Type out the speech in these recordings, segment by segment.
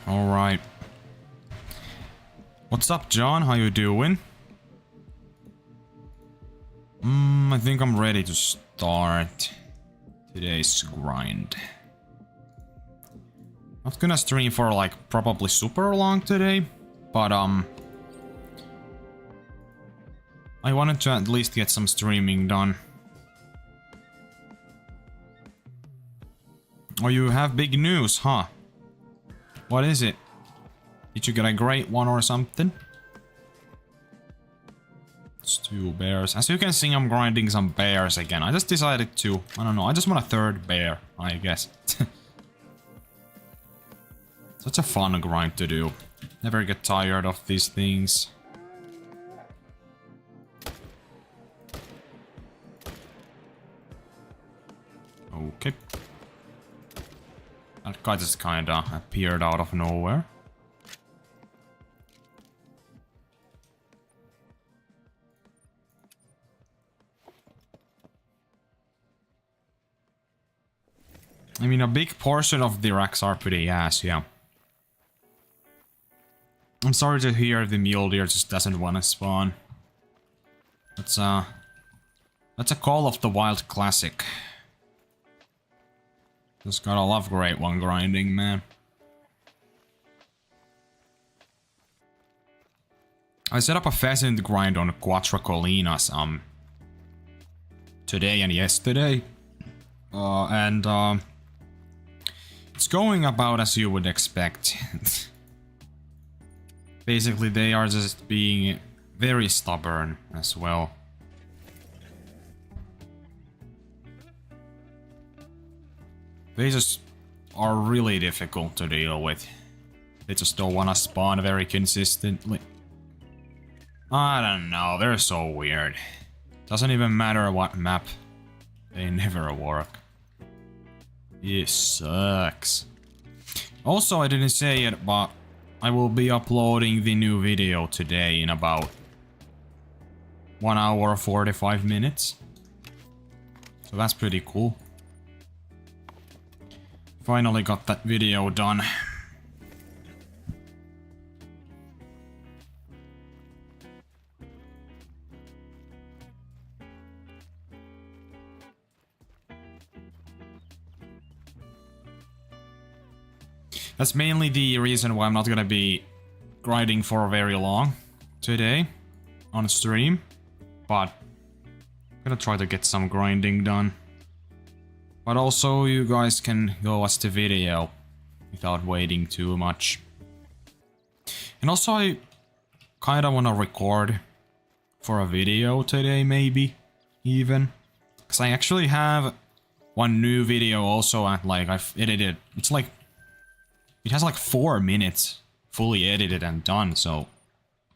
Alright. What's up, John? How you doing? I think I'm ready to start today's grind. Not gonna stream for like probably super long today, but I wanted to at least get some streaming done. Oh, you have big news, huh? What is it? Did you get a great one or something? It's 2 bears. As you can see, I'm grinding some bears again. I just decided to, I don't know, I just want a 3rd bear, I guess. Such a fun grind to do. Never get tired of these things. Okay. That guy just kinda appeared out of nowhere. I mean, a big portion of the racks are pretty ass, yeah. I'm sorry to hear the mule deer just doesn't want to spawn. That's a Call of the Wild classic. Just gotta love Great One grinding, man. I set up a pheasant grind on Quattro Colinas today and yesterday. It's going about as you would expect. Basically, they are just being very stubborn as well. They just are really difficult to deal with. They just don't want to spawn very consistently. I don't know, they're so weird. Doesn't even matter what map. They never work. It sucks. Also, I didn't say it, but I will be uploading the new video today in about 1 hour 45 minutes. So that's pretty cool. Finally got that video done. That's mainly the reason why I'm not gonna be grinding for very long today on stream, but I'm gonna try to get some grinding done. But also, you guys can go watch the video without waiting too much. And also, I kinda wanna record for a video today, maybe, even. Because I actually have one new video also at, like, I've edited. It's like, it has like 4 minutes fully edited and done, so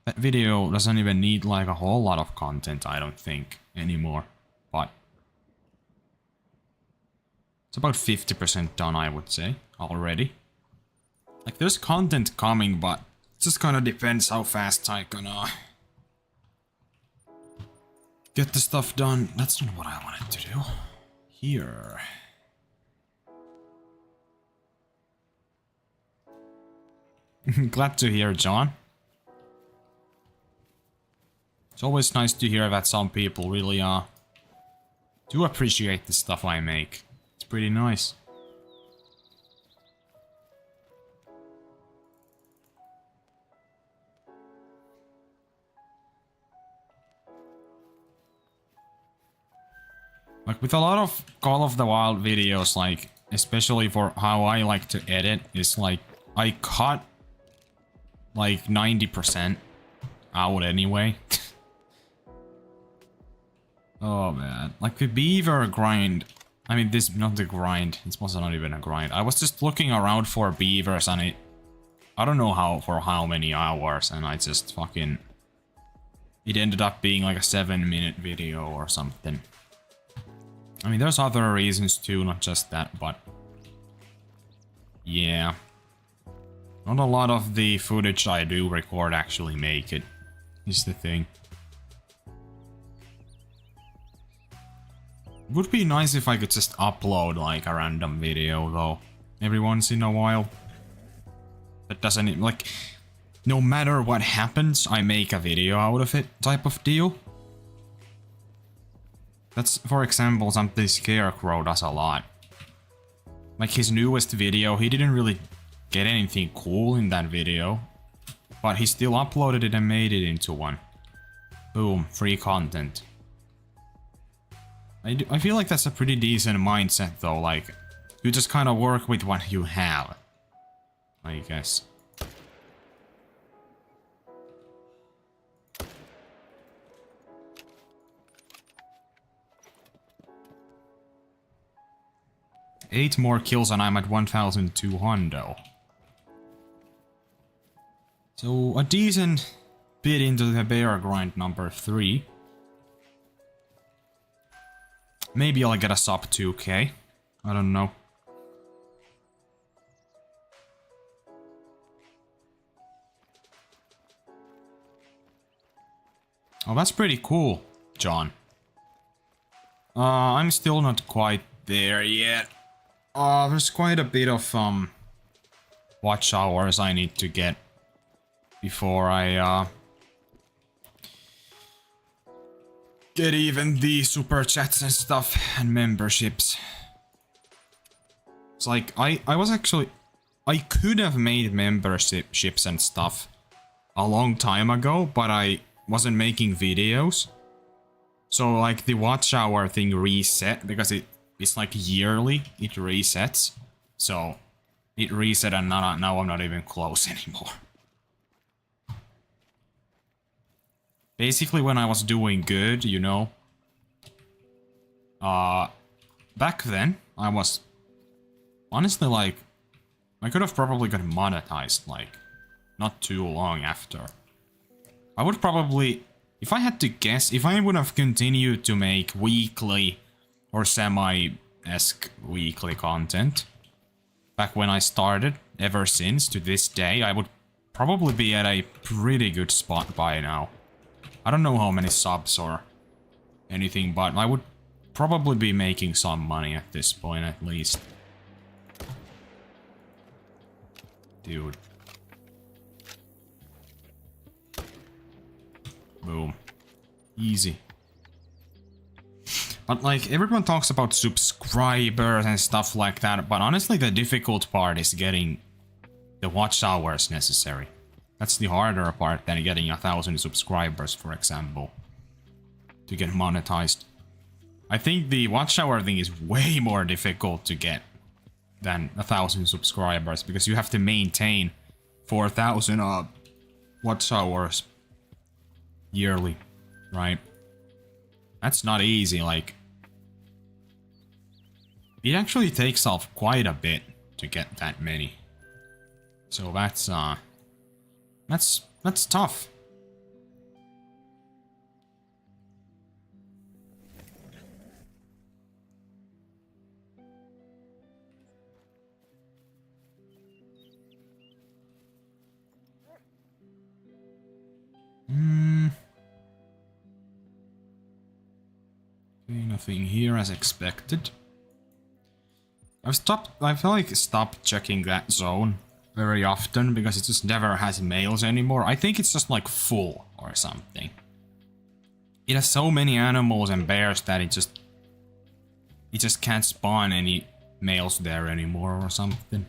that video doesn't even need like a whole lot of content, I don't think, anymore. But it's about 50% done, I would say, already. Like, there's content coming, but it just kind of depends how fast I can get the stuff done. That's not what I wanted to do. Here. Glad to hear, John. It's always nice to hear that some people really do appreciate the stuff I make. It's pretty nice. Like, with a lot of Call of the Wild videos, like, especially for how I like to edit, is like, I cut like 90% out anyway. Oh man, like the beaver grind. I mean, this, not the grind, this was not even a grind. I was just looking around for beavers and I don't know for how many hours, and I just fucking, it ended up being like a 7-minute video or something. I mean, there's other reasons too, not just that, but yeah. Not a lot of the footage I do record actually make it, is the thing. Would be nice if I could just upload like a random video though. every once in a while. That doesn't, like, no matter what happens, I make a video out of it type of deal. That's, for example, something Scarecrow does a lot. Like his newest video, he didn't really get anything cool in that video, but he still uploaded it and made it into one. Boom, free content. I feel like that's a pretty decent mindset though, like, you just kind of work with what you have, I guess. Eight more kills and I'm at 1,200. So a decent bit into the bear grind number 3. Maybe I'll get a sub 2k. I don't know. Oh, that's pretty cool, John. I'm still not quite there yet. There's quite a bit of watch hours I need to get before I get even the super chats and stuff and memberships. It's like I was actually, I could have made memberships and stuff a long time ago, but I wasn't making videos. So like the watch hour thing reset because it's like yearly, it resets. So it reset and now I'm not even close anymore. Basically when I was doing good, you know, back then I was honestly like, I could have probably got monetized like not too long after. I would probably, if I had to guess, if I would have continued to make weekly or semi-esque weekly content back when I started, ever since to this day, I would probably be at a pretty good spot by now. I don't know how many subs or anything, but I would probably be making some money at this point at least. Dude. Boom. Easy. But like, everyone talks about subscribers and stuff like that, but honestly the difficult part is getting the watch hours necessary. That's the harder part than getting 1,000 subscribers, for example, to get monetized. I think the watch hour thing is way more difficult to get than 1,000 subscribers, because you have to maintain 4,000 watch hours yearly, right? That's not easy, like, it actually takes off quite a bit to get that many. So that's tough. Okay, nothing here as expected. I feel like stopped checking that zone very often because it just never has males anymore. I think it's just like full or something. It has so many animals and bears that it just can't spawn any males there anymore or something.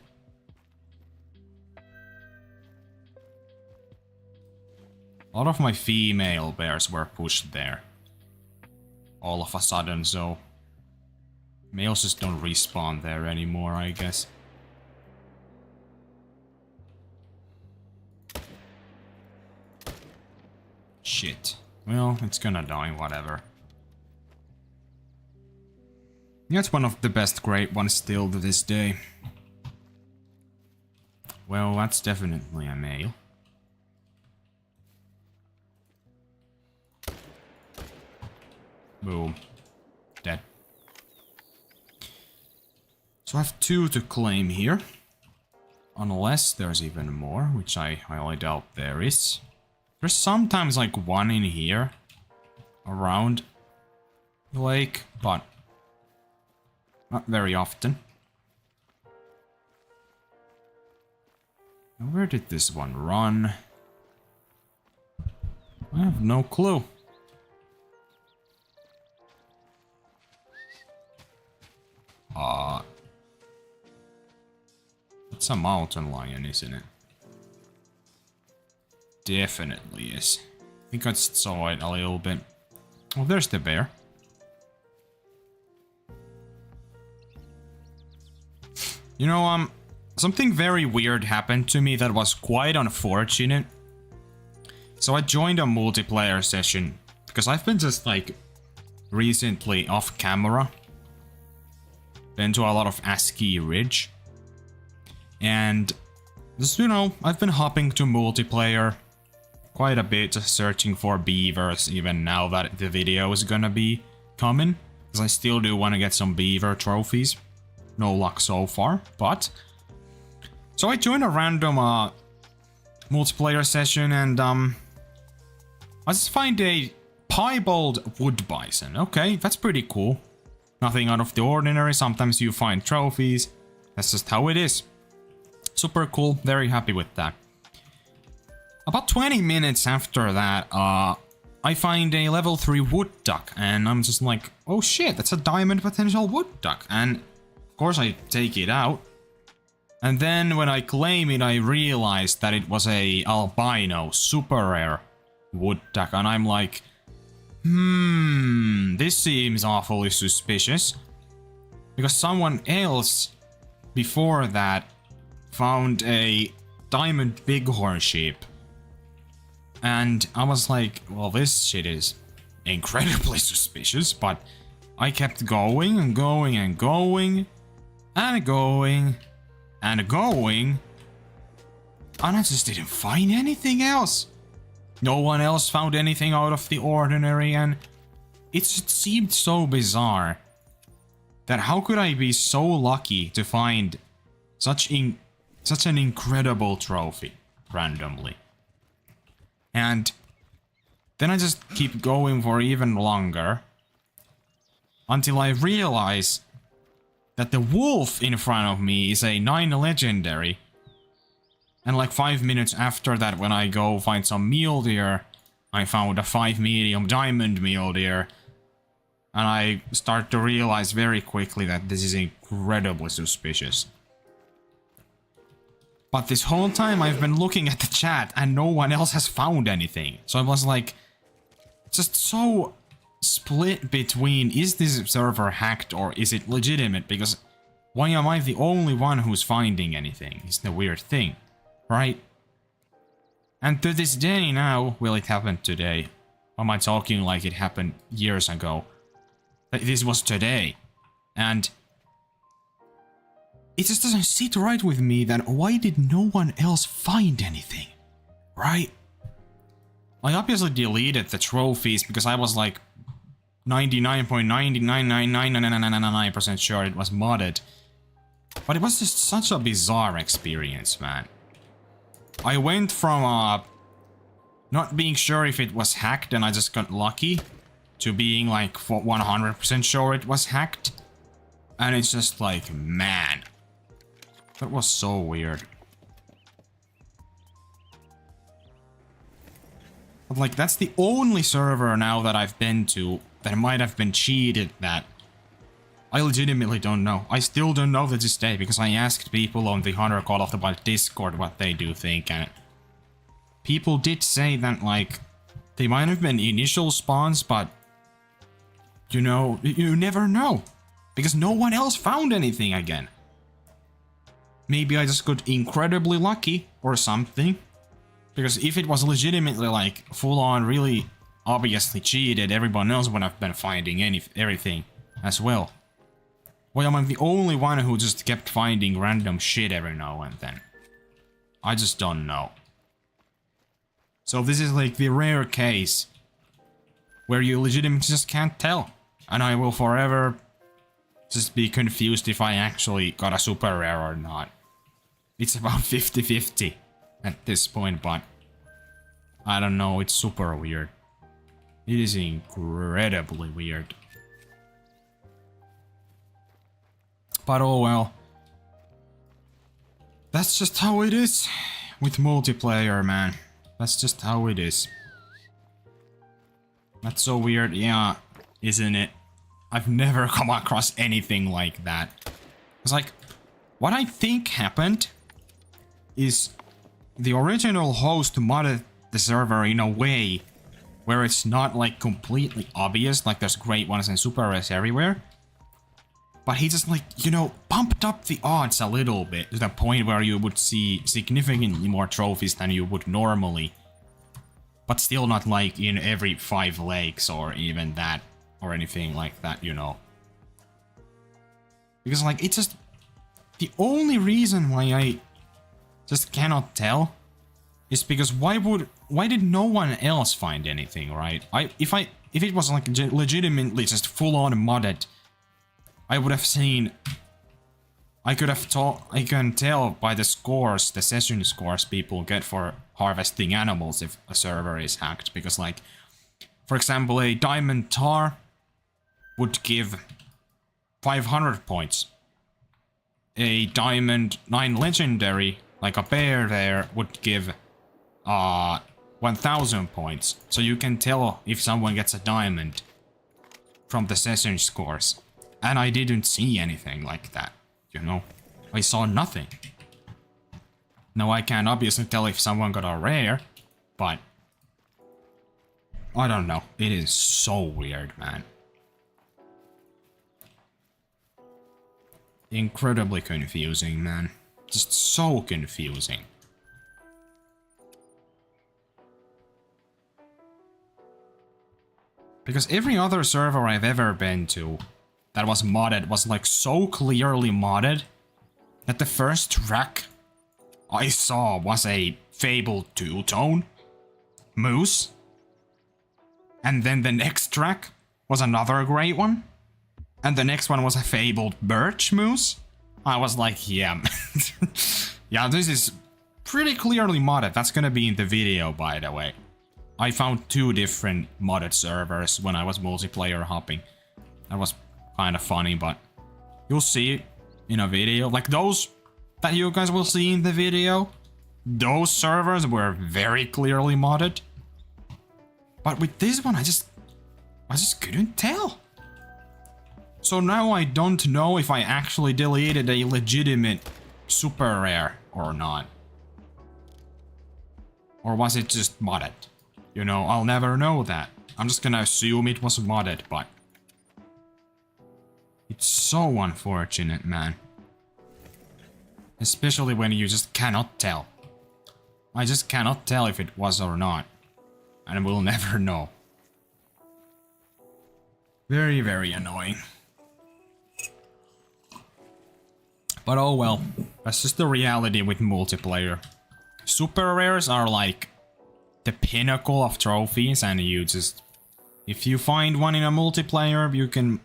A lot of my female bears were pushed there all of a sudden, so males just don't respawn there anymore, I guess. Shit. Well, it's gonna die, whatever. Yeah, it's one of the best great ones still to this day. Well, that's definitely a male. Boom. Dead. So I have 2 to claim here. Unless there's even more, which I highly doubt there is. There's sometimes like 1 in here. Around the lake, but not very often. Where did this one run? I have no clue. It's a mountain lion, isn't it? Definitely is. I think I just saw it a little bit. Oh, there's the bear. You know, something very weird happened to me that was quite unfortunate. So I joined a multiplayer session because I've been just like recently off camera. Been to a lot of ASCII Ridge. And just, you know, I've been hopping to multiplayer quite a bit, just searching for beavers even now that the video is gonna be coming. Because I still do want to get some beaver trophies. No luck so far, but... So I joined a random multiplayer session and I just find a piebald wood bison. Okay, that's pretty cool. Nothing out of the ordinary. Sometimes you find trophies. That's just how it is. Super cool. Very happy with that. About 20 minutes after that, I find a level 3 wood duck. And I'm just like, oh shit, that's a diamond potential wood duck. And of course I take it out. And then when I claim it, I realized that it was a albino super rare wood duck. And I'm like, this seems awfully suspicious. Because someone else before that found a diamond bighorn sheep. And I was like, well, this shit is incredibly suspicious, but I kept going and going and going and going and going, and I just didn't find anything else. No one else found anything out of the ordinary, and it just seemed so bizarre that how could I be so lucky to find such an incredible trophy randomly. And then I just keep going for even longer until I realize that the wolf in front of me is a 9 legendary. And like 5 minutes after that, when I go find some mule deer, I found a 5 medium diamond mule deer. And I start to realize very quickly that this is incredibly suspicious. But this whole time I've been looking at the chat and no one else has found anything. So I was like, just so split between, is this server hacked or is it legitimate? Because why am I the only one who's finding anything? It's the weird thing, right? And to this day now, well, it happened today. Or am I talking like it happened years ago? This was today. And it just doesn't sit right with me that why did no one else find anything, right? I obviously deleted the trophies because I was like 99.9999999% sure it was modded. But it was just such a bizarre experience, man. I went from not being sure if it was hacked and I just got lucky to being like 100% sure it was hacked. And it's just like, man. That was so weird. But like, that's the only server now that I've been to that might have been cheated that I legitimately don't know. I still don't know to this day because I asked people on the Hunter Call of the Wild Discord what they do think, and people did say that like they might have been initial spawns, but you know, you never know because no one else found anything again. Maybe I just got incredibly lucky or something. Because if it was legitimately like full on really obviously cheated, everyone else would have been finding everything as well. Well, I'm the only one who just kept finding random shit every now and then. I just don't know. So this is like the rare case where you legitimately just can't tell. And I will forever just be confused if I actually got a super rare or not. It's about 50-50 at this point, but I don't know, it's super weird. It is incredibly weird. But oh well. That's just how it is. with multiplayer, man. That's just how it is. That's so weird, yeah, isn't it? I've never come across anything like that. It's like, what I think happened is the original host modded the server in a way where it's not like completely obvious, like there's great ones and super rares everywhere. But he just like, you know, pumped up the odds a little bit to the point where you would see significantly more trophies than you would normally. But still not like in every 5 lakes or even that or anything like that, you know. Because like, it's just the only reason why I just cannot tell is because why did no one else find anything, right? If it was like legitimately just full on modded, I would have seen, I can tell by the scores, the session scores people get for harvesting animals if a server is hacked, because like, for example, a diamond tar would give 500 points. A diamond 9 legendary, like a bear there, would give 1000 points. So you can tell if someone gets a diamond from the session scores. And I didn't see anything like that, you know? I saw nothing. Now I can obviously tell if someone got a rare, but I don't know. It is so weird, man. Incredibly confusing, man. Just so confusing. Because every other server I've ever been to that was modded was like so clearly modded that the first track I saw was a fabled two-tone moose, and then the next track was another great one, and the next one was a fabled birch moose. I was like, yeah, yeah, this is pretty clearly modded. That's gonna be in the video, by the way. I found 2 different modded servers when I was multiplayer hopping. That was kind of funny, but you'll see it in a video. Like those that you guys will see in the video, those servers were very clearly modded. But with this one, I just couldn't tell. So now I don't know if I actually deleted a legitimate super rare or not. Or was it just modded? You know, I'll never know that. I'm just gonna assume it was modded, but it's so unfortunate, man. Especially when you just cannot tell. I just cannot tell if it was or not. And we'll never know. Very, very annoying. But oh well. That's just the reality with multiplayer. Super rares are like the pinnacle of trophies, and you just... if you find one in a multiplayer, you can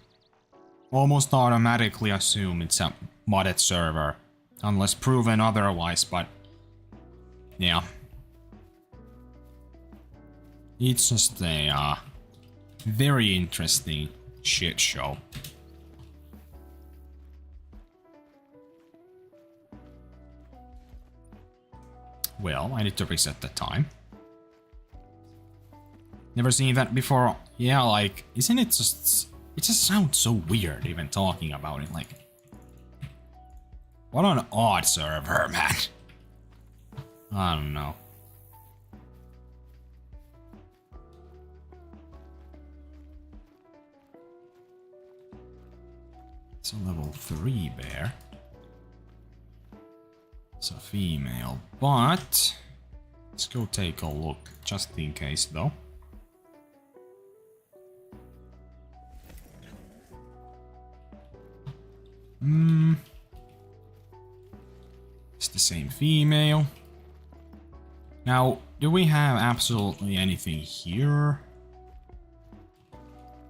almost automatically assume it's a modded server. Unless proven otherwise, but... yeah. It's just a very interesting shit show. Well, I need to reset the time. Never seen that before. Yeah, like, isn't it just... it just sounds so weird even talking about it, like... what an odd server, man. I don't know. It's a level 3 bear. It's a female, but... let's go take a look, just in case though. It's the same female. Now, do we have absolutely anything here?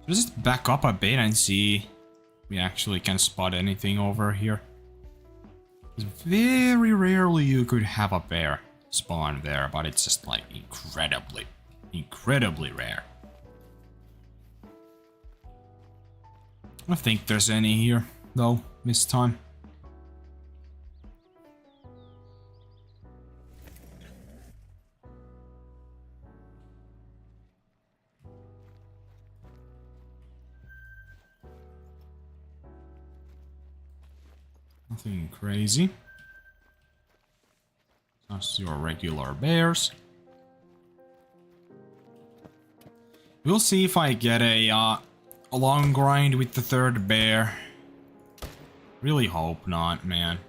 Let's just back up a bit and see if we actually can spot anything over here. Very rarely you could have a bear spawn there, but it's just like incredibly rare. I don't think there's any here, though, this time. Nothing crazy. Just your regular bears. We'll see if I get a long grind with the third bear. Really hope not, man.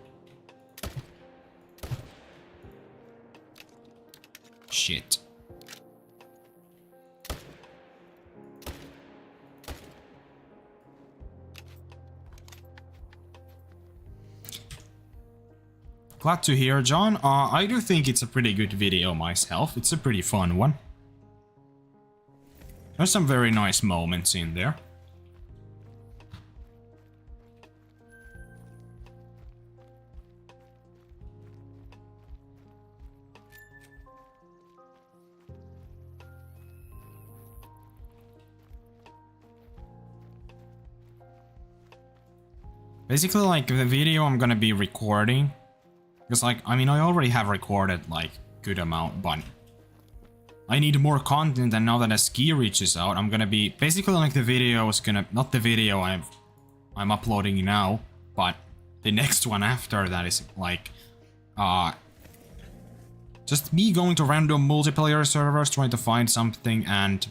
Shit. Glad to hear, John. I do think it's a pretty good video myself. It's a pretty fun one. There's some very nice moments in there. Basically, like, the video I'm gonna be recording, because, like, I mean, I already have recorded, like, good amount, but I need more content, and now that a ski reaches out, I'm gonna be, basically, like, the video is gonna, not the video I'm uploading now, but the next one after that is, like, just me going to random multiplayer servers, trying to find something, and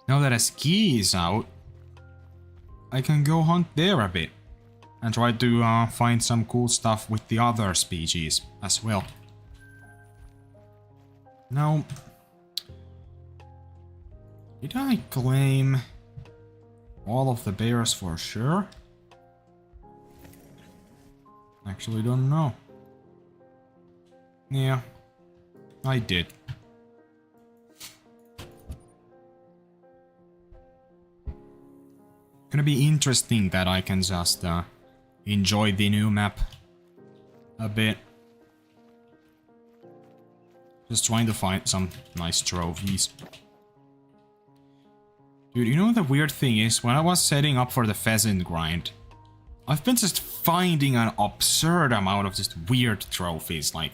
now that a ski is out, I can go hunt there a bit. And try to find some cool stuff with the other species as well. Now, did I claim all of the bears for sure? Actually don't know. Yeah, I did. Gonna be interesting that I can just enjoy the new map a bit. Just trying to find some nice trophies. Dude, you know the weird thing is, when I was setting up for the pheasant grind, I've been just finding an absurd amount of just weird trophies, like...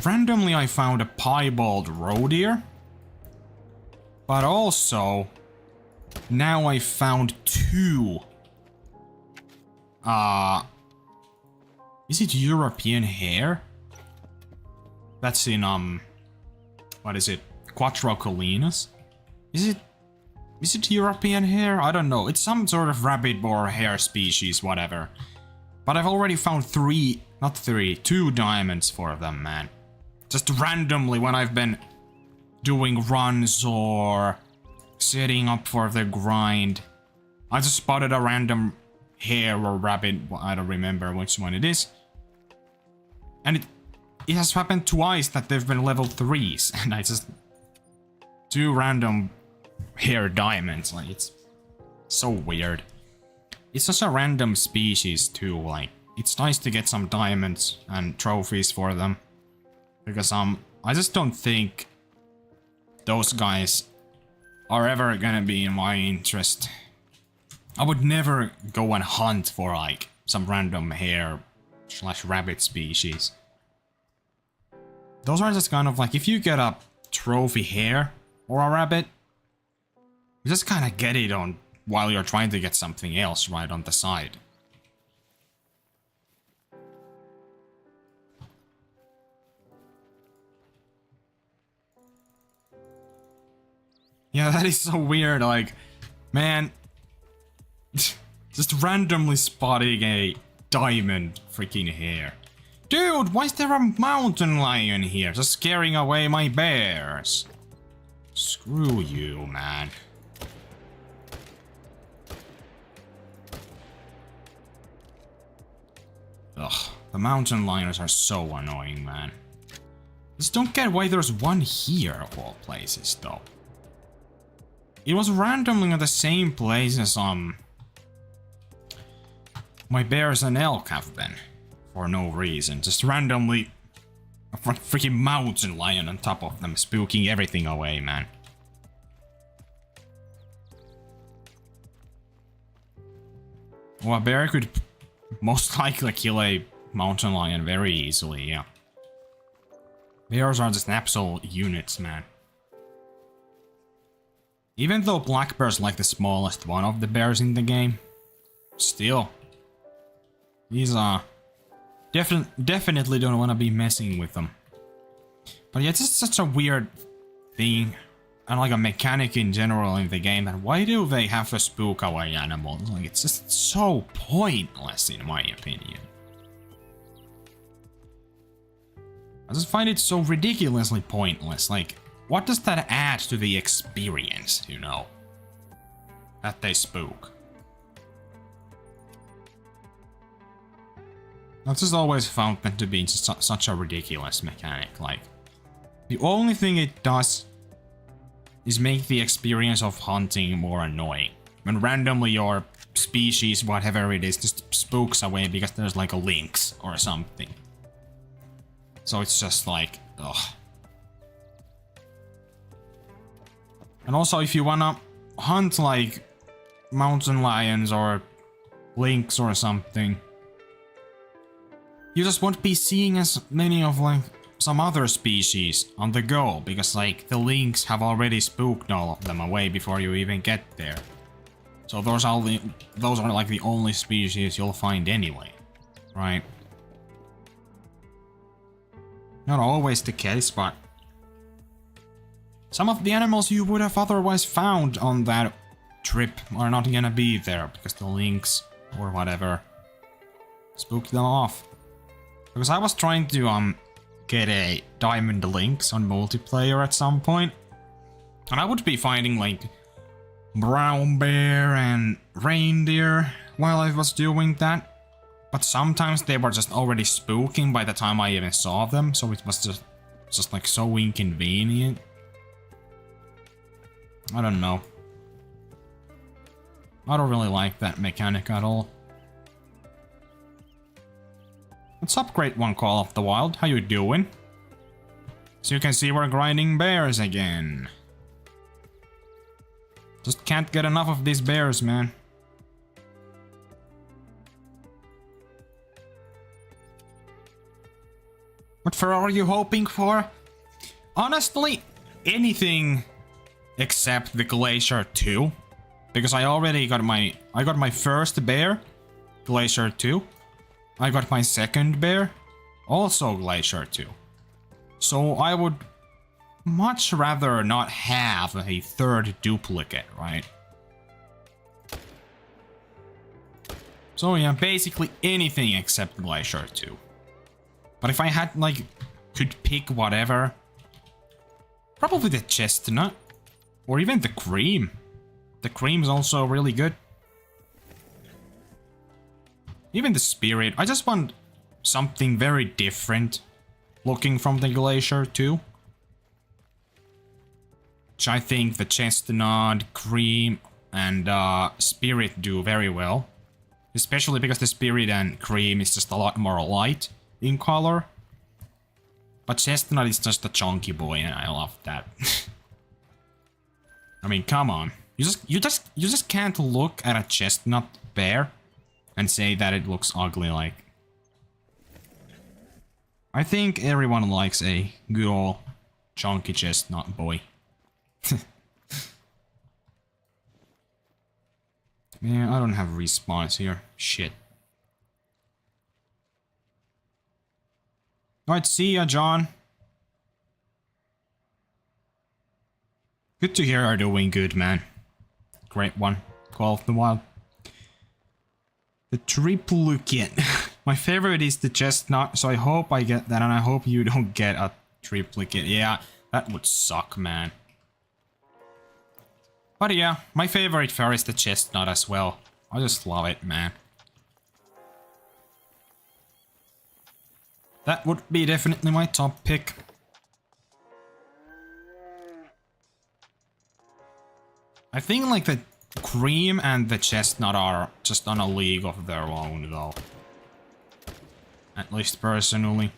Randomly I found a piebald roe deer. But also... Now I found two... Is it European hare? That's in, what is it? Quattrocolinus? Is it European hare? I don't know. It's some sort of rabbit boar hare species, whatever. But I've already found two diamonds for them, man. Just randomly when I've been doing runs or setting up for the grind. I just spotted a random hare or rabbit, I don't remember which one it is. And it has happened twice that they've been level 3s, and I just... Two random hare diamonds, like, it's so weird. It's such a random species too, like, it's nice to get some diamonds and trophies for them. Because, I just don't think those guys are ever gonna be in my interest. I would never go and hunt for, like, some random hare / rabbit species. Those are just kind of like, if you get a trophy hare or a rabbit, you just kind of get it on while you're trying to get something else right on the side. Yeah, that is so weird, like, man... Just randomly spotting a diamond freaking hare. Dude, why is there a mountain lion here? Just scaring away my bears. Screw you, man. Ugh, the mountain lions are so annoying, man. Just don't get why there's one here of all places, though. It was randomly at the same place as, my bears and elk have been. For no reason. Just randomly... A freaking mountain lion on top of them, spooking everything away, man. Well, a bear could most likely kill a mountain lion very easily, yeah. Bears are just absolute units, man. Even though black bear's like the smallest one of the bears in the game, Still. These are... definitely don't want to be messing with them. But yeah, it's just such a weird thing. And like a mechanic in general in the game. And why do they have to spook away animals? Like, it's just so pointless in my opinion. I just find it so ridiculously pointless. Like, what does that add to the experience, you know? That they spook. I've just always found that to be just such a ridiculous mechanic. Like, the only thing it does is make the experience of hunting more annoying. When randomly your species, whatever it is, just spooks away because there's like a lynx or something. So it's just like, ugh. And also if you wanna hunt like mountain lions or lynx or something, you just won't be seeing as many of like some other species on the go, because like the lynx have already spooked all of them away before you even get there. So those are like the only species you'll find anyway, right? Not always the case, but some of the animals you would have otherwise found on that trip are not gonna be there because the lynx or whatever spooked them off. Because I was trying to get a diamond lynx on multiplayer at some point, and I would be finding like brown bear and reindeer while I was doing that. But sometimes they were just already spooking by the time I even saw them, so it was just like so inconvenient. I don't know. I don't really like that mechanic at all. What's up, Great One Call of the Wild? How you doing? So you can see we're grinding bears again. Just can't get enough of these bears, man. What fur are you hoping for? Honestly, anything except the Glacier 2. Because I already got my first bear, Glacier 2. I got my second bear, also Glacier 2. So I would much rather not have a third duplicate, right? So yeah, basically anything except Glacier 2. But if I had, like, could pick whatever, probably the chestnut, or even the cream. The cream's also really good. Even the spirit. I just want something very different looking from the Glacier 2. Which I think the chestnut, cream, and spirit do very well. Especially because the spirit and cream is just a lot more light in color. But chestnut is just a chunky boy and I love that. I mean, come on. You just can't look at a chestnut bear and say that it looks ugly. Like, I think everyone likes a good old chunky chestnut boy. Yeah, I don't have respawns here. Shit. Alright, see ya, John. Good to hear you're doing good, man. Great One. Call of the Wild. The triplicate. My favorite is the chestnut, so I hope I get that, and I hope you don't get a triplicate. Yeah, that would suck, man. But yeah, my favorite fur is the chestnut as well. I just love it, man. That would be definitely my top pick. I think like the cream and the chestnut are just on a league of their own though. At least personally.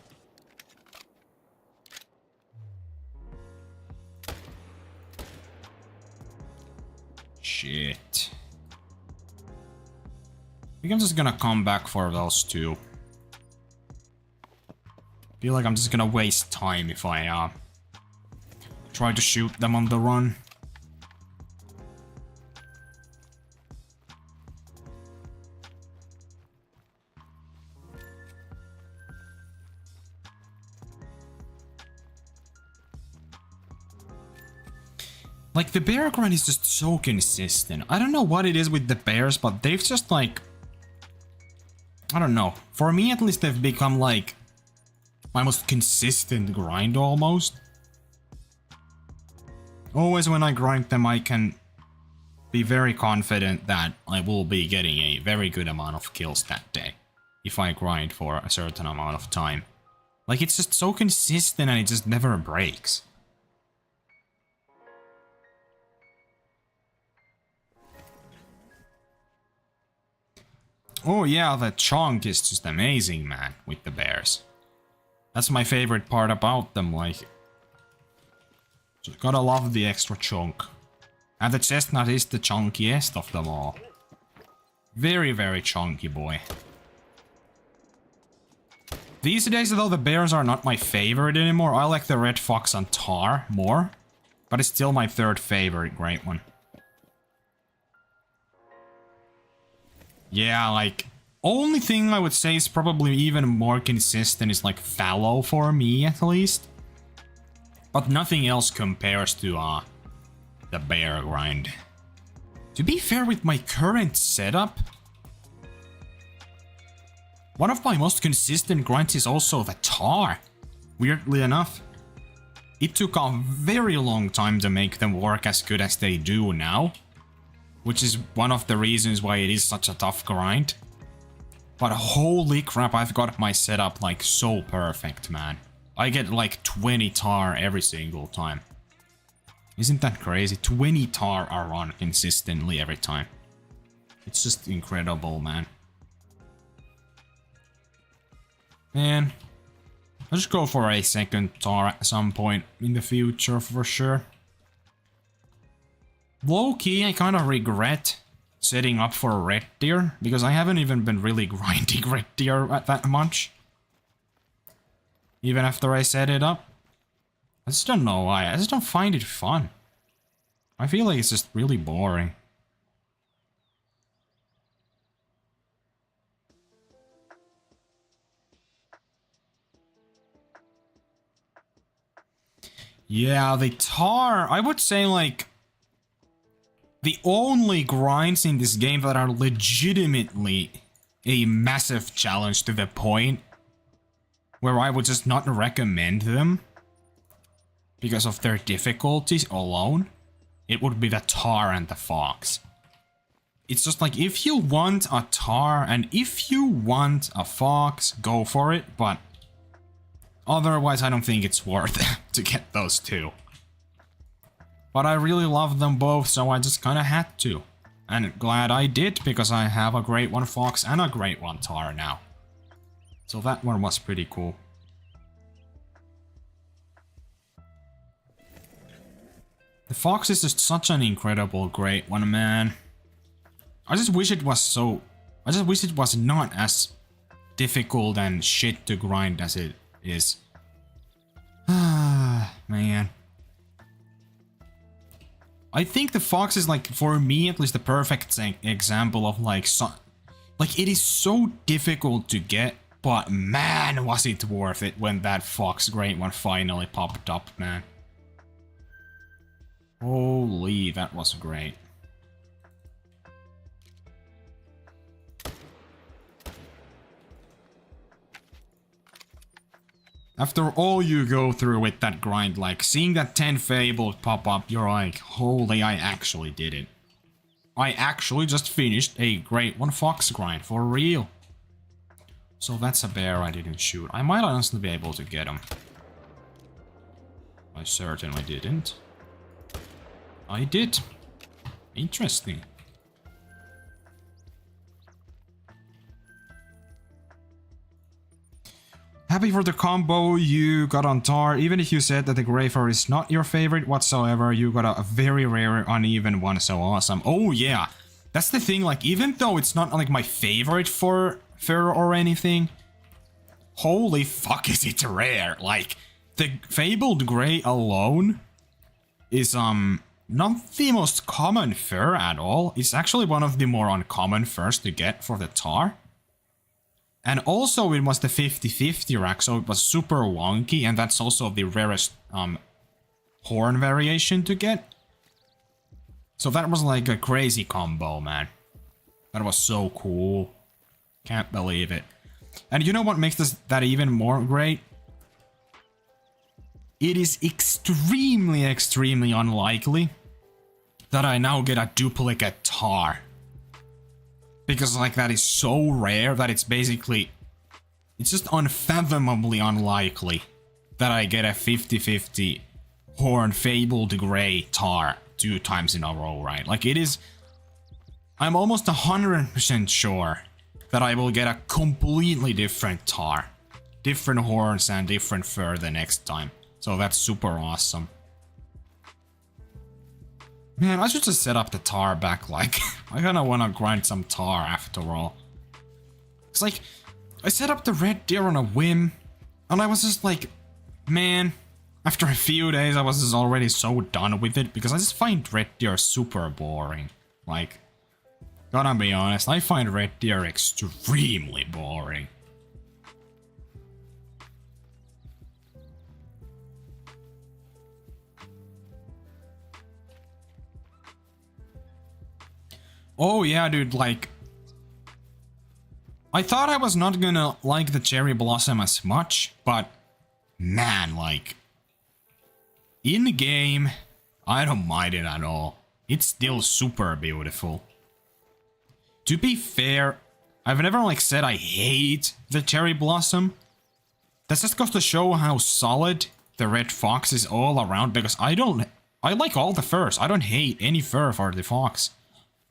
Shit. I think I'm just gonna come back for those two. Feel like I'm just gonna waste time if I try to shoot them on the run. Like, the bear grind is just so consistent. I don't know what it is with the bears, but they've just like... I don't know. For me, at least, they've become like... my most consistent grind, almost. Always when I grind them, I can be very confident that I will be getting a very good amount of kills that day. If I grind for a certain amount of time. Like, it's just so consistent and it just never breaks. Oh yeah, the chunk is just amazing, man, with the bears. That's my favorite part about them, like... just gotta love the extra chunk. And the chestnut is the chunkiest of them all. Very, very chunky boy. These days, though, the bears are not my favorite anymore. I like the red fox and tar more. But it's still my third favorite great one. Yeah, like... only thing I would say is probably even more consistent is like fallow for me, at least. But nothing else compares to the bear grind. To be fair, with my current setup, one of my most consistent grinds is also the tar. Weirdly enough. It took a very long time to make them work as good as they do now. Which is one of the reasons why it is such a tough grind. But holy crap, I've got my setup like so perfect, man. I get like 20 tar every single time. Isn't that crazy? 20 tar are on consistently every time. It's just incredible, man. Man, I'll just go for a second tar at some point in the future for sure. Low-key, I kind of regret setting up for red deer, because I haven't even been really grinding red deer that much. Even after I set it up. I just don't know why, I just don't find it fun. I feel like it's just really boring. Yeah, the tar, I would say like... the only grinds in this game that are legitimately a massive challenge to the point where I would just not recommend them because of their difficulties alone, it would be the tar and the fox. It's just like, if you want a tar and if you want a fox, go for it, but otherwise I don't think it's worth it to get those two. But I really love them both, so I just kinda had to. And glad I did, because I have a Great One Fox and a Great One Tahr now. So that one was pretty cool. The Fox is just such an incredible Great One, man. I just wish it was not as difficult and shit to grind as it is. Ah, man. I think the Fox is, like, for me at least, the perfect example of like it is so difficult to get, but man, was it worth it when that Fox Great One finally popped up, man. Holy, that was great. After all you go through with that grind, like, seeing that 10 fables pop up, you're like, holy, I actually did it. I actually just finished a Great One Fox grind, for real. So that's a bear I didn't shoot. I might honestly be able to get him. I certainly didn't. I did. Interesting. Happy for the combo you got on Tahr. Even if you said that the Grey Fur is not your favorite whatsoever, you got a very rare uneven one, so awesome. Oh yeah, that's the thing, like, even though it's not like my favorite fur or anything, holy fuck is it rare. Like, the Fabled Grey alone is not the most common fur at all. It's actually one of the more uncommon furs to get for the Tahr. And also it was the 50-50 rack, so it was super wonky, and that's also the rarest horn variation to get. So that was like a crazy combo, man. That was so cool. Can't believe it. And you know what makes that even more great? It is extremely, extremely unlikely that I now get a duplicate Tahr. Because like that is so rare that it's basically... It's just unfathomably unlikely that I get a 50-50 Horn Fabled Grey Tahr 2 times in a row, right? Like it is... I'm almost 100% sure that I will get a completely different Tahr. Different horns and different fur the next time. So that's super awesome. Man, I should just set up the Tahr back, like... I kinda wanna grind some Tahr after all. It's like... I set up the red deer on a whim, and I was just like... Man... After a few days I was just already so done with it, because I just find red deer super boring. Like... Gotta be honest, I find red deer extremely boring. Oh yeah, dude, like... I thought I was not gonna like the cherry blossom as much, but... Man, like... In the game, I don't mind it at all. It's still super beautiful. To be fair, I've never like said I hate the cherry blossom. That just goes to show how solid the red fox is all around, because I like all the furs. I don't hate any fur for the fox.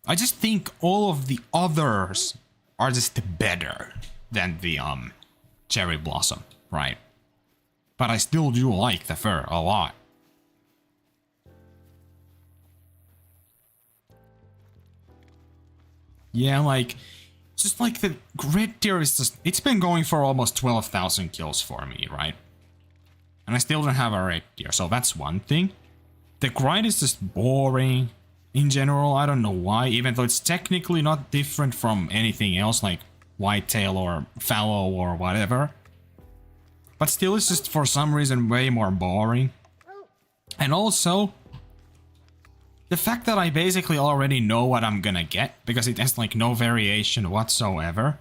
I just think all of the others are just better than the cherry blossom, right? But I still do like the fur a lot. Yeah, like, just like the red deer is just, it's been going for almost 12,000 kills for me, right? And I still don't have a red deer, so that's one thing. The grind is just boring in general, I don't know why, even though it's technically not different from anything else like whitetail or fallow or whatever. But still, it's just for some reason way more boring. And also... The fact that I basically already know what I'm gonna get, because it has like no variation whatsoever,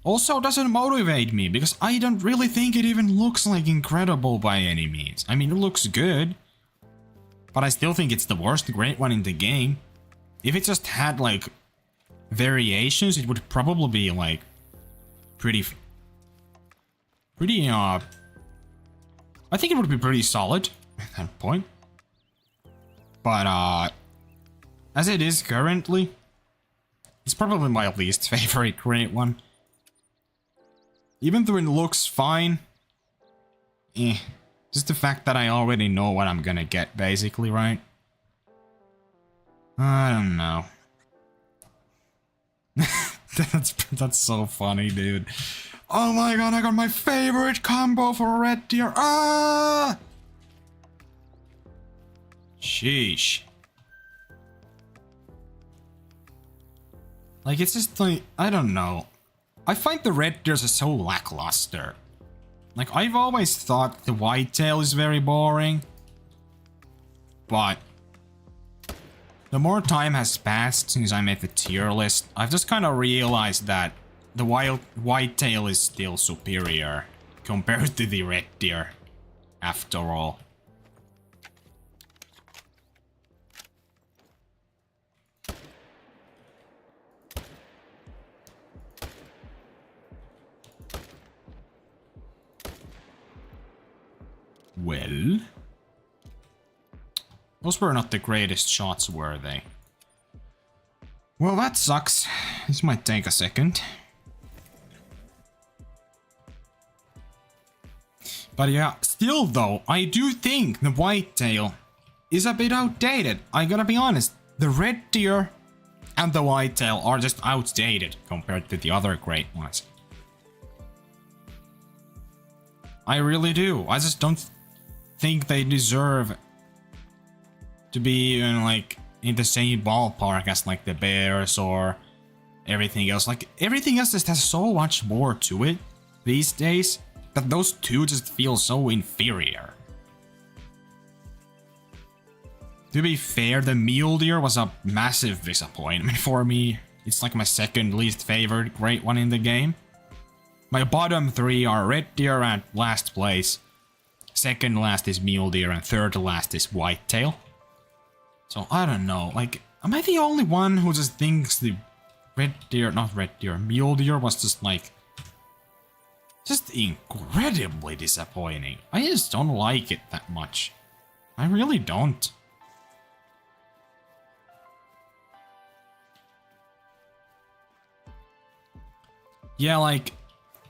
also doesn't motivate me, because I don't really think it even looks like incredible by any means. I mean, it looks good, but I still think it's the worst Great One in the game. If it just had like variations, it would probably be like pretty, I think it would be pretty solid at that point. But, as it is currently, it's probably my least favorite Great One. Even though it looks fine, just the fact that I already know what I'm gonna get, basically, right? I don't know. That's so funny, dude. Oh my god, I got my favorite combo for a red deer. Ah! Sheesh. Like, it's just like, I don't know. I find the red deers are so lackluster. Like, I've always thought the whitetail is very boring. But the more time has passed since I made the tier list, I've just kind of realized that the whitetail is still superior compared to the red deer, after all. Well, those were not the greatest shots, were they? Well, that sucks. This might take a second. But yeah, still though, I do think the whitetail is a bit outdated. I gotta be honest, the red deer and the whitetail are just outdated compared to the other great ones. I really do. I just don't think they deserve to be in the same ballpark as like the bears or everything else. Like, everything else just has so much more to it these days that those two just feel so inferior. To be fair, the mule deer was a massive disappointment for me. It's like my second least favorite great one in the game. My bottom 3 are red deer and last place. Second last is mule deer and third last is whitetail. So I don't know, like, am I the only one who just thinks the mule deer was just like, just incredibly disappointing. I just don't like it that much. I really don't. Yeah, like,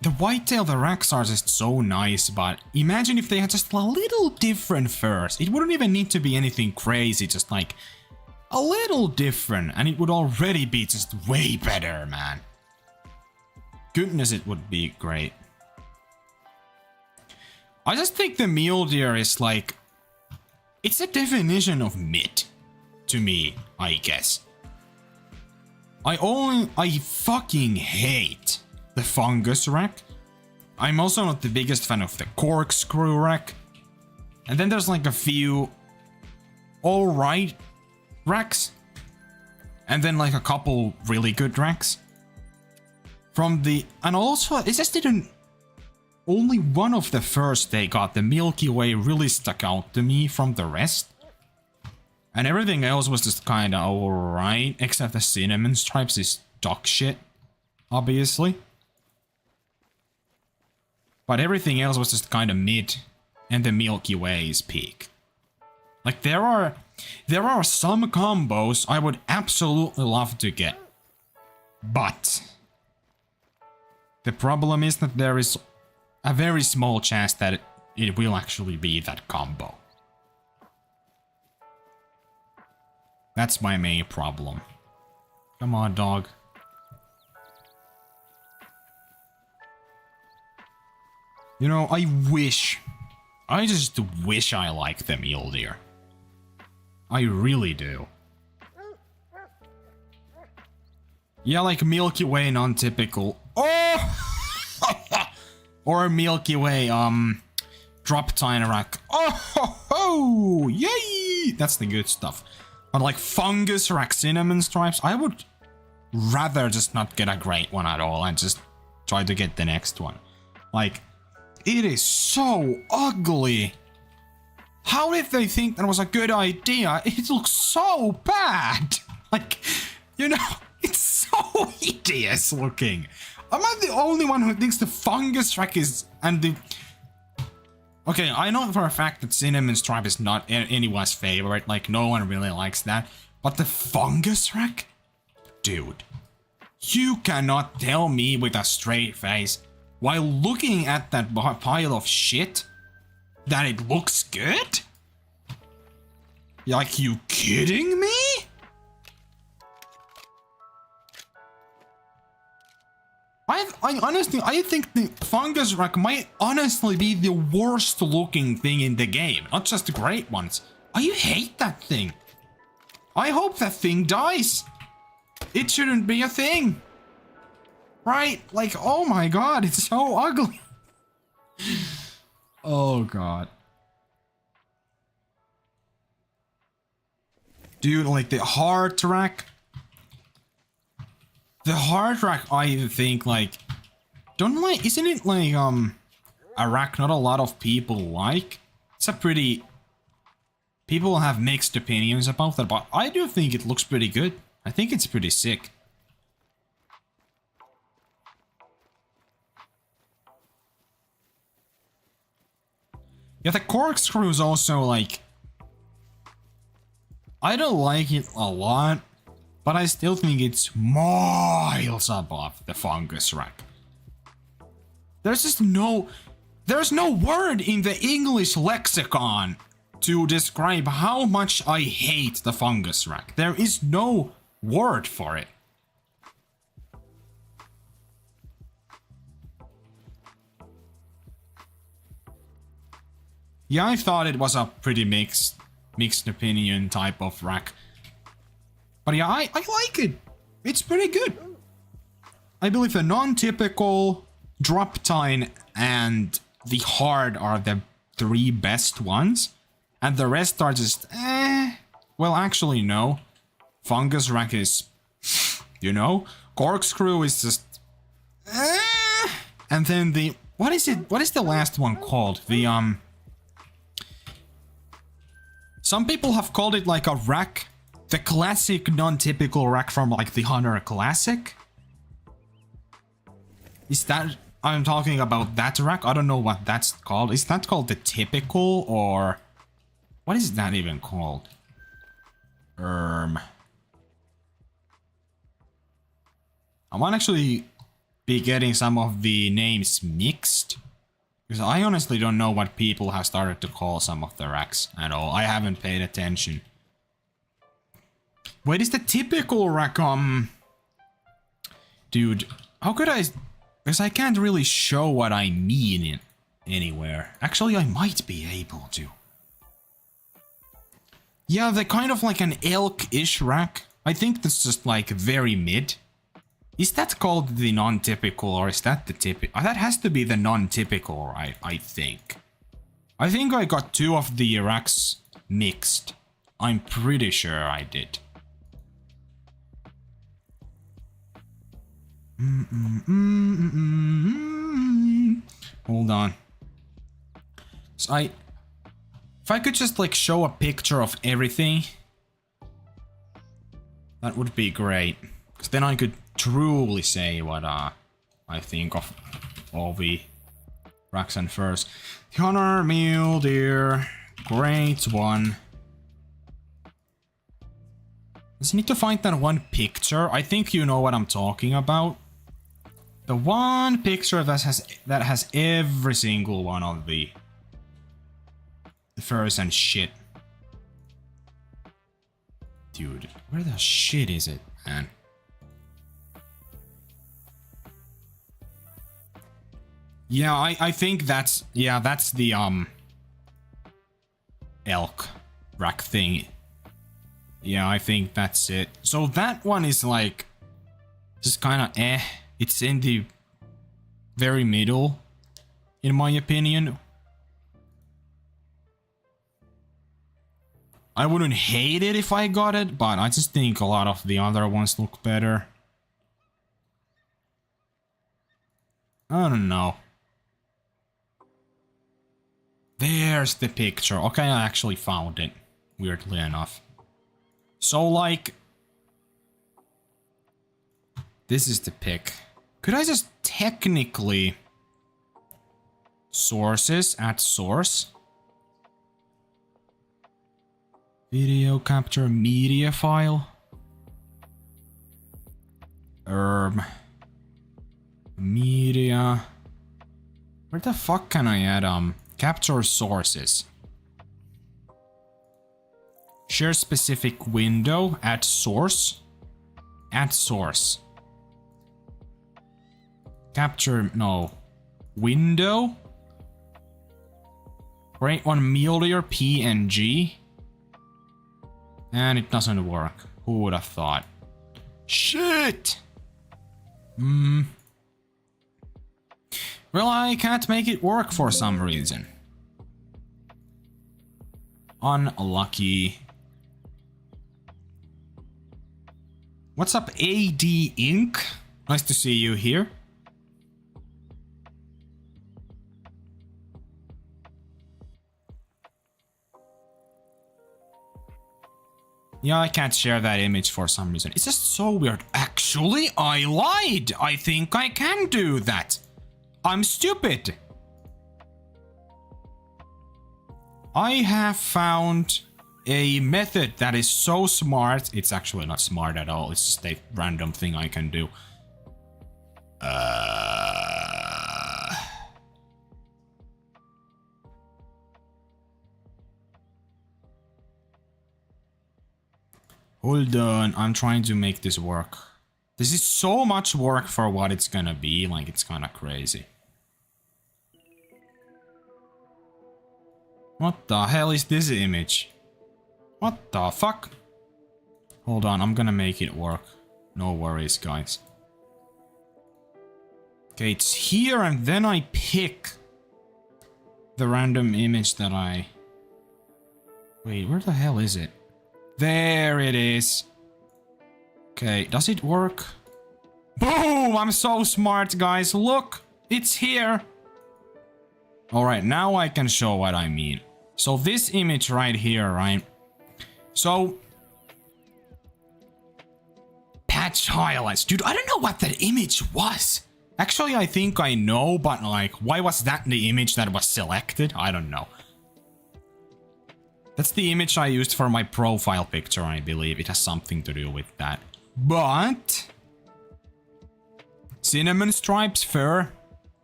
the whitetail, the racks are just so nice, but imagine if they had just a little different furs. It wouldn't even need to be anything crazy, just like a little different, and it would already be just way better, man. Goodness, it would be great. I just think the mule deer is like, it's a definition of mid to me, I guess. I fucking hate the fungus rack. I'm also not the biggest fan of the corkscrew rack. And then there's like a few alright racks. And then like a couple really good racks. And also, it just didn't... Only one of the first they got, the Milky Way, really stuck out to me from the rest. And everything else was just kinda alright, except the cinnamon stripes is dog shit, obviously. But everything else was just kinda mid, and the Milky Way is peak. Like, there are some combos I would absolutely love to get. But the problem is that there is a very small chance that it will actually be that combo. That's my main problem. Come on, dog. You know, I just wish I liked the mule deer. I really do. Yeah, like Milky Way non-typical. Oh! Or Milky Way, drop tine rack. Oh ho ho! Yay! That's the good stuff. But like fungus rack cinnamon stripes, I would rather just not get a great one at all and just try to get the next one. Like, it is so ugly. How did they think that was a good idea? It looks so bad. Like, you know, it's so hideous looking. Am I the only one who thinks the fungus rack is... and the... Okay, I know for a fact that cinnamon stripe is not anyone's favorite. Like, no one really likes that. But the fungus rack? Dude. You cannot tell me with a straight face, while looking at that pile of shit, that it looks good? Like, you kidding me? I honestly, I think the fungus rack might honestly be the worst looking thing in the game, not just the great ones. I hate that thing. I hope that thing dies. It shouldn't be a thing. Right? Like, oh my god, it's so ugly. Oh god. Dude, like the heart rack. The heart rack, I think, like, isn't it like, a rack not a lot of people like? It's a pretty, people have mixed opinions about that, but I do think it looks pretty good. I think it's pretty sick. Yeah, the corkscrew is also, like, I don't like it a lot. But I still think it's miles above the fungus rack. There's no word in the English lexicon to describe how much I hate the fungus rack. There is no word for it. Yeah, I thought it was a pretty mixed opinion type of rack. But yeah, I like it. It's pretty good. I believe the non-typical, drop tine, and the hard are the 3 best ones. And the rest are just, Well, actually, no. Fungus rack is, you know, corkscrew is just... And then the... What is it? What is the last one called? The, Some people have called it like a rack. The classic non-typical rack from like the Hunter Classic. Is that... I'm talking about that rack? I don't know what that's called. Is that called the typical or... What is that even called? I might actually be getting some of the names mixed. Because I honestly don't know what people have started to call some of the racks at all. I haven't paid attention. What is the typical rack? Dude, how could I... Because I can't really show what I mean anywhere. Actually, I might be able to. Yeah, they're kind of like an elk-ish rack. I think that's just like very mid. Is that called the non-typical or is that the typical? That has to be the non-typical, right? I think. I think I got two of the racks mixed. I'm pretty sure I did. Hold on. So if I could just like show a picture of everything, that would be great. Because then I could truly say what I think of all the racks and furs. The Hunter, Mule Deer, Great One. Just need to find that one picture. I think you know what I'm talking about. The one picture that has every single one of the furs and shit. Dude, where the shit is it, man? Yeah, I think that's the elk rack thing. Yeah, I think that's it. So that one is like just kind of It's in the very middle, in my opinion. I wouldn't hate it if I got it, but I just think a lot of the other ones look better. I don't know. There's the picture. Okay, I actually found it, weirdly enough. So, like... This is the pic. Could I just technically... Sources at source? Video capture media file? Media... Where the fuck can I add, capture sources? Share specific window, add source. Add source. Capture, no. Window. Great One Mule Deer PNG. And it doesn't work. Who would have thought? Shit! Well, I can't make it work for some reason. Unlucky. What's up, AD Inc? Nice to see you here. Yeah, I can't share that image for some reason. It's just so weird. Actually, I lied. I think I can do that. I'm stupid. I have found a method that is so smart. It's actually not smart at all. It's just a random thing I can do. Hold on, I'm trying to make this work. This is so much work for what it's gonna be, like it's kinda crazy. What the hell is this image? What the fuck? Hold on, I'm gonna make it work. No worries, guys. Okay, it's here and then I pick the random image that I... Wait, where the hell is it? There it is. Okay, does it work? Boom! I'm so smart, guys. Look, it's here. Alright, now I can show what I mean. So this image right here, right? So... patch highlights. Dude, I don't know what that image was. Actually, I think I know, but like, why was that the image that was selected? I don't know. That's the image I used for my profile picture, I believe. It has something to do with that. But... cinnamon stripes, fur,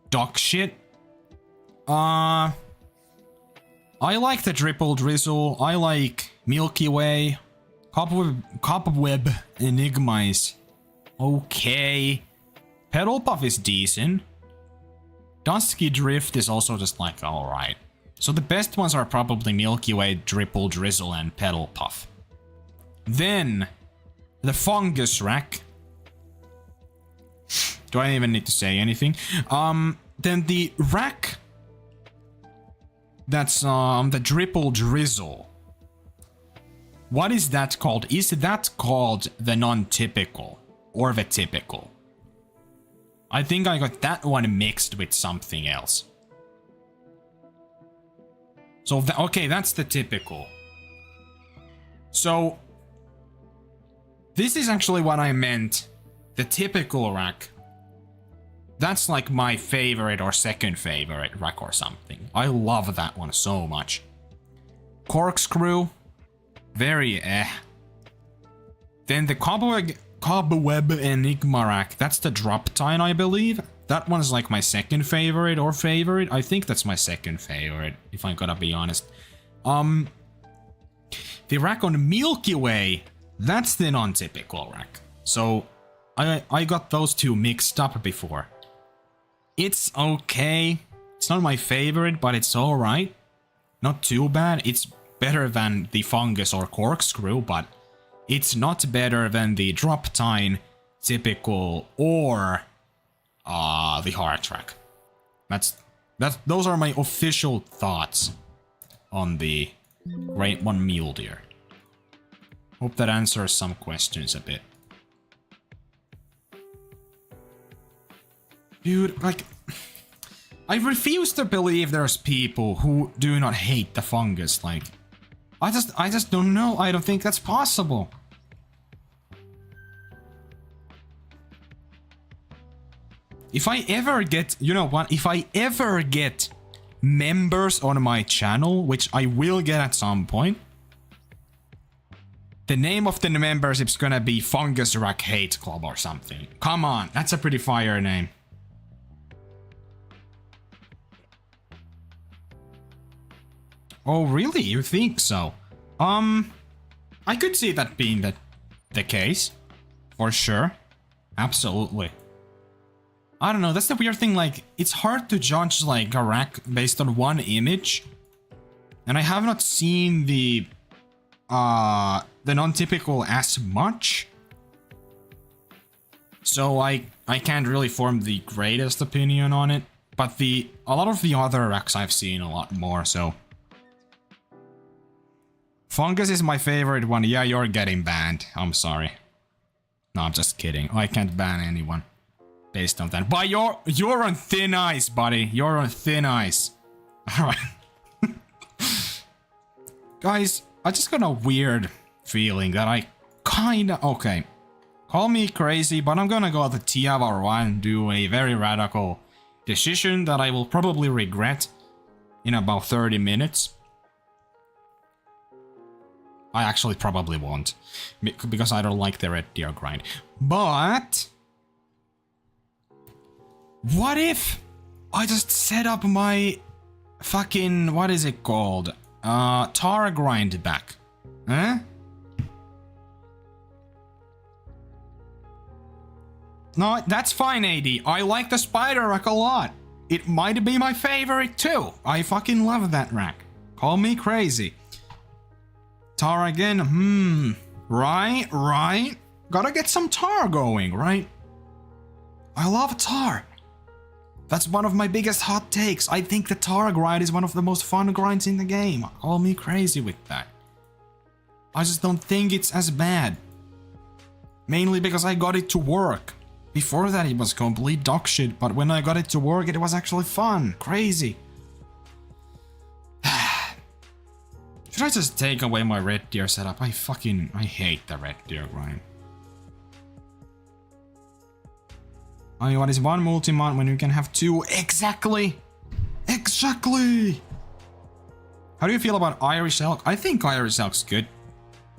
dog shit. I like the triple drizzle. I like Milky Way. Cobweb Enigma is okay. Pedal Puff is decent. Dusky Drift is also just like alright. So the best ones are probably Milky Way, Triple Drizzle, and Pedal Puff. Then the Fungus Rack. Do I even need to say anything? Then the rack. That's the Triple Drizzle. What is that called? Is that called the non-typical or the typical? I think I got that one mixed with something else. So, okay, that's the typical. So, this is actually what I meant. The typical rack. That's like my favorite or second favorite rack or something. I love that one so much. Corkscrew. Very Then the Cobweb Enigma rack. That's the drop tine, I believe. That one's like my second favorite or favorite. I think that's my second favorite, if I'm gonna be honest. The rack on Milky Way. That's the non-typical rack. So, I got those two mixed up before. It's okay. It's not my favorite, but it's alright. Not too bad. It's better than the Fungus or Corkscrew, but it's not better than the Drop Tine, Typical, or the Heart Rack. Those are my official thoughts on the Great One Mule Deer. Hope that answers some questions a bit. Dude, like, I refuse to believe there's people who do not hate the fungus. Like, I just don't know. I don't think that's possible. If I ever get, you know what? If I ever get members on my channel, which I will get at some point, the name of the membership's gonna be Fungus Rack Hate Club or something. Come on, that's a pretty fire name. Oh, really? You think so? I could see that being the case. For sure. Absolutely. I don't know, that's the weird thing, like, it's hard to judge, like, a rack based on one image. And I have not seen the non-typical as much. So I can't really form the greatest opinion on it. But a lot of the other racks I've seen a lot more, so... Fungus is my favorite one. Yeah, you're getting banned. I'm sorry. No, I'm just kidding. I can't ban anyone based on that. But you're on thin ice, buddy. You're on thin ice. Alright. Guys, I just got a weird feeling that I kinda... Okay. Call me crazy, but I'm gonna go to Tiavar 1 and do a very radical decision that I will probably regret in about 30 minutes. I actually probably won't, because I don't like the Red Deer grind. But... what if I just set up my fucking... what is it called? Tahr grind back. Huh? No, that's fine, AD. I like the spider rack a lot. It might be my favorite too. I fucking love that rack. Call me crazy. Tahr again, right. Gotta get some Tahr going, right? I love Tahr. That's one of my biggest hot takes. I think the Tahr grind is one of the most fun grinds in the game. Call me crazy with that. I just don't think it's as bad. Mainly because I got it to work. Before that it was complete dog shit, but when I got it to work it was actually fun. Crazy. Should I just take away my red deer setup? I hate the red deer grind. I mean, what is one multi-mount when you can have two? Exactly! Exactly! How do you feel about Irish elk? I think Irish elk's good.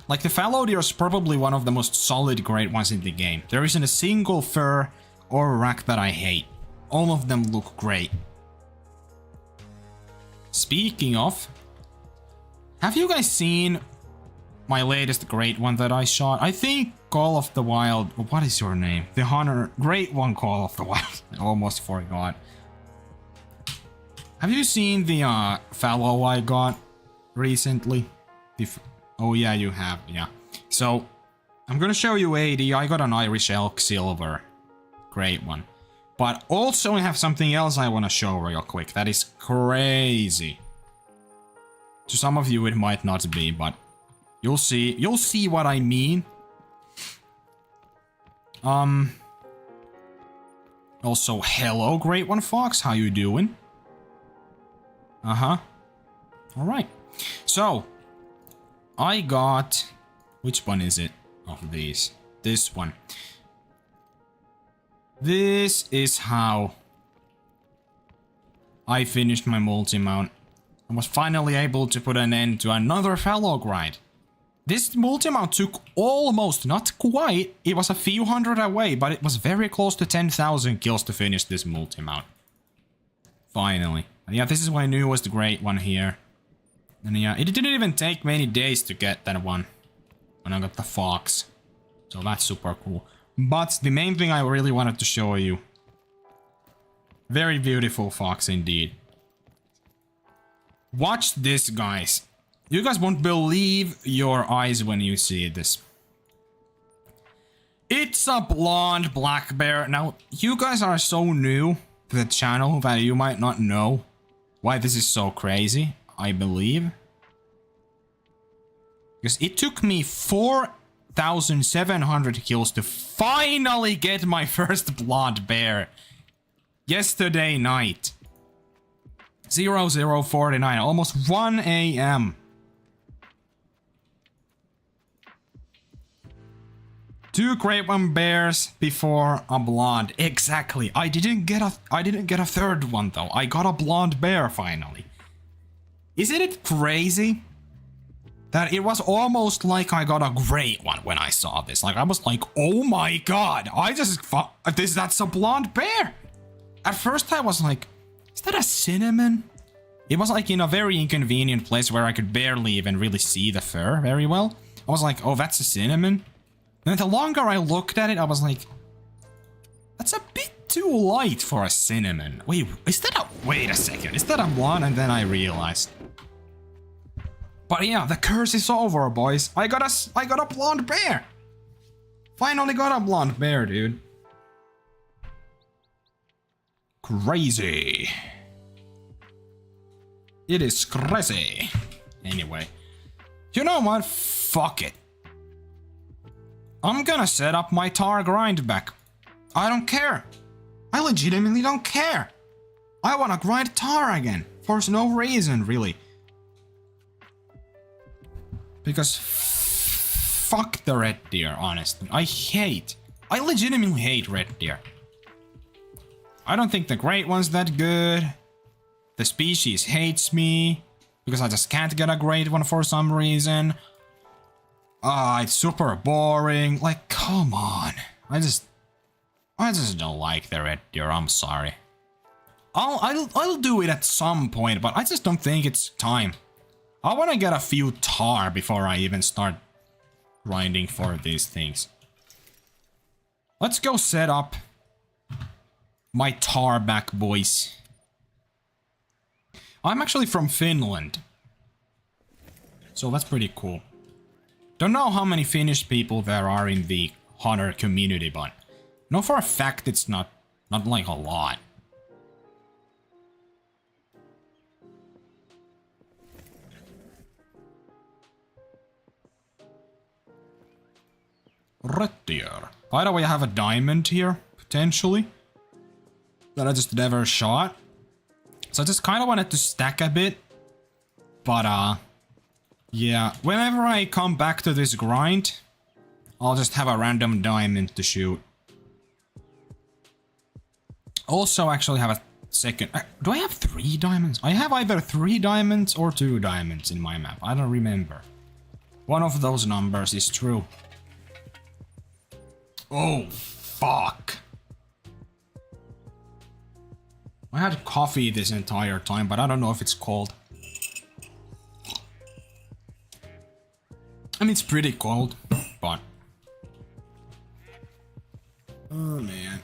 Like, the fallow deer is probably one of the most solid great ones in the game. There isn't a single fur or rack that I hate. All of them look great. Speaking of, have you guys seen my latest great one that I shot? I think Call of the Wild... What is your name? The Hunter... Great One Call of the Wild. I almost forgot. Have you seen the fallow I got recently? Oh yeah, you have, yeah. So, I'm gonna show you AD. I got an Irish elk silver. Great one. But also I have something else I wanna show real quick. That is crazy. To some of you it might not be, but you'll see. You'll see what I mean. Also, hello, Great One Fox. How you doing? Alright. So, I got... Which one is it of these? This one. This is how I finished my multi-mount. I was finally able to put an end to another fallow grind. This multi-mount took almost, not quite, it was a few hundred away, but it was very close to 10,000 kills to finish this multi-mount. Finally. And yeah, this is what I knew was the great one here. And yeah, it didn't even take many days to get that one. When I got the fox. So that's super cool. But the main thing I really wanted to show you. Very beautiful fox indeed. Watch this, guys. You guys won't believe your eyes when you see this. It's a blonde black bear. Now, you guys are so new to the channel that you might not know why this is so crazy, I believe. Because it took me 4,700 kills to finally get my first blonde bear. Yesterday night. 0049, almost 1 AM. Two Great One bears before a blonde. Exactly. I didn't get a third one though. I got a blonde bear finally. Isn't it crazy? That it was almost like I got a great one when I saw this. Like I was like, oh my god, that's a blonde bear. At first I was like, is that a cinnamon? It was like in a very inconvenient place where I could barely even really see the fur very well. I was like, oh, that's a cinnamon. And the longer I looked at it, I was like, that's a bit too light for a cinnamon. Wait, wait a second, is that a blonde? And then I realized. But yeah, the curse is over, boys. I got a blonde bear. Finally got a blonde bear, dude. Crazy. It is crazy. Anyway, you know what? Fuck it. I'm gonna set up my tar grind back. I don't care. I legitimately don't care. I wanna grind tar again. For no reason, really. Because fuck the red deer, honestly. I legitimately hate red deer. I don't think the great one's that good. The species hates me. Because I just can't get a great one for some reason. It's super boring. Like, come on. I just don't like the red deer. I'm sorry. I'll do it at some point, but I just don't think it's time. I want to get a few tar before I even start grinding for these things. Let's go set up my tar back, boys. I'm actually from Finland. So that's pretty cool. Don't know how many Finnish people there are in the Hunter community, but know for a fact it's not like a lot. Red Deer. By the way, I have a diamond here, potentially, that I just never shot. So I just kind of wanted to stack a bit. But, yeah, whenever I come back to this grind, I'll just have a random diamond to shoot. Also, actually have a second... do I have 3 diamonds? I have either 3 diamonds or 2 diamonds in my map. I don't remember. One of those numbers is true. Oh, fuck. I had coffee this entire time, but I don't know if it's cold. I mean, it's pretty cold, but... oh, man.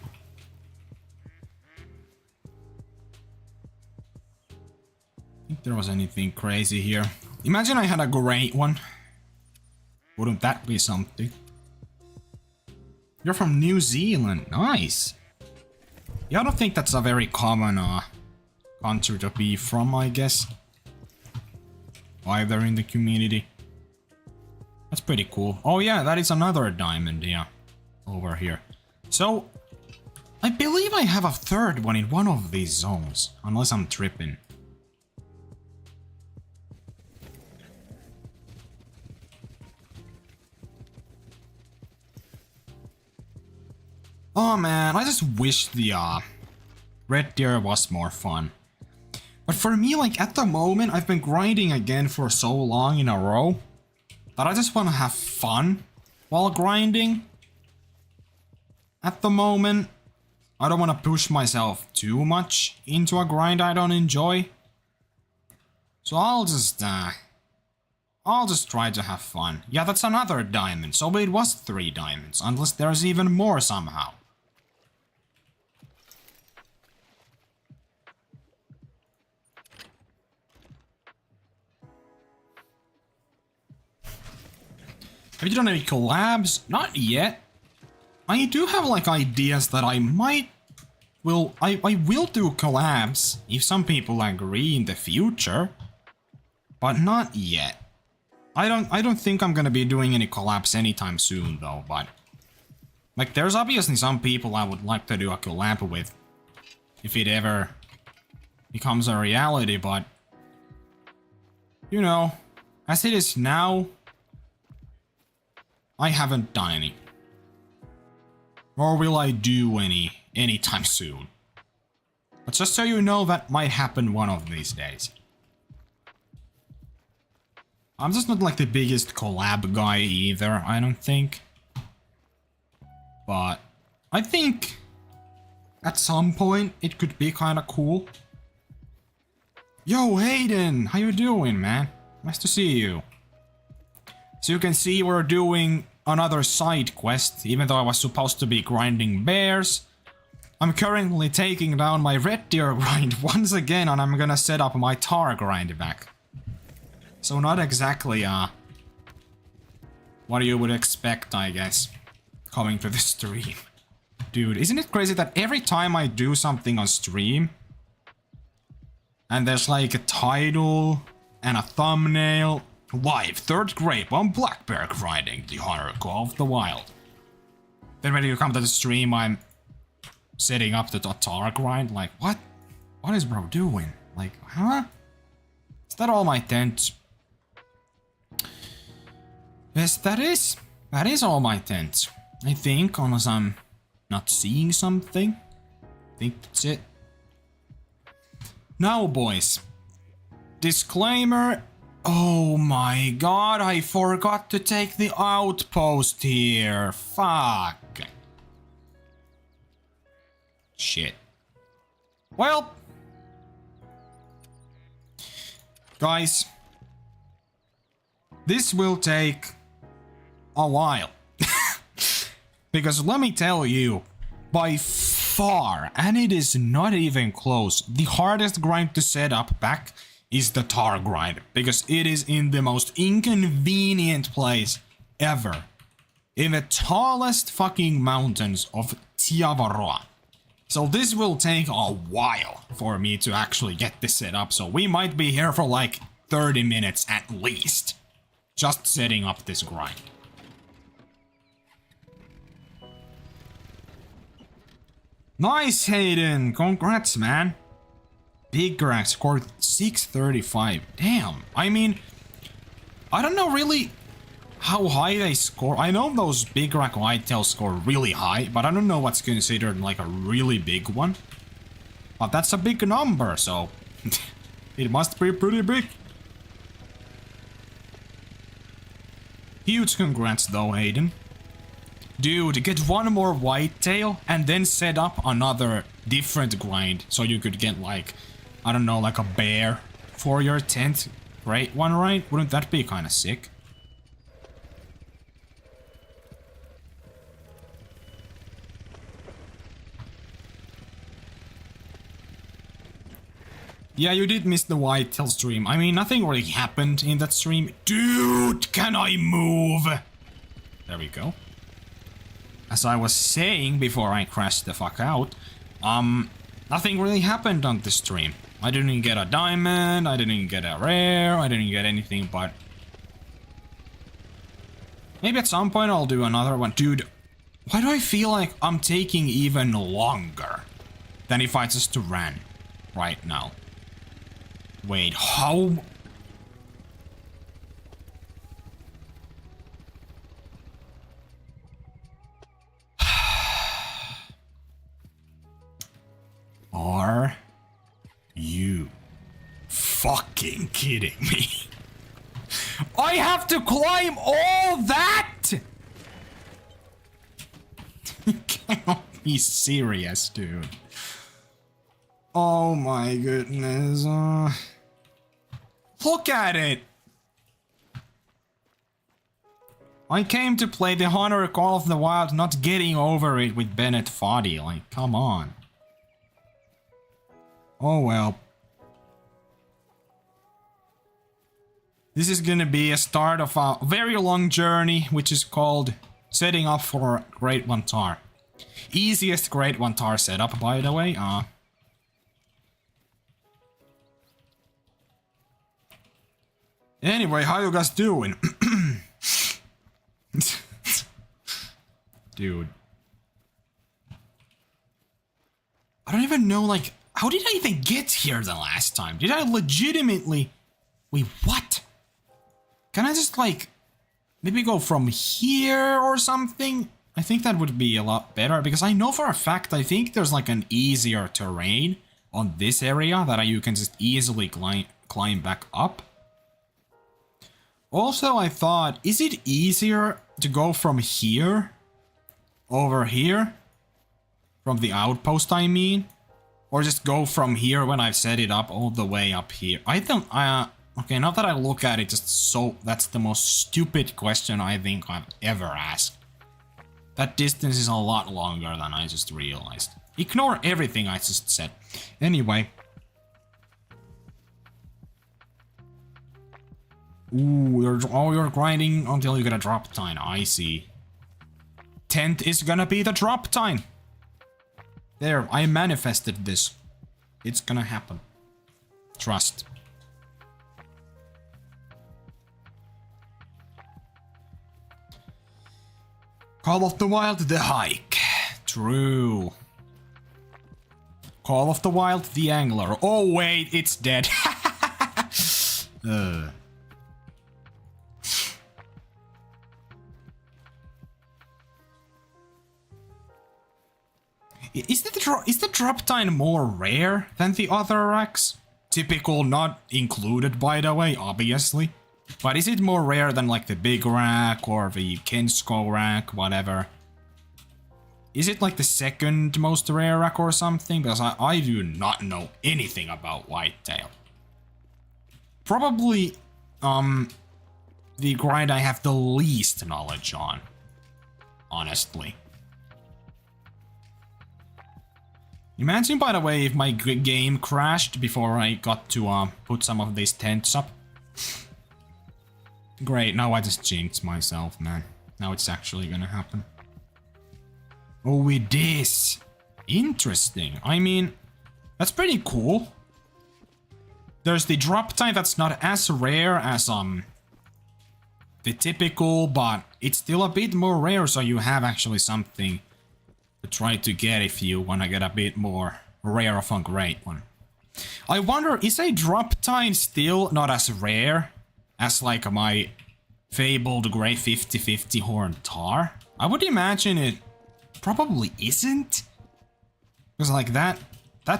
I think there was anything crazy here. Imagine I had a great one. Wouldn't that be something? You're from New Zealand. Nice. Yeah, I don't think that's a very common country to be from, I guess. Either in the community. That's pretty cool. Oh yeah, that is another diamond, yeah. Over here. So, I believe I have a third one in one of these zones. Unless I'm tripping. Oh man, I just wish the Red Deer was more fun. But for me, like at the moment, I've been grinding again for so long in a row that I just want to have fun while grinding. At the moment, I don't want to push myself too much into a grind I don't enjoy. So I'll just try to have fun. Yeah, that's another diamond, so it was 3 diamonds, unless there's even more somehow. Have you done any collabs? Not yet. I do have like ideas that I might... I will do collabs if some people agree in the future. But not yet. I don't think I'm gonna be doing any collabs anytime soon though, but... like there's obviously some people I would like to do a collab with. If it ever becomes a reality, but... you know, as it is now... I haven't done any. Or will I do any anytime soon. But just so you know, that might happen one of these days. I'm just not like the biggest collab guy either, I don't think. But I think at some point it could be kind of cool. Yo, Hayden, how you doing, man? Nice to see you. So you can see we're doing another side quest, even though I was supposed to be grinding bears. I'm currently taking down my Red Deer grind once again, and I'm gonna set up my Tahr grind back. So not exactly what you would expect, I guess, coming to the stream. Dude, isn't it crazy that every time I do something on stream, and there's like a title and a thumbnail, live 3rd Great One Black Bear grinding the Hunter of the Wild. Then when you come to the stream, I'm setting up the Tahr grind. Like, what? What is bro doing? Like, huh? Is that all my tent? Yes, that is. That is all my tent. I think, unless I'm not seeing something. I think that's it. Now, boys. Disclaimer. Oh my god, I forgot to take the outpost here. Fuck. Shit. Well. Guys. This will take a while. Because let me tell you, by far, and it is not even close, the hardest grind to set up back is the Tahr grind, because it is in the most inconvenient place ever. In the tallest fucking mountains of Tiavaroa. So this will take a while for me to actually get this set up, so we might be here for like 30 minutes at least. Just setting up this grind. Nice, Hayden! Congrats, man. Big Rack scored 635. Damn. I mean, I don't know really how high they score. I know those Big Rack whitetails score really high, but I don't know what's considered like a really big one. But that's a big number, so it must be pretty big. Huge congrats though, Hayden. Dude, get one more whitetail and then set up another different grind so you could get like, I don't know, like a bear for your 10th Great One, right? Wouldn't that be kind of sick? Yeah, you did miss the whitetail stream. I mean, nothing really happened in that stream. Dude, can I move? There we go. As I was saying before I crashed the fuck out, nothing really happened on the stream. I didn't get a diamond, I didn't get a rare, I didn't get anything, but maybe at some point I'll do another one. Dude, why do I feel like I'm taking even longer than if I just ran right now? Wait, how? Are you fucking kidding me? I have to climb all that? You cannot be serious, dude. Oh my goodness. Look at it. I came to play the Hunter Call of the Wild, not getting over it with Bennett Foddy. Like, come on. Oh well. This is gonna be a start of a very long journey, which is called setting up for Great One Tahr. Easiest Great One Tahr setup, by the way. Anyway, how you guys doing? Dude. I don't even know, like, how did I even get here the last time? Did I legitimately... Wait, what? Can I just, like, maybe go from here or something? I think that would be a lot better, because I know for a fact, I think there's, like, an easier terrain on this area that you can just easily climb back up. Also, I thought, is it easier to go from here over here? From the outpost, I mean? Or just go from here when I've set it up all the way up here? I don't, okay, now that I look at it, just so, that's the most stupid question I think I've ever asked. That distance is a lot longer than I just realized. Ignore everything I just said. Anyway. Ooh, you're grinding until you get a drop time. I see. 10th is gonna be the drop time. There, I manifested this. It's gonna happen. Trust. Call of the Wild, the hike. True. Call of the Wild, the angler. Oh wait, it's dead. Is the drop time more rare than the other racks? Typical, not included by the way, obviously. But is it more rare than like the big rack or the Kensko rack, whatever? Is it like the second most rare rack or something? Because I do not know anything about whitetail. Probably, the grind I have the least knowledge on. Honestly. Imagine, by the way, if my game crashed before I got to put some of these tents up. Great, now I just jinxed myself, man. Now it's actually gonna happen. Oh, it is. Interesting. I mean, that's pretty cool. There's the drop time that's not as rare as the typical, but it's still a bit more rare, so you have actually something to try to get if you want to get a bit more rare of a Great One. I wonder, is a drop time still not as rare as like my fabled Grey 50/50 Horn Tahr? I would imagine it probably isn't. Because like that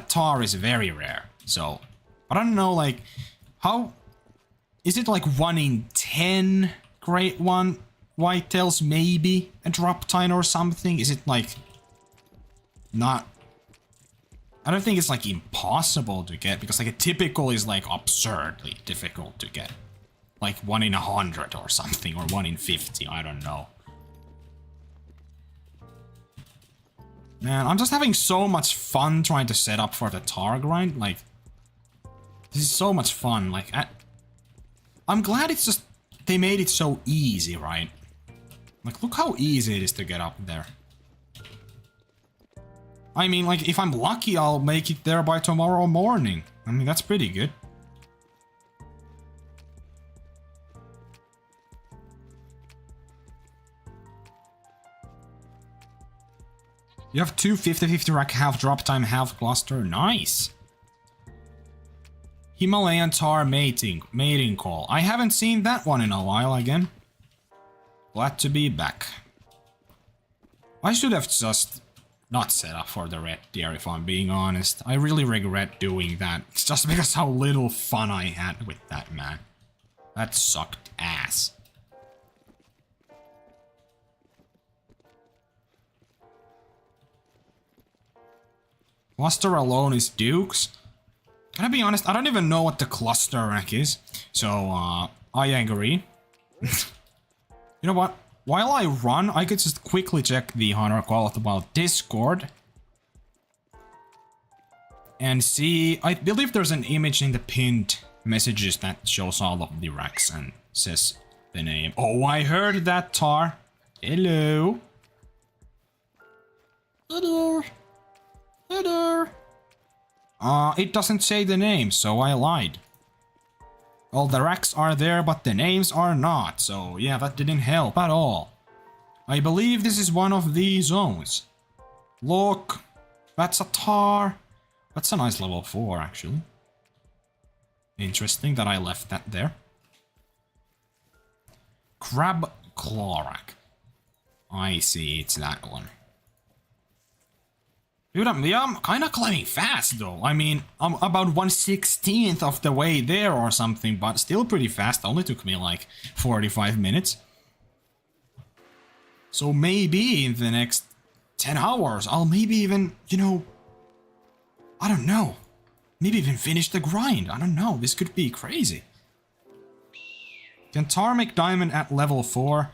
Tahr is very rare. So I don't know, like, how is it like 1 in 10 Great One whitetails maybe a drop time or something? Is it like not? I don't think it's like impossible to get, because like a typical is like absurdly difficult to get. Like 1 in 100 or something, or 1 in 50, I don't know. Man, I'm just having so much fun trying to set up for the Tahr grind. Like, this is so much fun. Like, I'm glad it's just, they made it so easy, right? Like, look how easy it is to get up there. I mean, like, if I'm lucky, I'll make it there by tomorrow morning. I mean, that's pretty good. You have 2 50/50 rack, half drop time, half cluster. Nice. Himalayan Tahr mating call. I haven't seen that one in a while again. Glad to be back. I should have just not set up for the red deer, if I'm being honest. I really regret doing that. It's just because how little fun I had with that, man. That sucked ass. Cluster alone is Dukes. Can I be honest? I don't even know what the cluster rank is. So, I agree. You know what? While I run, I could just quickly check the Hunter Quality Wild Discord. And see, I believe there's an image in the pinned messages that shows all of the racks and says the name. Oh, I heard that, Tahr. Hello. Hello. Hello. It doesn't say the name, so I lied. All the racks are there, but the names are not, so yeah, that didn't help at all. I believe this is one of the zones. Look, that's a Tahr. That's a nice level 4, actually. Interesting that I left that there. Crab Claw rack. I see, it's that one. Dude, I'm kind of climbing fast, though. I mean, I'm about 1/16th of the way there or something, but still pretty fast. Only took me like 45 minutes. So maybe in the next 10 hours, I'll maybe even, you know, I don't know. Maybe even finish the grind. I don't know. This could be crazy. Can Tahr make diamond at level 4?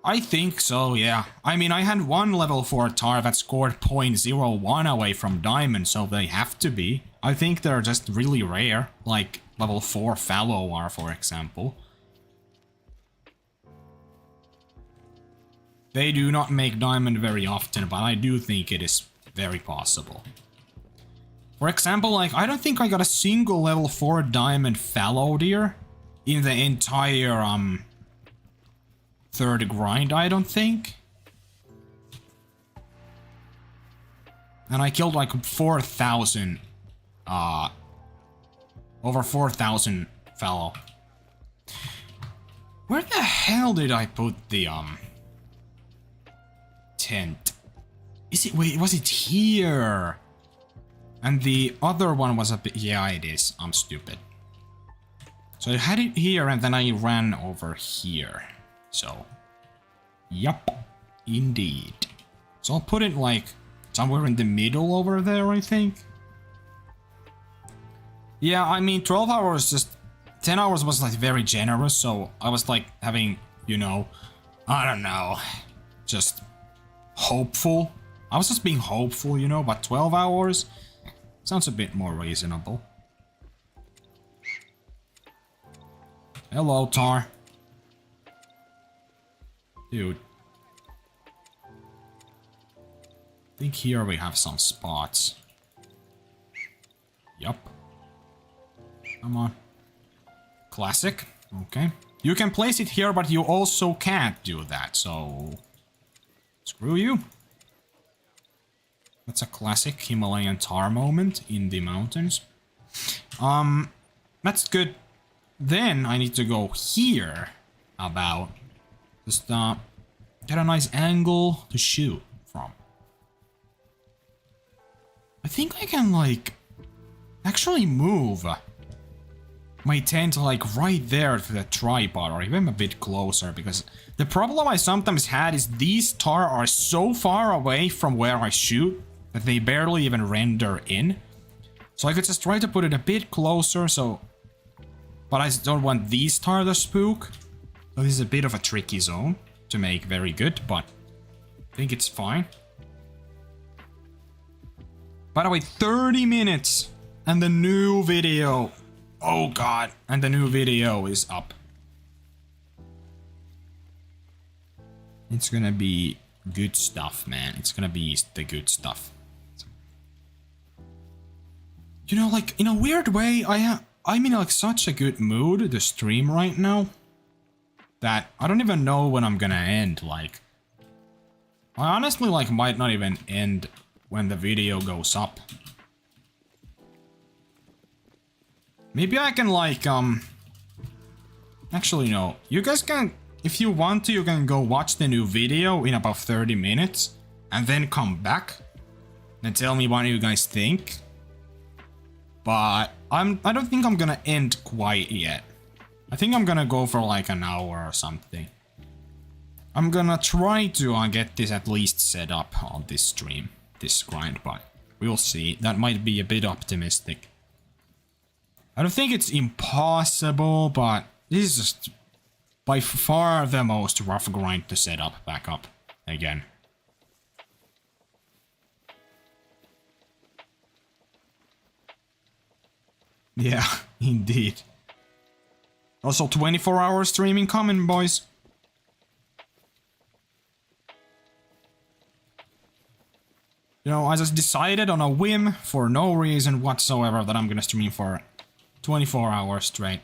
I think so, yeah. I mean, I had one level 4 Tahr that scored 0.01 away from diamond, so they have to be. I think they're just really rare, like level 4 fallow are, for example. They do not make diamond very often, but I do think it is very possible. For example, like, I don't think I got a single level 4 diamond fallow deer in the entire, third grind, I don't think. And I killed like 4,000, over 4,000 fallow. Where the hell did I put the, tent? Is it, wait, was it here? And the other one was a bit, yeah, it is. I'm stupid. So I had it here and then I ran over here. So, yup, indeed. So I'll put it like somewhere in the middle over there, I think. Yeah, I mean, 12 hours, just 10 hours was like very generous, so I was like having, you know, I don't know, just hopeful. I was just being hopeful, you know, but 12 hours sounds a bit more reasonable. Hello, Tahr. Dude. I think here we have some spots. Yup. Come on. Classic. Okay. You can place it here, but you also can't do that, so... Screw you. That's a classic Himalayan tar moment in the mountains. That's good. Then I need to go here about. Just get a nice angle to shoot from. I think I can like actually move my tent like right there to the tripod or even a bit closer, because the problem I sometimes had is these tar are so far away from where I shoot that they barely even render in. So I could just try to put it a bit closer, so... But I don't want these tar to spook. So this is a bit of a tricky zone to make very good, but I think it's fine. By the way, 30 minutes and the new video. Oh god, and the new video is up. It's gonna be good stuff, man. It's gonna be the good stuff. You know, like, in a weird way, I'm in like such a good mood to stream right now that I don't even know when I'm gonna end. Like, I honestly like might not even end when the video goes up. Maybe I can like actually no, you guys can, if you want to, you can go watch the new video in about 30 minutes and then come back and tell me what you guys think. But I don't think I'm gonna end quite yet. I think I'm gonna go for like an hour or something. I'm gonna try to get this at least set up on this stream, this grind, but we'll see. That might be a bit optimistic. I don't think it's impossible, but this is just by far the most rough grind to set up back up again. Yeah, indeed. Also 24-hour streaming coming, boys. You know, I just decided on a whim for no reason whatsoever that I'm gonna stream for 24 hours straight.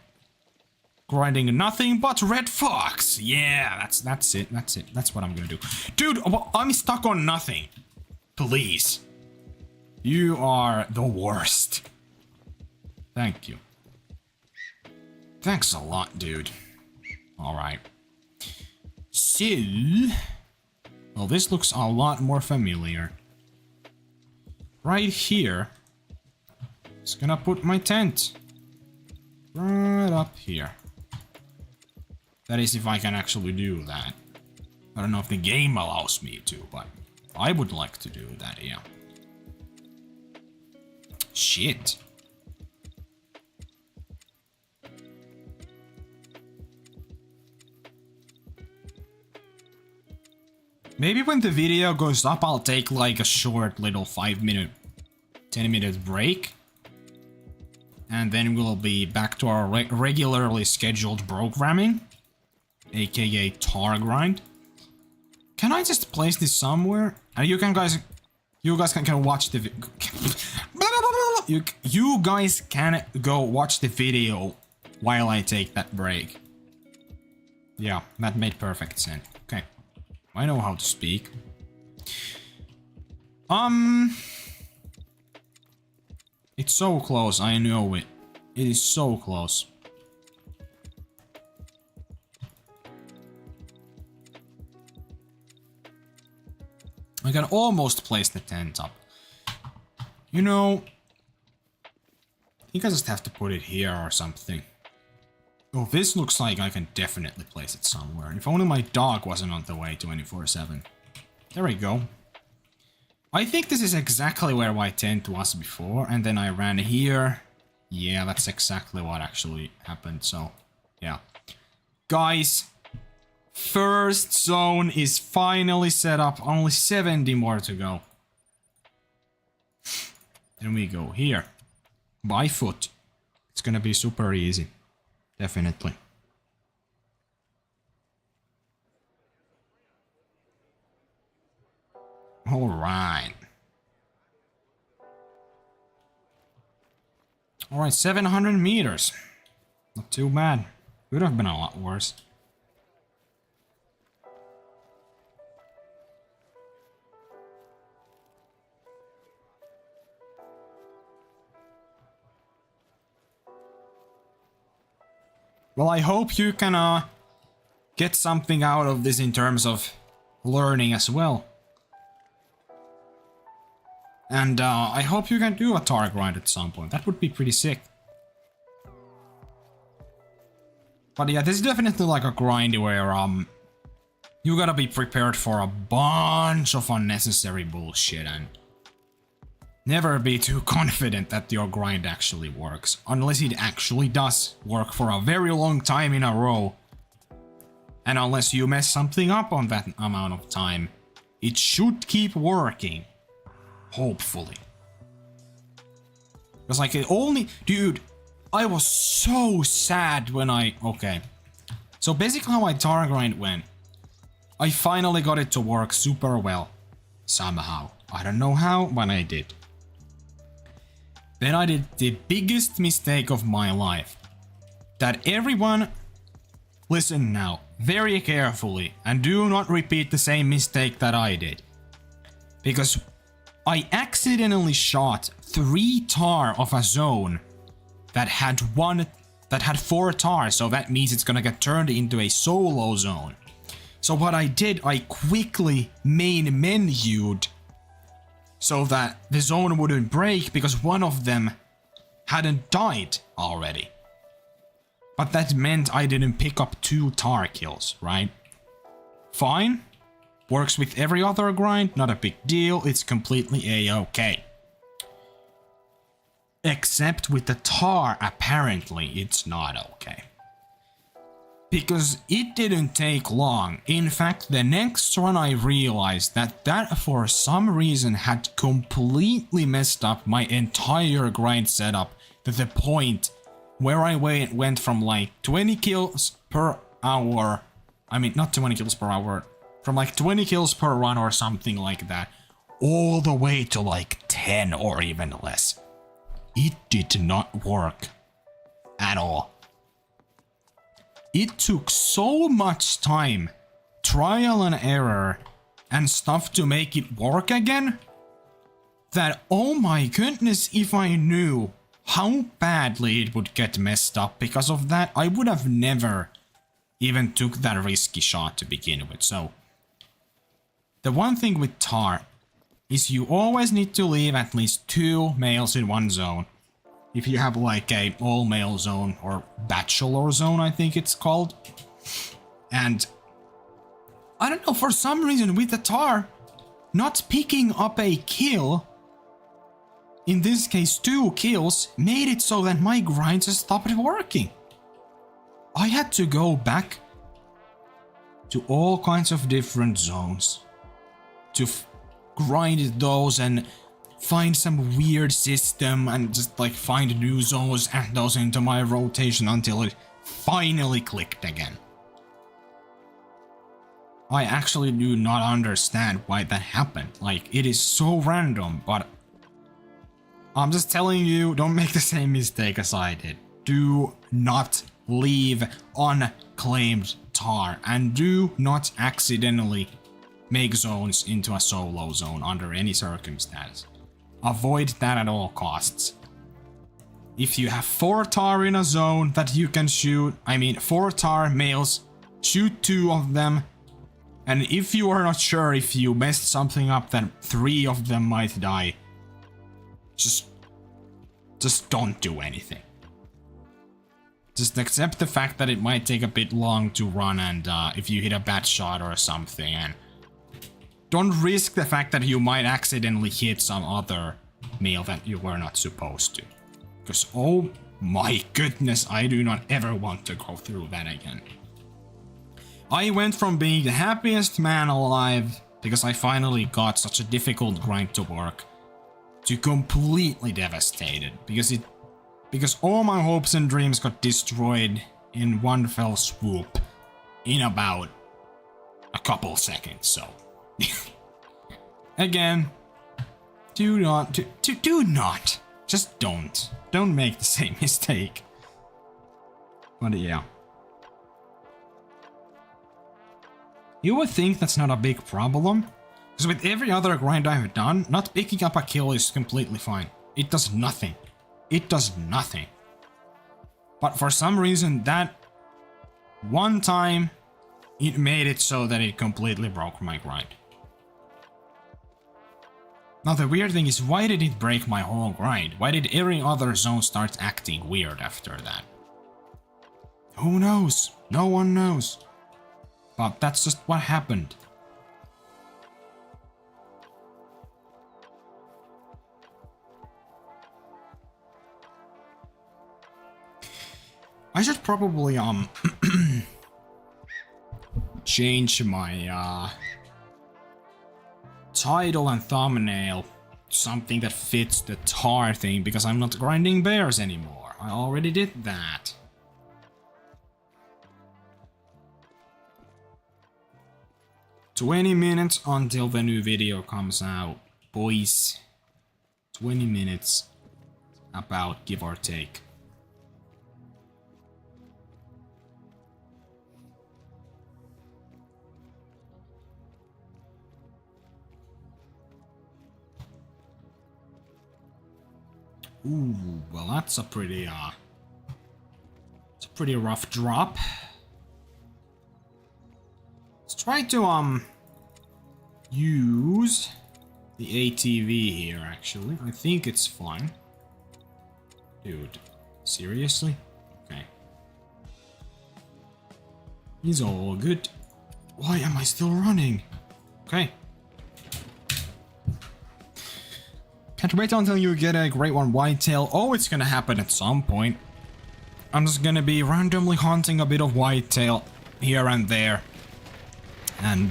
Grinding nothing but Red Fox. Yeah, that's it. That's what I'm gonna do. Dude, I'm stuck on nothing. Please. You are the worst. Thank you. Thanks a lot, dude. Alright. So... Well, this looks a lot more familiar. Right here. Just gonna put my tent. Right up here. That is if I can actually do that. I don't know if the game allows me to, but I would like to do that, yeah. Shit. Maybe when the video goes up, I'll take like a short little 5-minute, 10-minute break. And then we'll be back to our regularly scheduled programming. AKA tar grind. Can I just place this somewhere? And you guys can watch the you guys can go watch the video while I take that break. Yeah, that made perfect sense. Okay. I know how to speak. It's so close, I know it. It is so close. I can almost place the tent up. You know, I think I just have to put it here or something. Oh, this looks like I can definitely place it somewhere. If only my dog wasn't on the way 24/7. There we go. I think this is exactly where my tent was before, and then I ran here. Yeah, that's exactly what actually happened, so yeah. Guys, first zone is finally set up. Only 70 more to go. Then we go here. By foot. It's gonna be super easy. Definitely. Alright. Alright, 700 meters. Not too bad. Could have been a lot worse. Well, I hope you can get something out of this in terms of learning as well. And I hope you can do a Tahr grind at some point. That would be pretty sick. But yeah, this is definitely like a grind where you gotta be prepared for a bunch of unnecessary bullshit and never be too confident that your grind actually works. Unless it actually does work for a very long time in a row. And unless you mess something up on that amount of time, it should keep working. Hopefully. Because like it only... Dude, I was so sad when okay. So basically how my Tahr grind went. I finally got it to work super well. Somehow. I don't know how, but I did. Then I did the biggest mistake of my life. That everyone... Listen now, very carefully, and do not repeat the same mistake that I did. Because I accidentally shot 3 Tahr of a zone that had 4 Tahr, so that means it's gonna get turned into a solo zone. So what I did, I quickly main menued so that the zone wouldn't break because one of them hadn't died already. But that meant I didn't pick up 2 Tahr kills, right? Fine. Works with every other grind, not a big deal, it's completely a-okay. Except with the Tahr, apparently it's not okay. Because it didn't take long. In fact, the next run I realized that for some reason had completely messed up my entire grind setup to the point where I went from like 20 kills per hour. I mean, not 20 kills per hour. From like 20 kills per run or something like that. All the way to like 10 or even less. It did not work. At all. It took so much time, trial and error, and stuff to make it work again. That, oh my goodness, if I knew how badly it would get messed up because of that, I would have never even took that risky shot to begin with. So, the one thing with Tahr is you always need to leave at least 2 males in one zone. If you have like a all-male zone or bachelor zone, I think it's called. And I don't know, for some reason with the Tahr, not picking up a kill, in this case 2 kills, made it so that my grind just stopped working. I had to go back to all kinds of different zones to grind those and find some weird system and just like find new zones, add those into my rotation until it finally clicked again. I actually do not understand why that happened. Like, it is so random, but I'm just telling you, don't make the same mistake as I did. Do not leave unclaimed Tahr, and do not accidentally make zones into a solo zone under any circumstance. Avoid that at all costs. If you have 4 Tahr in a zone that you can shoot, 4 Tahr males, shoot 2 of them. And if you are not sure if you messed something up that 3 of them might die, just don't do anything. Just accept the fact that it might take a bit long to run, and if you hit a bad shot or something, and don't risk the fact that you might accidentally hit some other male that you were not supposed to. Because oh my goodness, I do not ever want to go through that again. I went from being the happiest man alive, because I finally got such a difficult grind to work, to completely devastated, because all my hopes and dreams got destroyed in one fell swoop in about a couple seconds, so again, do not, just don't make the same mistake. But yeah. You would think that's not a big problem, because with every other grind I've done, not picking up a kill is completely fine. It does nothing. It does nothing. But for some reason, that One time, it made it so that it completely broke my grind. Now the weird thing is, why did it break my whole grind? Why did every other zone start acting weird after that? Who knows? No one knows. But that's just what happened. I should probably change my title and thumbnail to something that fits the tar thing, because I'm not grinding bears anymore. I already did that. "20 minutes until the new video comes out, boys. 20 minutes, about, give or take. Ooh, well that's a pretty it's a pretty rough drop. Let's try to use the ATV here actually. I think it's fine. Dude, seriously? Okay. He's all good. Why am I still running? Okay. Can't wait until you get a Great One Whitetail. Oh, it's gonna happen at some point. I'm just gonna be randomly hunting a bit of whitetail here and there. And,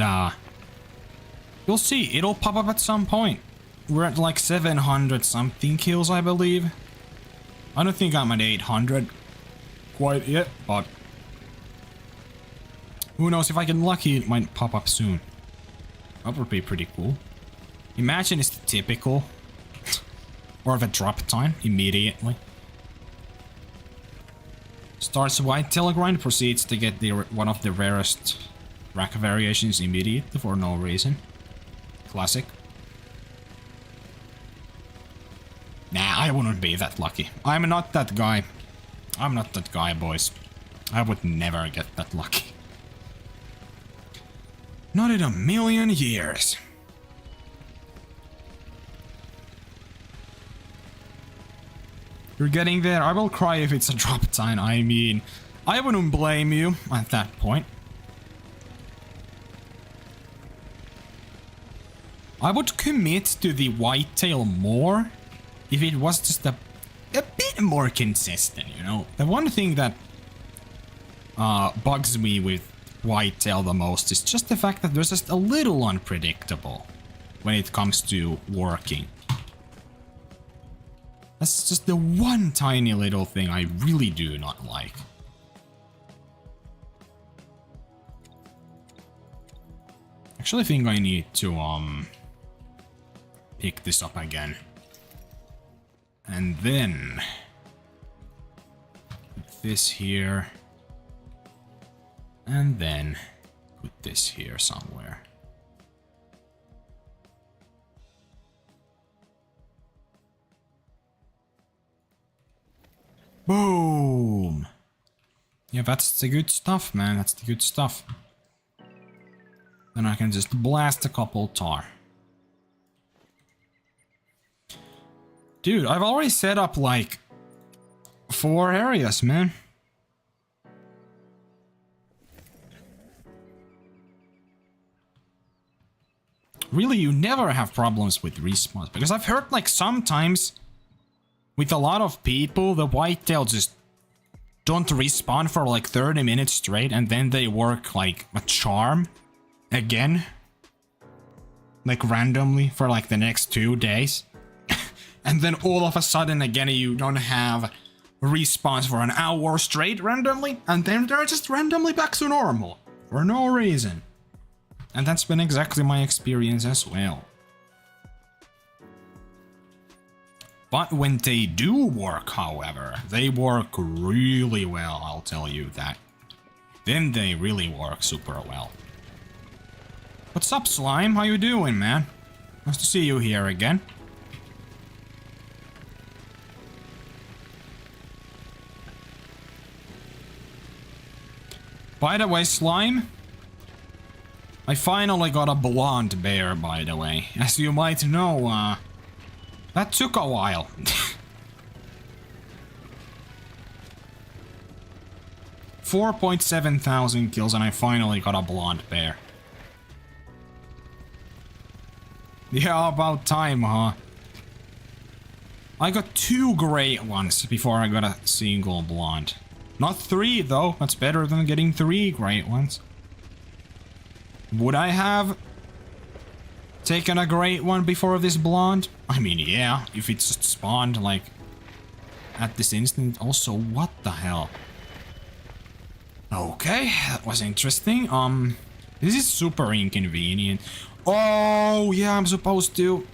you'll see, it'll pop up at some point. We're at like 700 something kills, I believe. I don't think I'm at 800 quite yet, but who knows, if I get lucky, it might pop up soon. That would be pretty cool. Imagine it's the typical. Or the drop time immediately. Starts whitetail grind, proceeds to get the one of the rarest rack variations immediately for no reason. Classic. Nah, I wouldn't be that lucky. I'm not that guy. I'm not that guy, boys. I would never get that lucky. Not in a million years. You're getting there. I will cry if it's a drop time. I mean, I wouldn't blame you at that point. I would commit to the whitetail more if it was just a bit more consistent, you know? The one thing that bugs me with whitetail the most is just the fact that there's just a little unpredictable when it comes to working. That's just the one tiny little thing I really do not like. Actually, I think I need to pick this up again. And then put this here. And then put this here somewhere. Boom! Yeah, that's the good stuff, man. That's the good stuff. Then I can just blast a couple tar. Dude, I've already set up like 4 areas, man. Really, you never have problems with respawns, because I've heard like sometimes with a lot of people, the whitetail just don't respawn for like 30 minutes straight, and then they work like a charm again. Like randomly for like the next 2 days. And then all of a sudden again you don't have respawns for an hour straight randomly, and then they're just randomly back to normal. For no reason. And that's been exactly my experience as well. But when they do work, however, they work really well, I'll tell you that. Then they really work super well. What's up, Slime? How you doing, man? Nice to see you here again. By the way, slime. I finally got a blonde bear, by the way. As you might know, that took a while. 4,700 kills and I finally got a blonde bear. Yeah, about time, huh? I got 2 great ones before I got a single blonde. Not 3 though, that's better than getting 3 great ones. Would I have taken a great one before this blonde? I mean, yeah, if it just spawned like at this instant. Also, what the hell? Okay, that was interesting. This is super inconvenient. Oh, yeah, I'm supposed to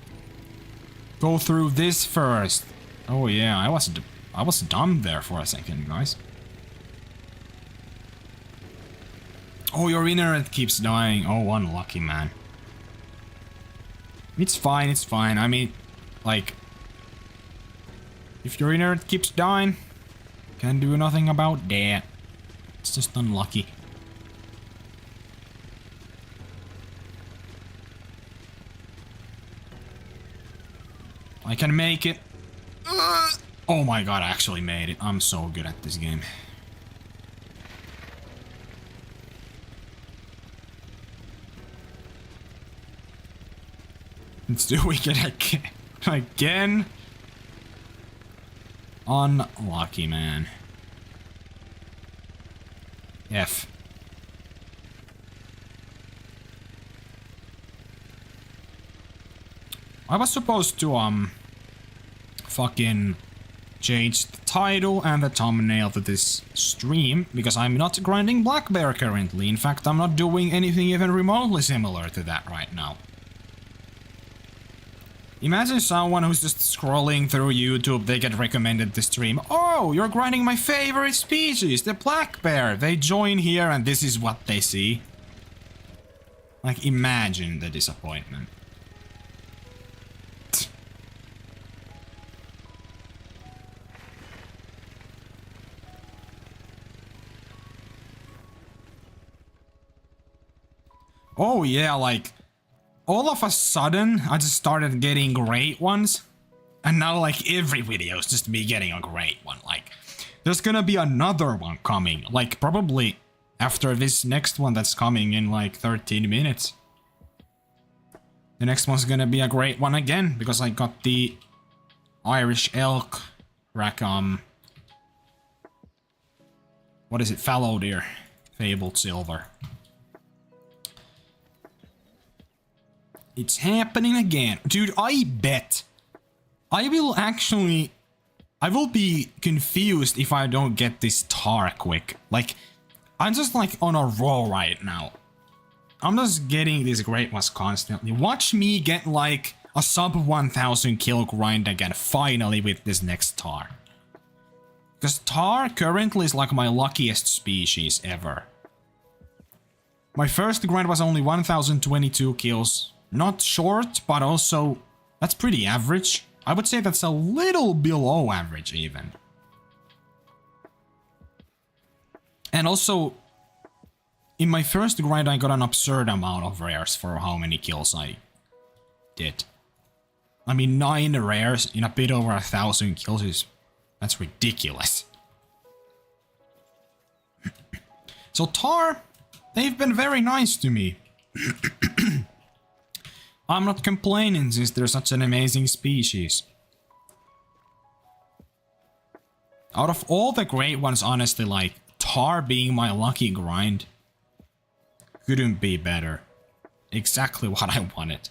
go through this first. Oh yeah, I was dumb there for a second, guys. Oh, your internet keeps dying. Oh, unlucky, man. It's fine, it's fine. I mean, like, if your internet keeps dying, can't do nothing about that. It's just unlucky. I can make it. Oh my god, I actually made it. I'm so good at this game. Let's do it again. Again? Unlucky, man. F. I was supposed to, fucking change the title and the thumbnail to this stream, because I'm not grinding black bear currently. In fact, I'm not doing anything even remotely similar to that right now. Imagine someone who's just scrolling through YouTube, they get recommended the stream. Oh, you're grinding my favorite species, the black bear. They join here and this is what they see. Like, imagine the disappointment. Oh yeah, like, all of a sudden, I just started getting great ones. And now, like, every video is just me getting a great one. Like, there's gonna be another one coming. Like, probably after this next one that's coming in, like, 13 minutes. The next one's gonna be a great one again, because I got the Irish elk rack, what is it? Fallow deer. Fabled silver. It's happening again. Dude, I bet I will be confused if I don't get this Tahr quick. Like, I'm just like on a roll right now. I'm just getting these great ones constantly. Watch me get like a sub 1000 kill grind again finally with this next Tahr. Because Tahr currently is like my luckiest species ever. My first grind was only 1022 kills. Not short, but also, that's pretty average. I would say that's a little below average even. And also, in my first grind I got an absurd amount of rares for how many kills I did. I mean, 9 rares in a bit over 1000 kills is... that's ridiculous. So Tahr, they've been very nice to me. I'm not complaining since they're such an amazing species. Out of all the great ones, honestly, like, Tahr being my lucky grind couldn't be better. Exactly what I wanted.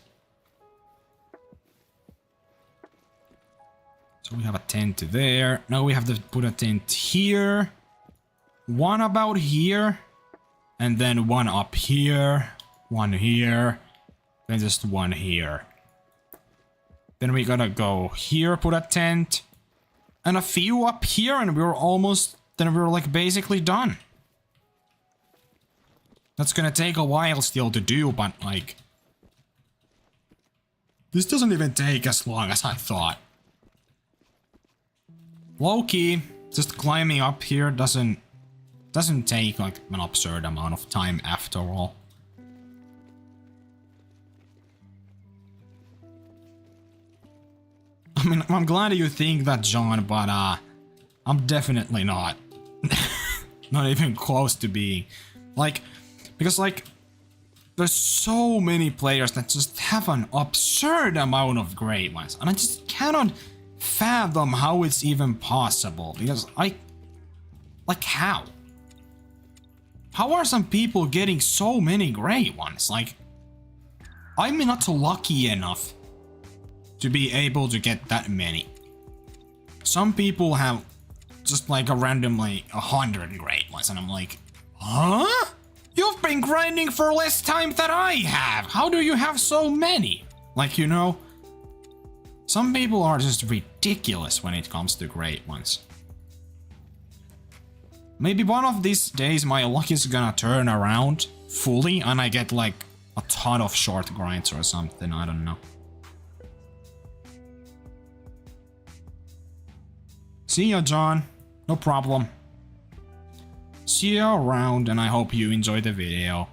So we have a tent there. Now we have to put a tent here. One about here. And then one up here. One here. Then just one here. Then we gotta go here, put a tent. And a few up here, and we were almost... then we were like basically done. That's gonna take a while still to do, but like... this doesn't even take as long as I thought. Low-key, just climbing up here doesn't doesn't take like an absurd amount of time after all. I mean, I'm glad you think that, John, but I'm definitely not. Not even close to being. Like, because like, there's so many players that just have an absurd amount of great ones, and I just cannot fathom how it's even possible, because like how? How are some people getting so many great ones? Like, I'm not lucky enough to be able to get that many. Some people have just like a randomly 100 great ones, and I'm like, huh? You've been grinding for less time than I have. How do you have so many? Like, you know, some people are just ridiculous when it comes to great ones. Maybe one of these days my luck is gonna turn around fully and I get like a ton of short grinds or something, I don't know. See ya, John. No problem. See you around, and I hope you enjoyed the video.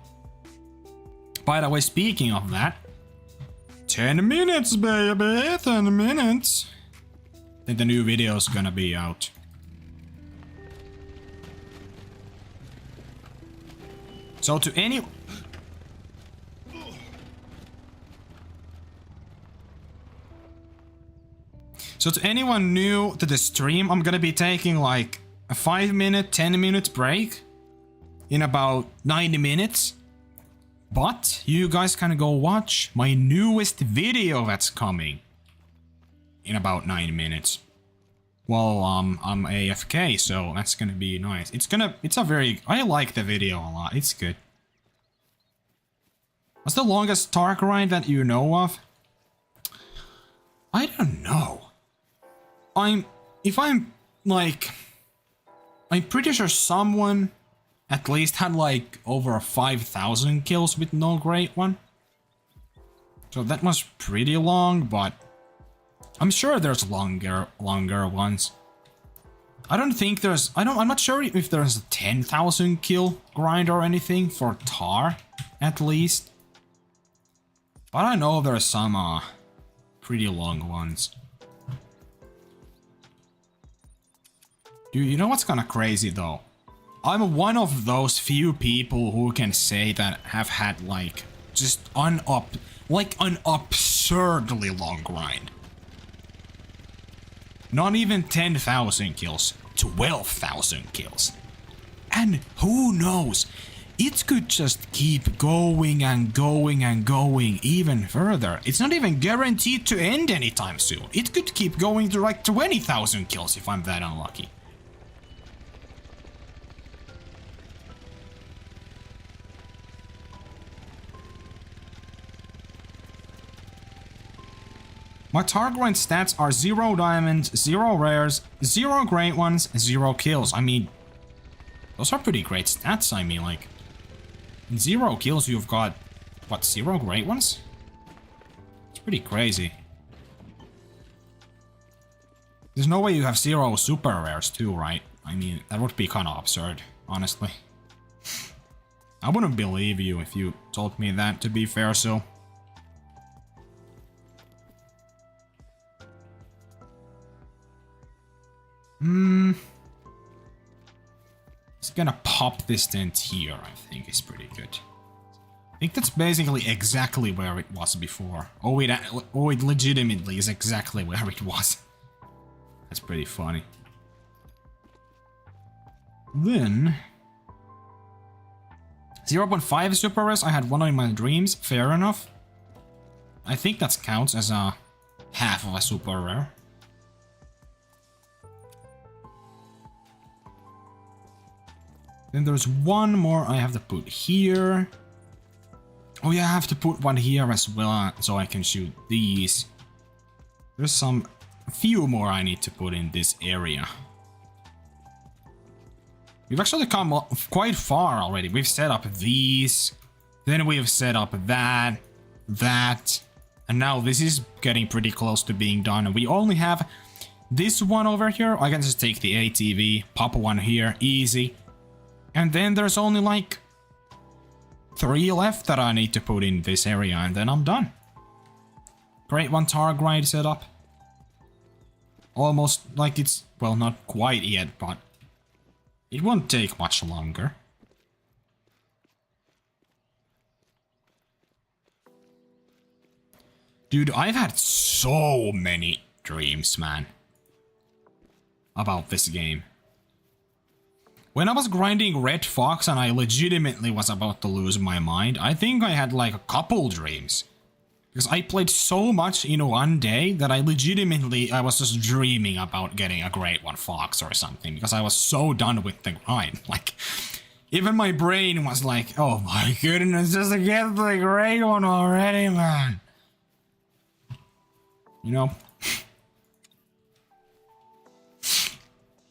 By the way, speaking of that, 10 minutes, baby, 10 minutes. I think the new video is gonna be out. So to any... So to anyone new to the stream, I'm gonna be taking like a 5-minute, 10-minute break in about 90 minutes. But you guys can go watch my newest video that's coming in about 9 minutes. Well, I'm AFK, so that's gonna be nice. I like the video a lot, it's good. What's the longest Tahr grind that you know of? I don't know. I'm pretty sure someone at least had like over 5,000 kills with no great one. So that was pretty long, but I'm sure there's longer ones. I'm not sure if there's a 10,000 kill grind or anything for Tahr, at least. But I know there's some pretty long ones. Dude, you know what's kinda crazy though? I'm one of those few people who can say that have had like just an absurdly long grind. Not even 10,000 kills, 12,000 kills. And who knows? It could just keep going and going and going even further. It's not even guaranteed to end anytime soon. It could keep going to like 20,000 kills if I'm that unlucky. My Tahr grind stats are 0 diamonds, 0 rares, 0 great ones, 0 kills. I mean, those are pretty great stats. I mean, like, in 0 kills you've got, what, 0 great ones? It's pretty crazy. There's no way you have 0 super rares too, right? I mean, that would be kind of absurd, honestly. I wouldn't believe you if you told me that, to be fair, so... Just gonna pop this dent here, I think is pretty good. I think that's basically exactly where it was before. Oh, it legitimately is exactly where it was. That's pretty funny. Then... 0.5 super rares, I had one in my dreams, fair enough. I think that counts as a half of a super rare. Then there's one more I have to put here. Oh yeah, I have to put one here as well, so I can shoot these. There's a few more I need to put in this area. We've actually come quite far already. We've set up these, then we've set up that, and now this is getting pretty close to being done. And we only have this one over here. I can just take the ATV, pop one here, easy. And then there's only like 3 left that I need to put in this area, and then I'm done. Great One Tahr grind setup. Almost like it's, well, not quite yet, but it won't take much longer. Dude, I've had so many dreams, man, about this game. When I was grinding Red Fox and I legitimately was about to lose my mind, I think I had like a couple dreams. Because I played so much in one day that I was just dreaming about getting a Great One Fox or something. Because I was so done with the grind. Like, even my brain was like, oh my goodness, just get the Great One already, man. You know?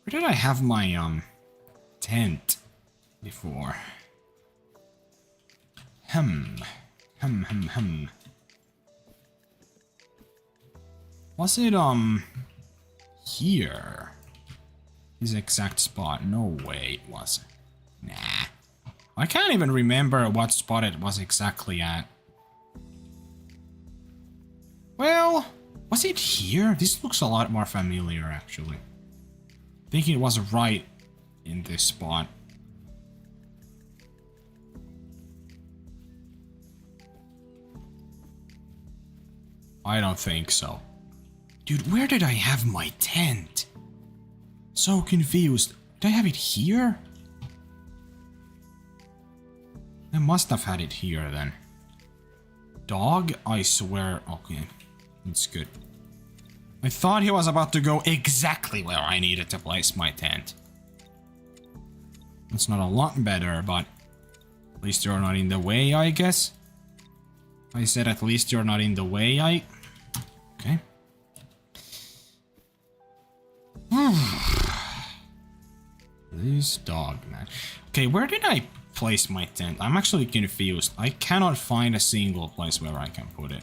Where did I have my, tent before? Was it, here? His exact spot? No way it wasn't. Nah. I can't even remember what spot it was exactly at. Well, was it here? This looks a lot more familiar, actually. I think it was right in this spot. I don't think so. Dude, where did I have my tent? So confused. Did I have it here? I must have had it here then. Dog? I swear. Okay, it's good. I thought he was about to go exactly where I needed to place my tent. It's not a lot better, but at least you're not in the way, I guess. I said at least you're not in the way, Okay. This dog, man. Okay, where did I place my tent? I'm actually confused. I cannot find a single place where I can put it.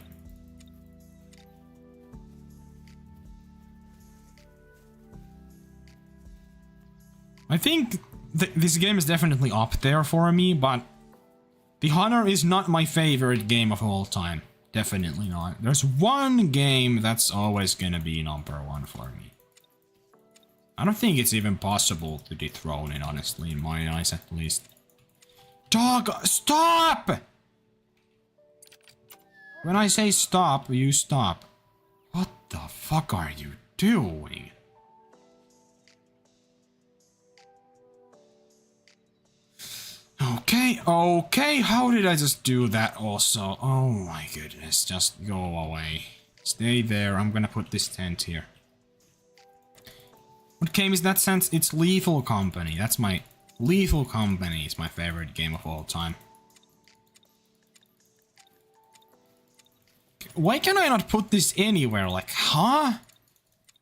I think this game is definitely up there for me, but The Hunter is not my favorite game of all time. Definitely not. There's one game that's always gonna be #1 for me. I don't think it's even possible to dethrone it, honestly, in my eyes at least. Dog, stop! When I say stop, you stop. What the fuck are you doing? Okay, how did I just do that also? Oh my goodness, just go away. Stay there, I'm gonna put this tent here. What game is that sense? It's Lethal Company. That's my... Lethal Company is my favorite game of all time. Why can I not put this anywhere? Like, huh?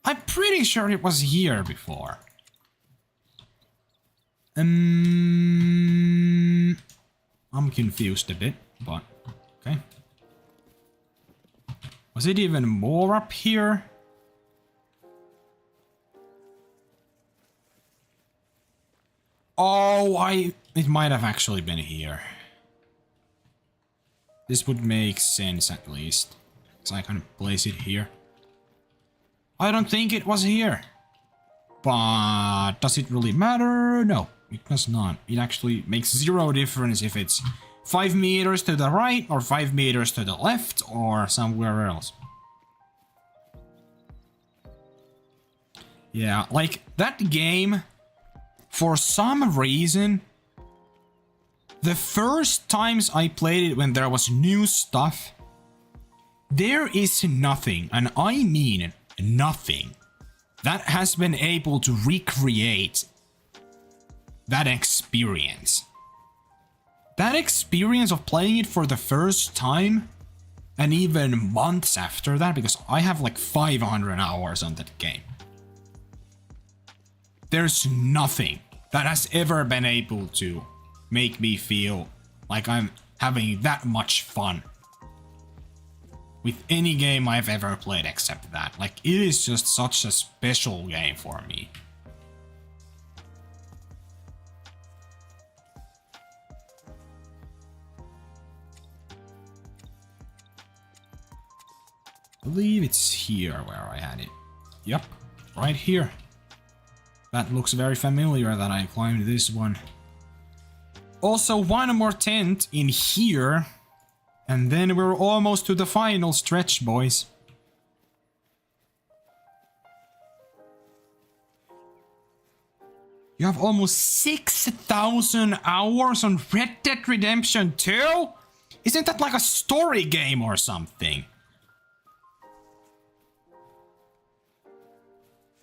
I'm pretty sure it was here before. I'm confused a bit, but okay. Was it even more up here? Oh, it might have actually been here. This would make sense at least. So I can place it here. I don't think it was here. But does it really matter? No, it does not. It actually makes zero difference if it's 5 meters to the right or 5 meters to the left or somewhere else. Yeah, like that game, for some reason, the first times I played it when there was new stuff, there is nothing, and I mean nothing, that has been able to recreate that experience. That experience of playing it for the first time, and even months after that, because I have like 500 hours on that game. There's nothing that has ever been able to make me feel like I'm having that much fun with any game I've ever played except that. Like, it is just such a special game for me. believe it's here where I had it. Yep, right here. That looks very familiar that I climbed this one. Also, one more tent in here. And then we're almost to the final stretch, boys. You have almost 6,000 hours on Red Dead Redemption 2? Isn't that like a story game or something?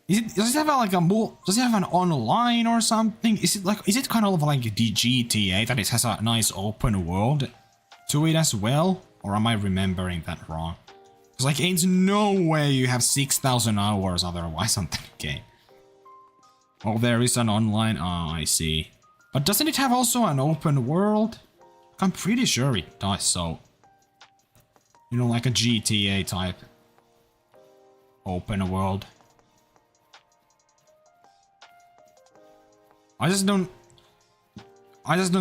Does it have like does it have an online or something? Is it kind of like the GTA that it has a nice open world to it as well? Or am I remembering that wrong? Because like ain't no way you have 6,000 hours otherwise on that game. Oh, there is an online. Oh, I see. But doesn't it have also an open world? I'm pretty sure it does, so... You know, like a GTA type open world. I just don't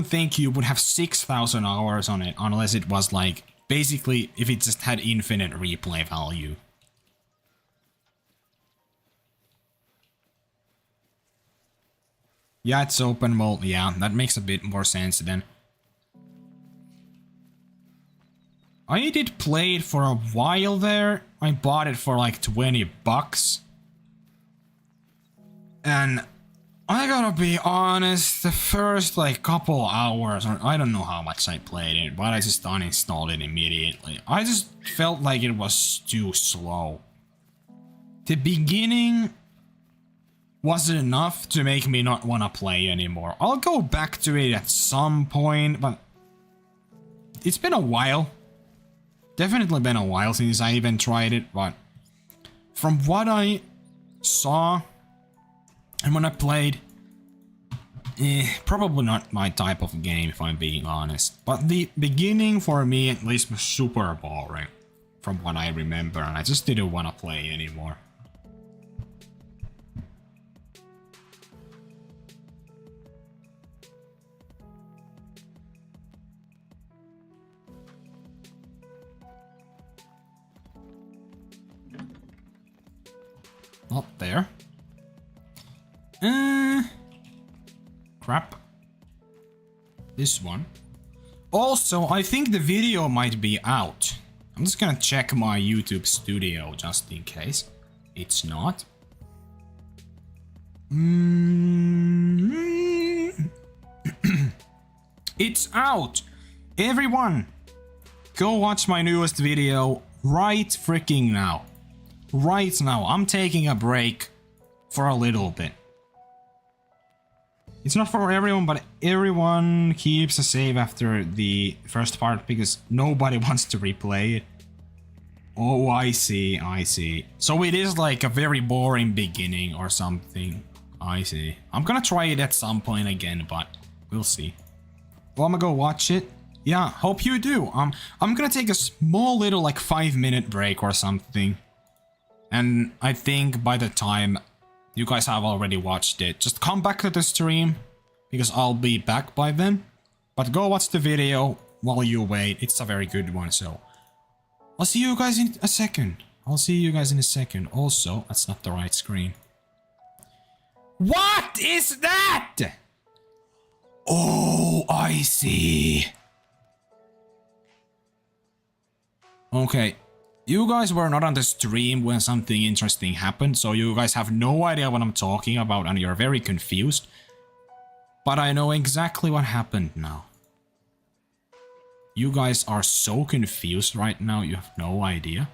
think you would have 6,000 hours on it unless it was like... Basically, if it just had infinite replay value. Yeah, it's open world. Yeah, that makes a bit more sense then. I did play it for a while there. I bought it for like 20 bucks. And I gotta be honest, the first like couple hours, or I don't know how much I played it, but I just uninstalled it immediately. I just felt like it was too slow. The beginning wasn't enough to make me not want to play anymore. I'll go back to it at some point, but it's been a while. Definitely been a while since I even tried it, but from what I saw and when I played, probably not my type of game if I'm being honest. But the beginning for me at least was super boring from what I remember, and I just didn't want to play anymore. Not there. Crap. This one. Also, I think the video might be out. I'm just gonna check my YouTube studio just in case. It's not. It's out! Everyone! Go watch my newest video right freaking now. Right now. I'm taking a break for a little bit. It's not for everyone, but everyone keeps a save after the first part because nobody wants to replay it. Oh, I see, I see. So it is like a very boring beginning or something. I see. I'm gonna try it at some point again, but we'll see. Well, I'm gonna go watch it. Yeah, hope you do. I'm gonna take a small little like 5-minute break or something. And I think by the time you guys have already watched it, just come back to the stream because I'll be back by then. But go watch the video while you wait. It's a very good one, so I'll see you guys in a second. Also, that's not the right screen. What is that? Oh, I see. Okay. You guys were not on the stream when something interesting happened, so you guys have no idea what I'm talking about and you're very confused. But I know exactly what happened now. You guys are so confused right now, you have no idea.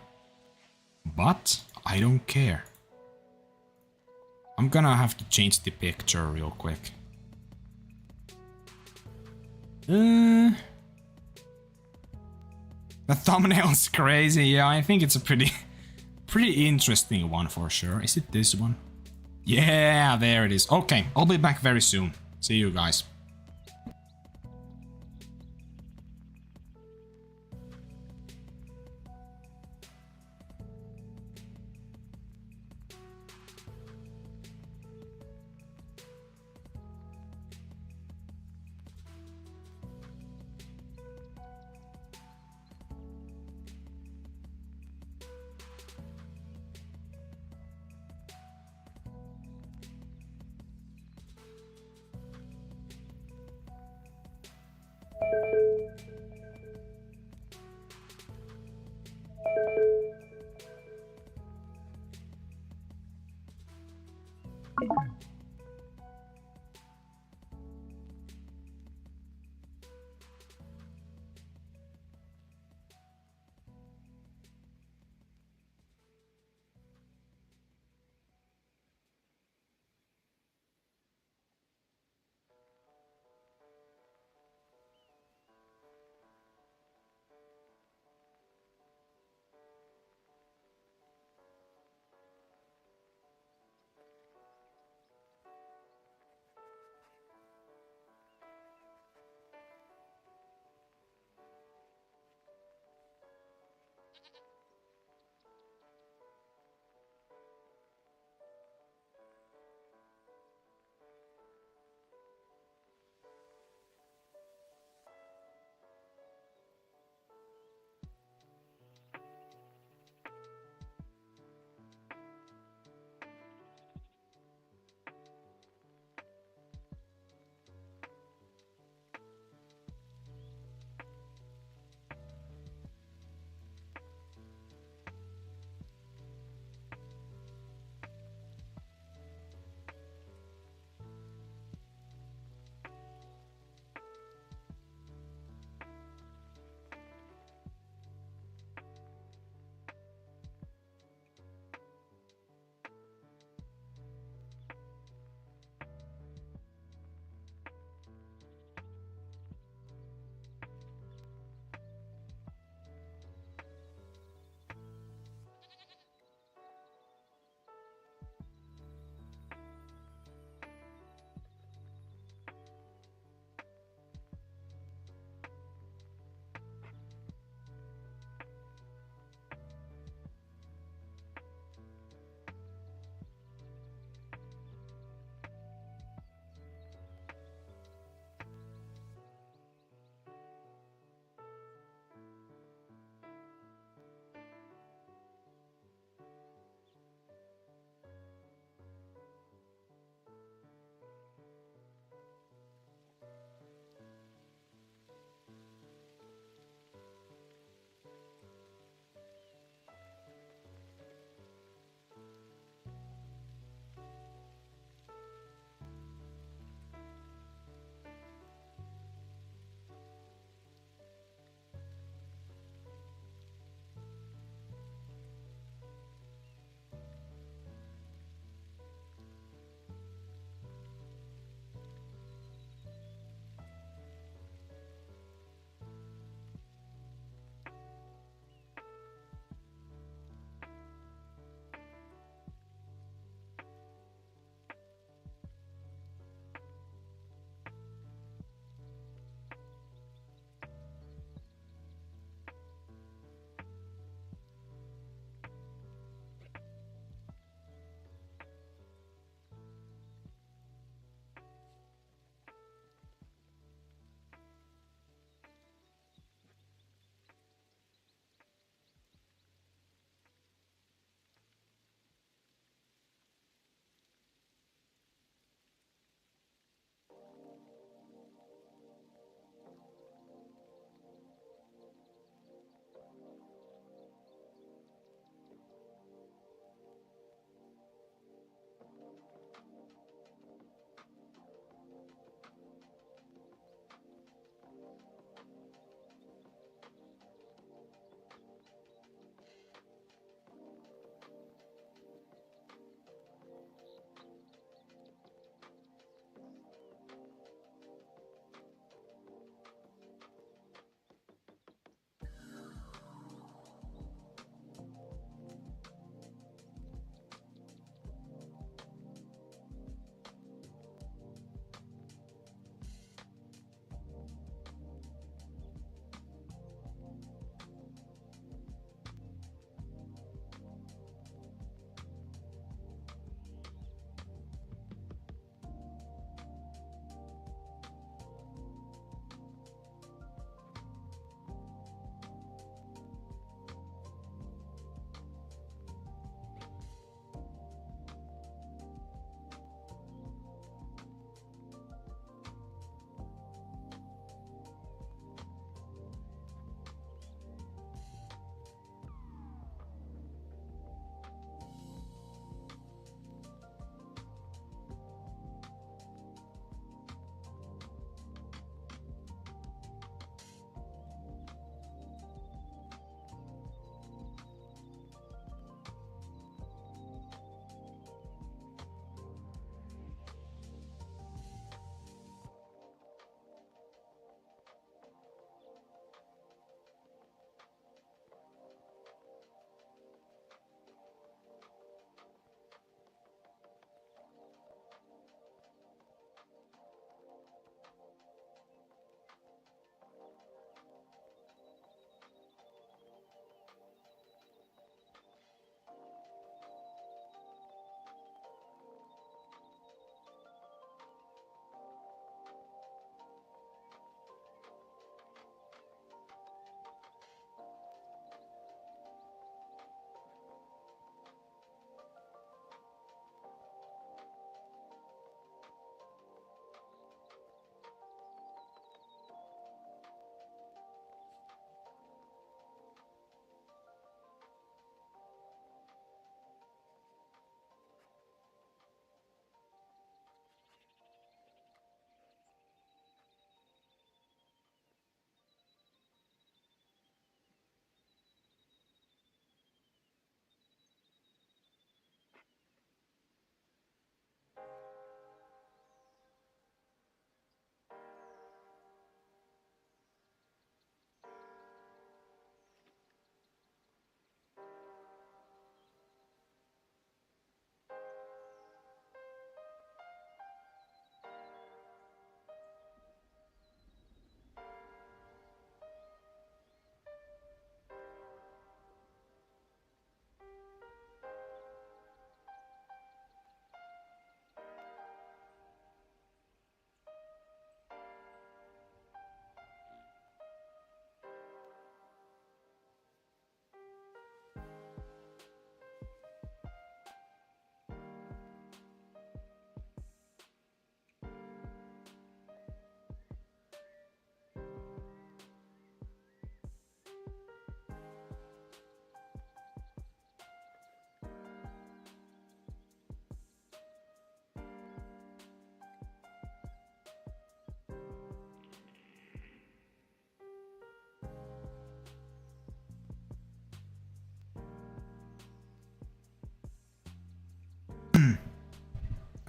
But I don't care. I'm gonna have to change the picture real quick. The thumbnail's crazy, yeah, I think it's a pretty interesting one for sure. Is it this one? Yeah, there it is. Okay, I'll be back very soon. See you guys.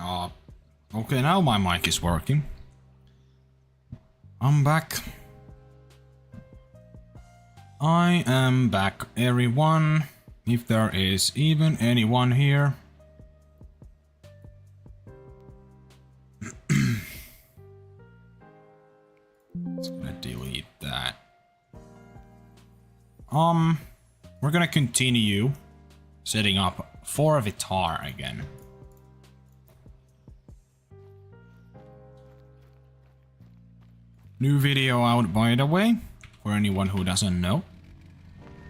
Okay, now my mic is working. I'm back. I am back, everyone. If there is even anyone here. Just gonna delete that. We're gonna continue setting up for Tahr again. New video out, by the way, for anyone who doesn't know.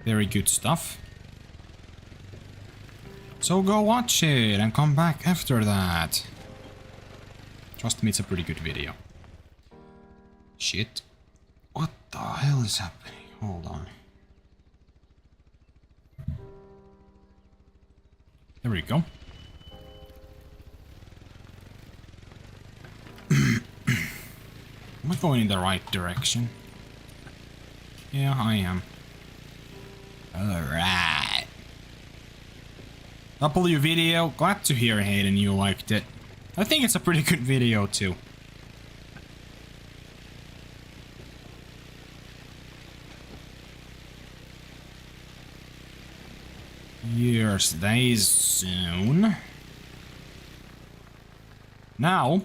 Very good stuff. So go watch it and come back after that. Trust me, it's a pretty good video. Shit. What the hell is happening? Hold on. There we go. Am I going in the right direction? Yeah, I am. Alright. W video. Glad to hear, Hayden, you liked it. I think it's a pretty good video too. Years, days soon. Now.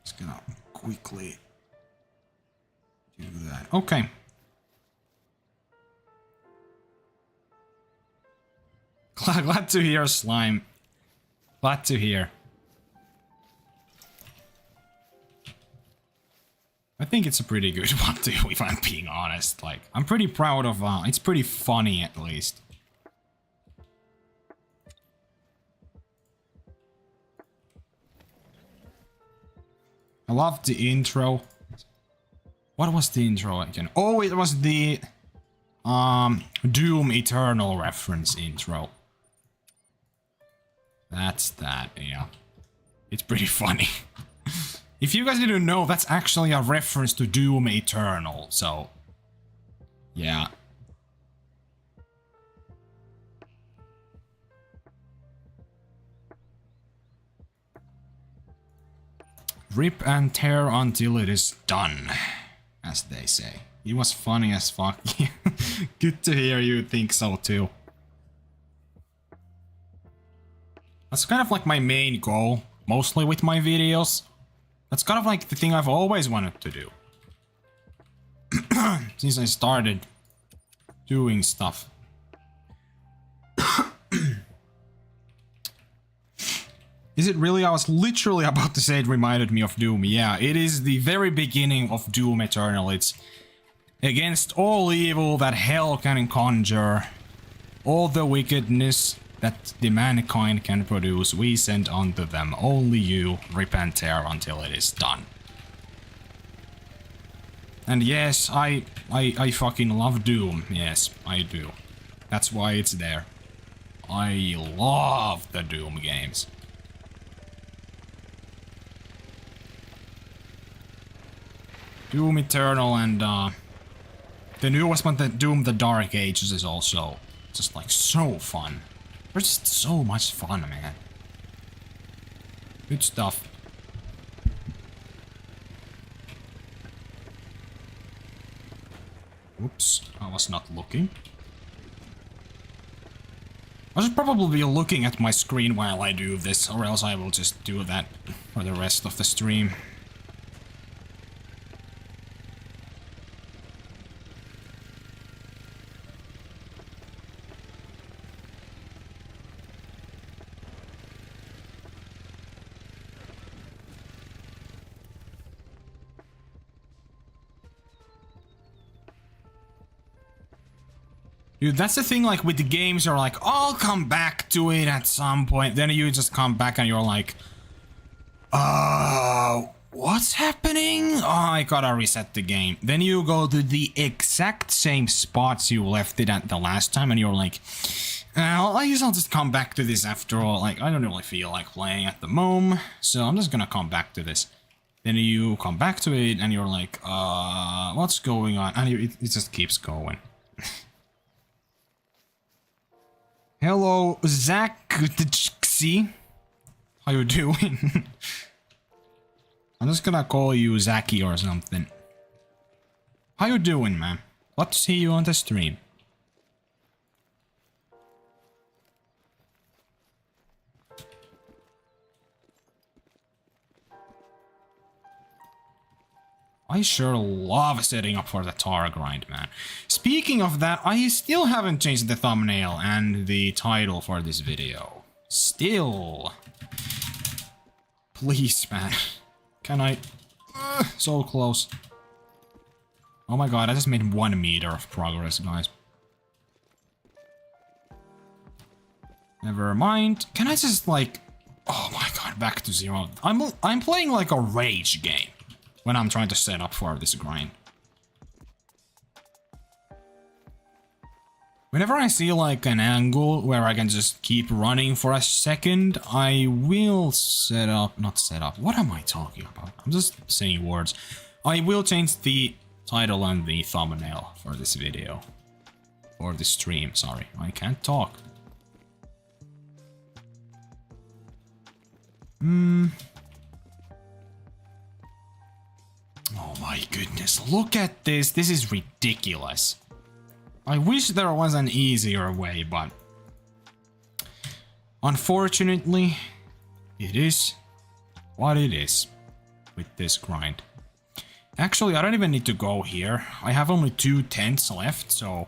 Just gonna quickly do that. Okay. Glad to hear, Slime. Glad to hear. I think it's a pretty good one too, if I'm being honest. Like, I'm pretty proud of, it's pretty funny at least. I love the intro. What was the intro again? Oh, it was the, Doom Eternal reference intro. That's that, yeah. It's pretty funny. If you guys didn't know, that's actually a reference to Doom Eternal, so... yeah. Rip and tear until it is done, as they say. It was funny as fuck. Good to hear you think so too. That's kind of like my main goal, mostly with my videos. That's kind of like the thing I've always wanted to do. Since I started doing stuff. Is it really? I was literally about to say it reminded me of Doom. Yeah, it is the very beginning of Doom Eternal. It's against all evil that hell can conjure. All the wickedness that the mankind can produce, we send unto them. Only you rip and tear until it is done. And yes, I fucking love Doom. Yes, I do. That's why it's there. I love the Doom games. Doom Eternal and the newest one, the Doom the Dark Ages, is also just like so fun. They're just so much fun, man. Good stuff. Whoops, I was not looking. I should probably be looking at my screen while I do this, or else I will just do that for the rest of the stream. Dude, that's the thing, like, with the games, you're like, I'll come back to it at some point. Then you just come back and you're like, what's happening? Oh, I gotta reset the game. Then you go to the exact same spots you left it at the last time and you're like, I guess I'll just come back to this after all. Like, I don't really feel like playing at the moment, so I'm just gonna come back to this. Then you come back to it and you're like, what's going on? And it just keeps going. Hello, Zach. How you doing? I'm just gonna call you Zachy or something. How you doing, man? Glad to see you on the stream. I sure love setting up for the tar grind, man. Speaking of that, I still haven't changed the thumbnail and the title for this video. Still. Please, man. Can I... so close. Oh my god, I just made 1 meter of progress, guys. Never mind. Can I just, like... oh my god, back to 0. I'm playing like a rage game when I'm trying to set up for this grind. Whenever I see like an angle where I can just keep running for a second, I will set up, not set up, what am I talking about? I'm just saying words. I will change the title and the thumbnail for this video. Or this stream, sorry, I can't talk. Oh my goodness, look at this. This is ridiculous. I wish there was an easier way, but unfortunately, it is what it is with this grind. Actually, I don't even need to go here. I have only 2 tents left, so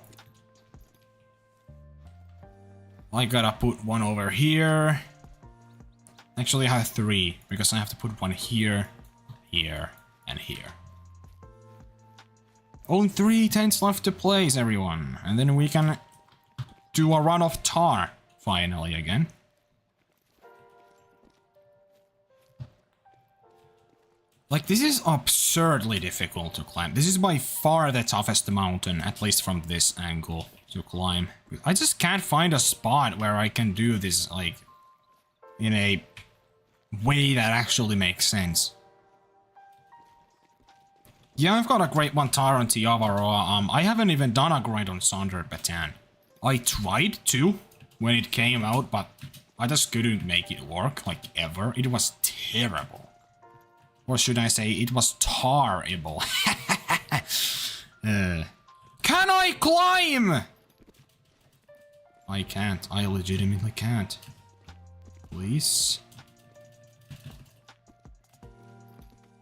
I gotta put one over here. Actually, I have 3 because I have to put one here, here, and here. Only 3 tents left to place, everyone. And then we can do a run of tar, finally, again. Like, this is absurdly difficult to climb. This is by far the toughest mountain, at least from this angle, to climb. I just can't find a spot where I can do this, like, in a way that actually makes sense. Yeah, I've got a Great One Tahr on Tiavara. I haven't even done a grind on Sonder Batan. I tried to when it came out, but I just couldn't make it work, like, ever. It was terrible. Or should I say, it was tarable. Can I climb? I can't. I legitimately can't. Please.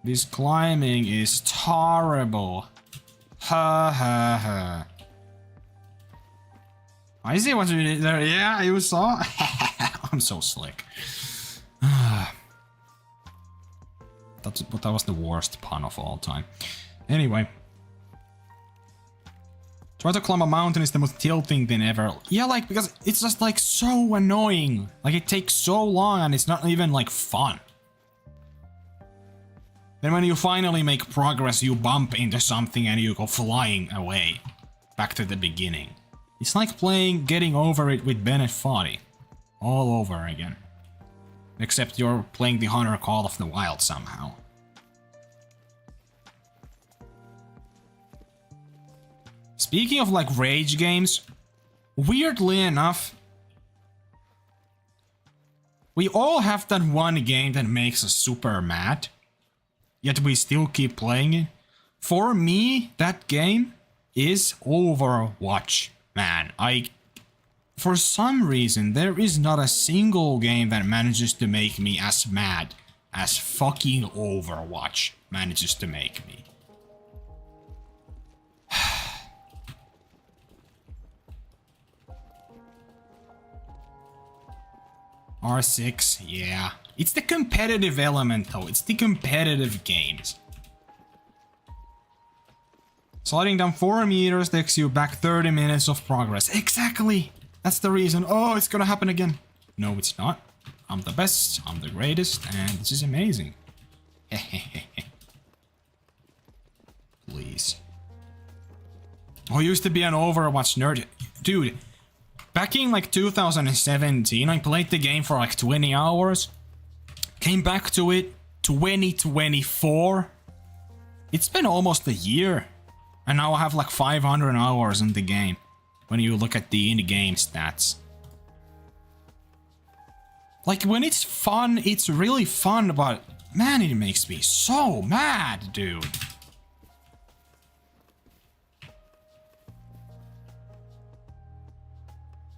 This climbing is terrible. Ha ha ha. I see what you did there. Yeah, you saw. I'm so slick. That was the worst pun of all time. Anyway. Try to climb a mountain is the most tilting thing ever. Yeah, like, because it's just like so annoying. Like, it takes so long and it's not even like fun. Then when you finally make progress, you bump into something and you go flying away. Back to the beginning. It's like playing Getting Over It with Bennett Foddy. All over again. Except you're playing the Hunter Call of the Wild somehow. Speaking of like rage games, weirdly enough, we all have that one game that makes us super mad. Yet we still keep playing it. For me, that game is Overwatch. Man, for some reason, there is not a single game that manages to make me as mad as fucking Overwatch manages to make me. R6, yeah. It's the competitive element though, it's the competitive games. Sliding down 4 meters takes you back 30 minutes of progress. Exactly! That's the reason. Oh, it's gonna happen again. No, it's not. I'm the best, I'm the greatest, and this is amazing. Please. I used to be an Overwatch nerd. Dude, back in like 2017, I played the game for like 20 hours. Came back to it 2024. It's been almost a year. And now I have like 500 hours in the game. When you look at the in-game stats. Like, when it's fun, it's really fun, but man, it makes me so mad, dude.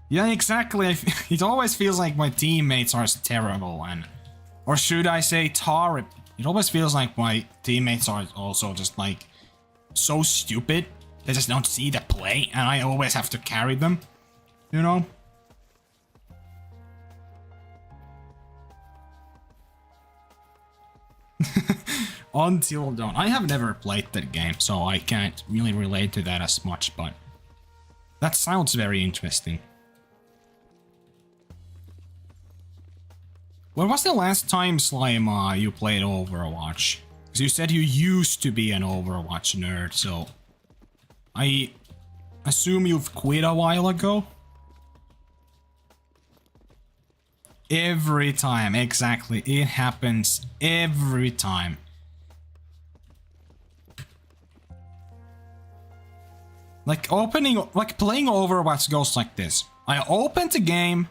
Yeah, exactly. It always feels like my teammates are terrible, and... Or should I say Tahr? It always feels like my teammates are also just, like, so stupid. They just don't see the play, and I always have to carry them. You know? Until Dawn. I have never played that game, so I can't really relate to that as much, but... That sounds very interesting. When was the last time, Slime, you played Overwatch? Because you said you used to be an Overwatch nerd, so... I assume you've quit a while ago? Every time, exactly. It happens every time. Like playing Overwatch goes like this. I open the game,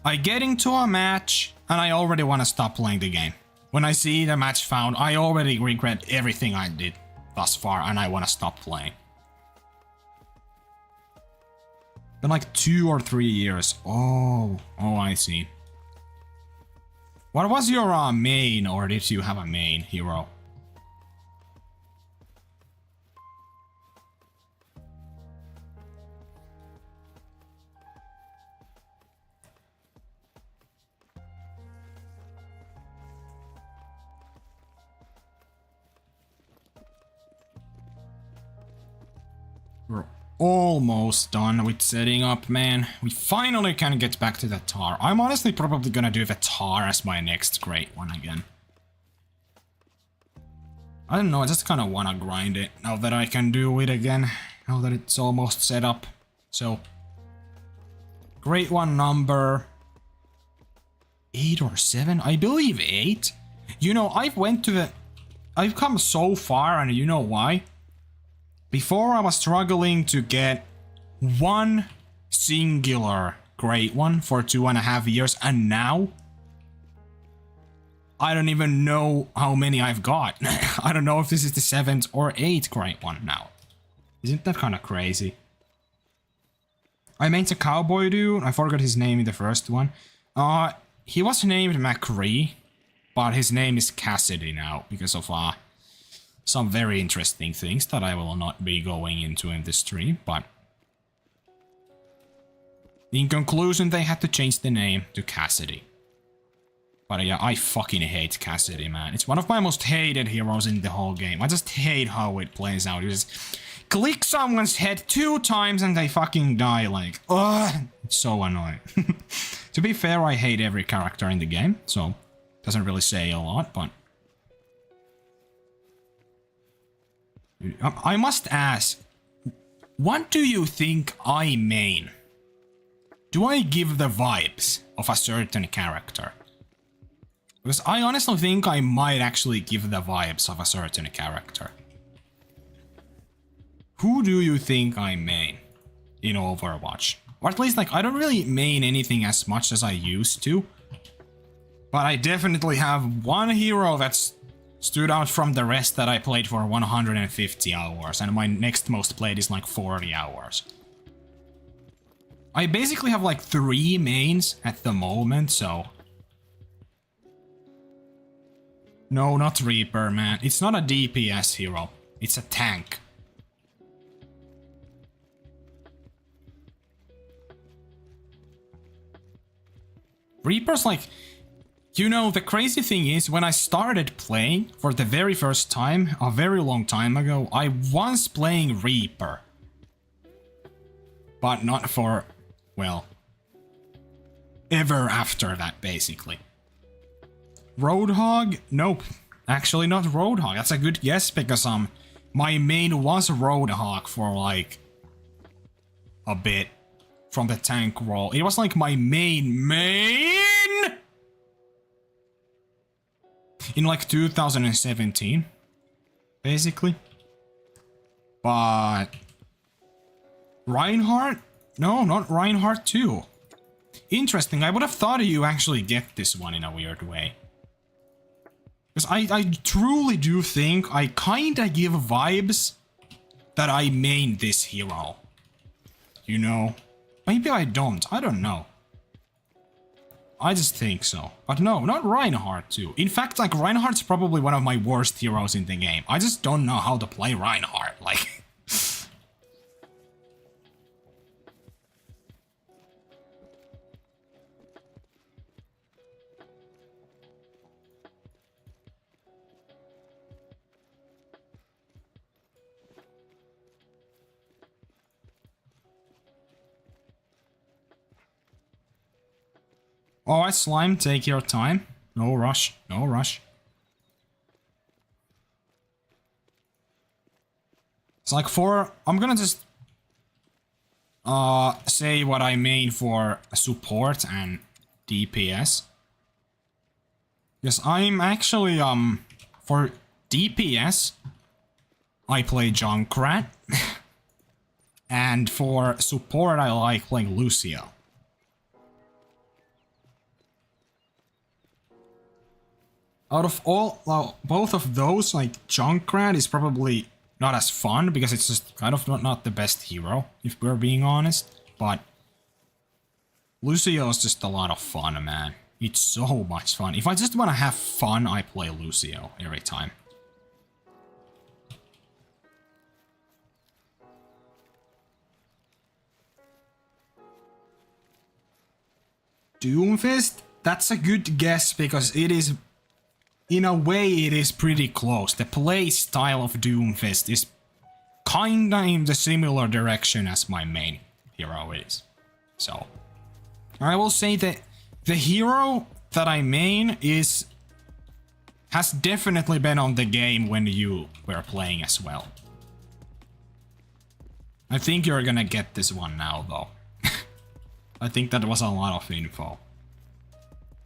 I get into a match, and I already want to stop playing the game. When I see the match found, I already regret everything I did thus far, and I want to stop playing. Been like 2 or 3 years. Oh, I see. What was your main, or did you have a main hero? We're almost done with setting up, man. We finally can get back to the Tahr. I'm honestly probably gonna do the Tahr as my next great one again. I don't know, I just kinda wanna grind it now that I can do it again. Now that it's almost set up. So... Great one number... 8 or 7? I believe 8. You know, I've come so far, and you know why? Before I was struggling to get one singular great one for 2.5 years, and now I don't even know how many I've got. I don't know if this is the 7th or 8th great one now. Isn't that kind of crazy? I made a cowboy dude. I forgot his name in the first one. He was named McCree, but his name is Cassidy now because of some very interesting things that I will not be going into in this stream, but... In conclusion, they had to change the name to Cassidy. But yeah, I fucking hate Cassidy, man. It's one of my most hated heroes in the whole game. I just hate how it plays out. You just click someone's head 2 times and they fucking die, like... Ugh! It's so annoying. To be fair, I hate every character in the game, so... Doesn't really say a lot, but... I must ask, what do you think I main? Do I give the vibes of a certain character? Because I honestly think I might actually give the vibes of a certain character. Who do you think I main in Overwatch? Or at least, like, I don't really main anything as much as I used to. But I definitely have one hero that's stood out from the rest that I played for 150 hours, and my next most played is like 40 hours. I basically have like 3 mains at the moment, so... No, not Reaper, man. It's not a DPS hero. It's a tank. Reaper's like... You know, the crazy thing is, when I started playing for the very first time, a very long time ago, I was playing Reaper. But not for, well, ever after that, basically. Roadhog? Nope. Actually not Roadhog. That's a good guess, because my main was Roadhog for like a bit from the tank role. It was like my main in like 2017, basically. But Reinhardt? No, not Reinhardt 2. interesting. I would have thought you actually get this one in a weird way. Because I truly do think I kinda give vibes that I main this hero. You know? Maybe I don't. I don't know. I just think so. But no, not Reinhardt too. In fact, like, Reinhardt's probably one of my worst heroes in the game. I just don't know how to play Reinhardt. Like... Alright, Slime, take your time. No rush, no rush. It's like I'm gonna just say what I main for support and DPS. Yes, I'm actually for DPS I play Junkrat. And for support I like playing Lucio. Out of all, well, both of those, like, Junkrat is probably not as fun, because it's just kind of not the best hero, if we're being honest. But Lucio is just a lot of fun, man. It's so much fun. If I just want to have fun, I play Lucio every time. Doomfist? That's a good guess, because it is... In a way, it is pretty close. The play style of Doomfist is kinda in the similar direction as my main hero is. So, I will say that the hero that I main has definitely been on the game when you were playing as well. I think you're gonna get this one now, though. I think that was a lot of info.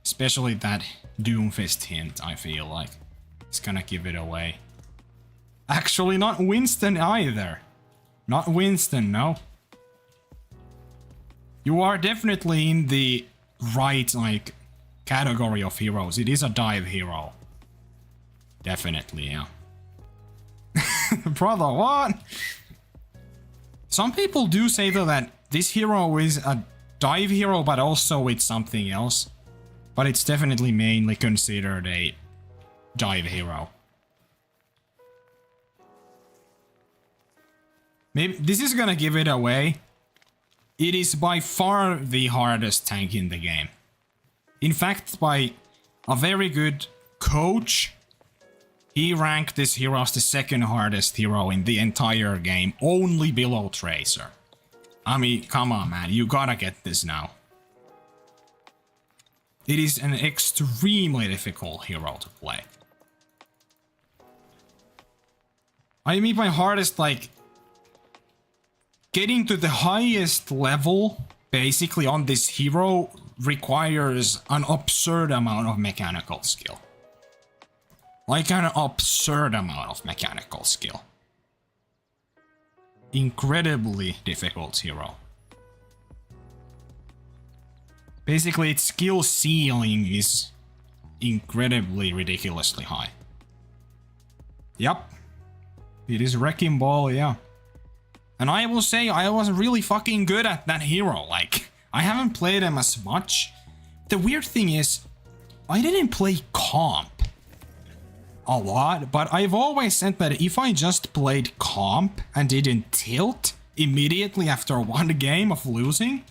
Especially that Doomfist hint, I feel like. It's gonna give it away. Actually, not Winston either. Not Winston, no. You are definitely in the right, like, category of heroes. It is a dive hero. Definitely, yeah. Brother, what? Some people do say, though, that this hero is a dive hero, but also it's something else. But it's definitely mainly considered a dive hero. Maybe this is gonna give it away. It is by far the hardest tank in the game. In fact, by a very good coach, he ranked this hero as the second hardest hero in the entire game, only below Tracer. I mean, come on, man, you gotta get this now. It is an extremely difficult hero to play. I mean by hardest, like, getting to the highest level, basically, on this hero requires an absurd amount of mechanical skill. Like an absurd amount of mechanical skill. Incredibly difficult hero. Basically, its skill ceiling is incredibly, ridiculously high. Yup. It is Wrecking Ball, yeah. And I will say, I was really fucking good at that hero. Like, I haven't played him as much. The weird thing is, I didn't play comp a lot, but I've always said that if I just played comp and didn't tilt immediately after one game of losing,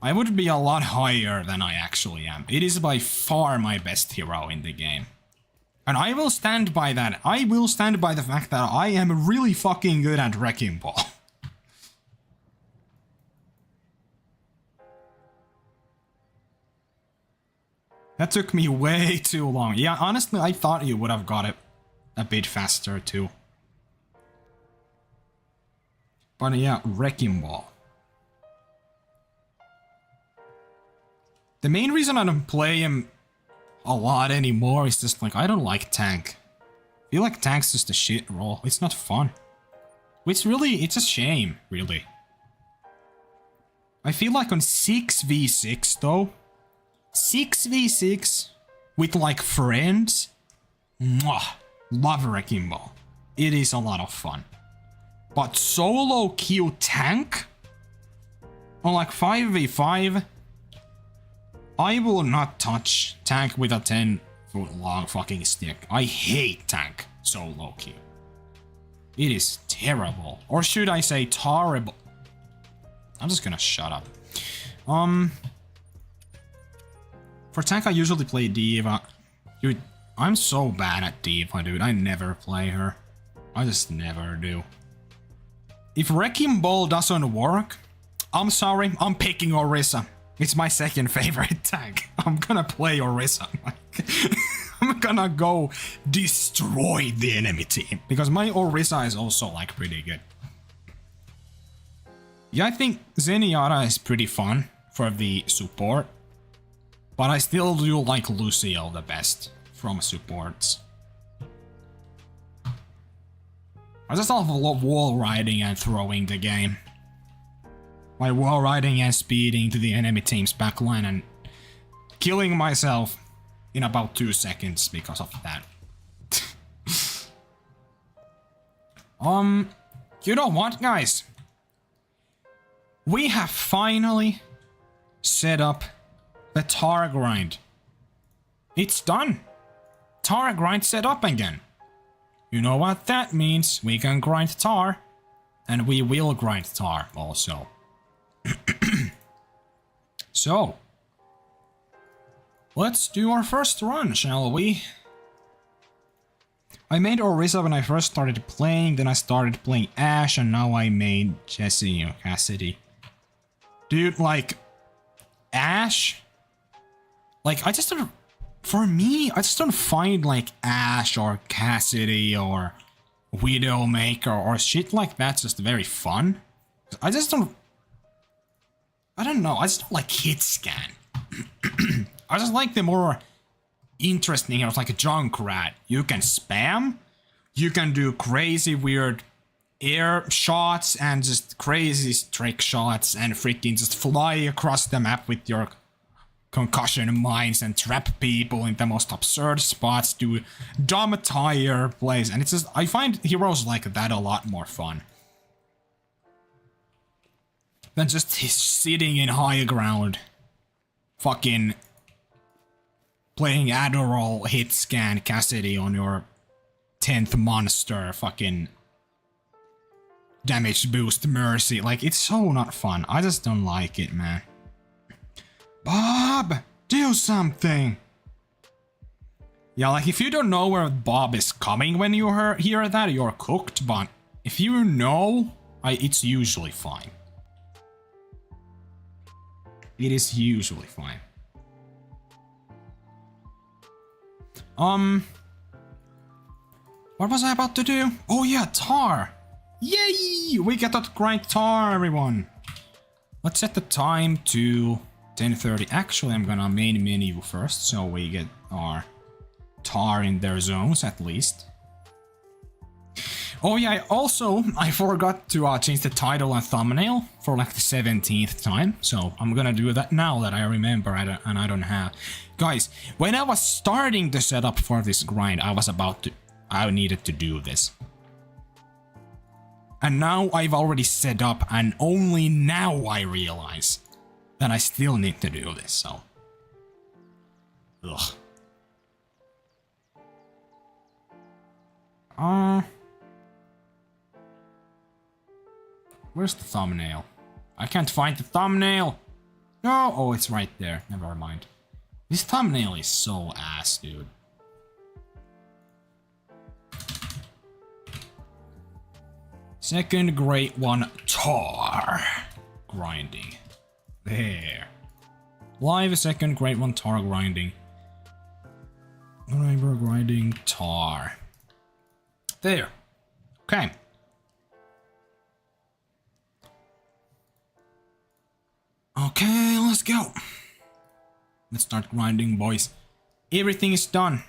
I would be a lot higher than I actually am. It is by far my best hero in the game. And I will stand by that. I will stand by the fact that I am really fucking good at Wrecking Ball. That took me way too long. Yeah, honestly, I thought you would have got it a bit faster too. But yeah, Wrecking Ball. The main reason I don't play him a lot anymore is just like, I don't like tank. I feel like tank's just a shit role. It's not fun. It's a shame, really. I feel like on 6v6 though, 6v6 with like friends, mwah, love Wrecking Ball. It is a lot of fun. But solo queue tank on like 5v5, I will not touch tank with a 10-foot long fucking stick. I hate tank solo queue. It is terrible. Or should I say terrible? I'm just gonna shut up. For tank I usually play D.Va. Dude, I'm so bad at D.Va, dude. I never play her. I just never do. If Wrecking Ball doesn't work, I'm sorry, I'm picking Orisa. It's my second favorite tank. I'm gonna play Orisa. I'm gonna go destroy the enemy team. Because my Orisa is also like pretty good. Yeah, I think Zenyatta is pretty fun for the support. But I still do like Lucio the best from supports. I just love wall riding and throwing the game. Like wall riding and speeding to the enemy team's backline and killing myself in about 2 seconds because of that. You know what, guys? We have finally set up the Tahr grind. It's done. Tahr grind set up again. You know what that means? We can grind Tahr. And we will grind Tahr also. So, let's do our first run, shall we? I made Orisa when I first started playing, then I started playing Ashe, and now I made Jessie or Cassidy. Dude, like, Ashe? Like, I just don't... For me, I just don't find, like, Ashe or Cassidy or Widowmaker or shit like that just very fun. I just don't... I don't know, I just don't like hit scan. I just like the more interesting heroes like a Junkrat. You can spam, you can do crazy weird air shots and just crazy trick shots and freaking just fly across the map with your concussion mines and trap people in the most absurd spots, do dumb tire plays, and it's just, I find heroes like that a lot more fun than just sitting in high ground, fucking playing Adderall, hit scan, Cassidy on your 10th monster, fucking damage boost Mercy. Like, it's so not fun. I just don't like it, man. Bob, do something. Yeah, like, if you don't know where Bob is coming when you hear that, you're cooked, but if you know, it's usually fine. It is usually fine. What was I about to do? Oh yeah, Tahr! Yay! We get to grind Tahr, everyone! Let's set the time to 10:30. Actually, I'm gonna main menu first, so we get our Tahr in their zones at least. Oh yeah, I forgot to change the title and thumbnail for like the 17th time, so I'm gonna do that now that I remember and I don't have. Guys, when I was starting the setup for this grind, I needed to do this. And now I've already set up, and only now I realize that I still need to do this, so... Ugh. Where's the thumbnail? I can't find the thumbnail! No! Oh, it's right there. Never mind. This thumbnail is so ass, dude. Second Great One Tahr Grinding. There. Live second Great One Tahr Grinding. Grinding Tahr. There. Okay. Okay, let's go. Let's start grinding, boys. Everything is done,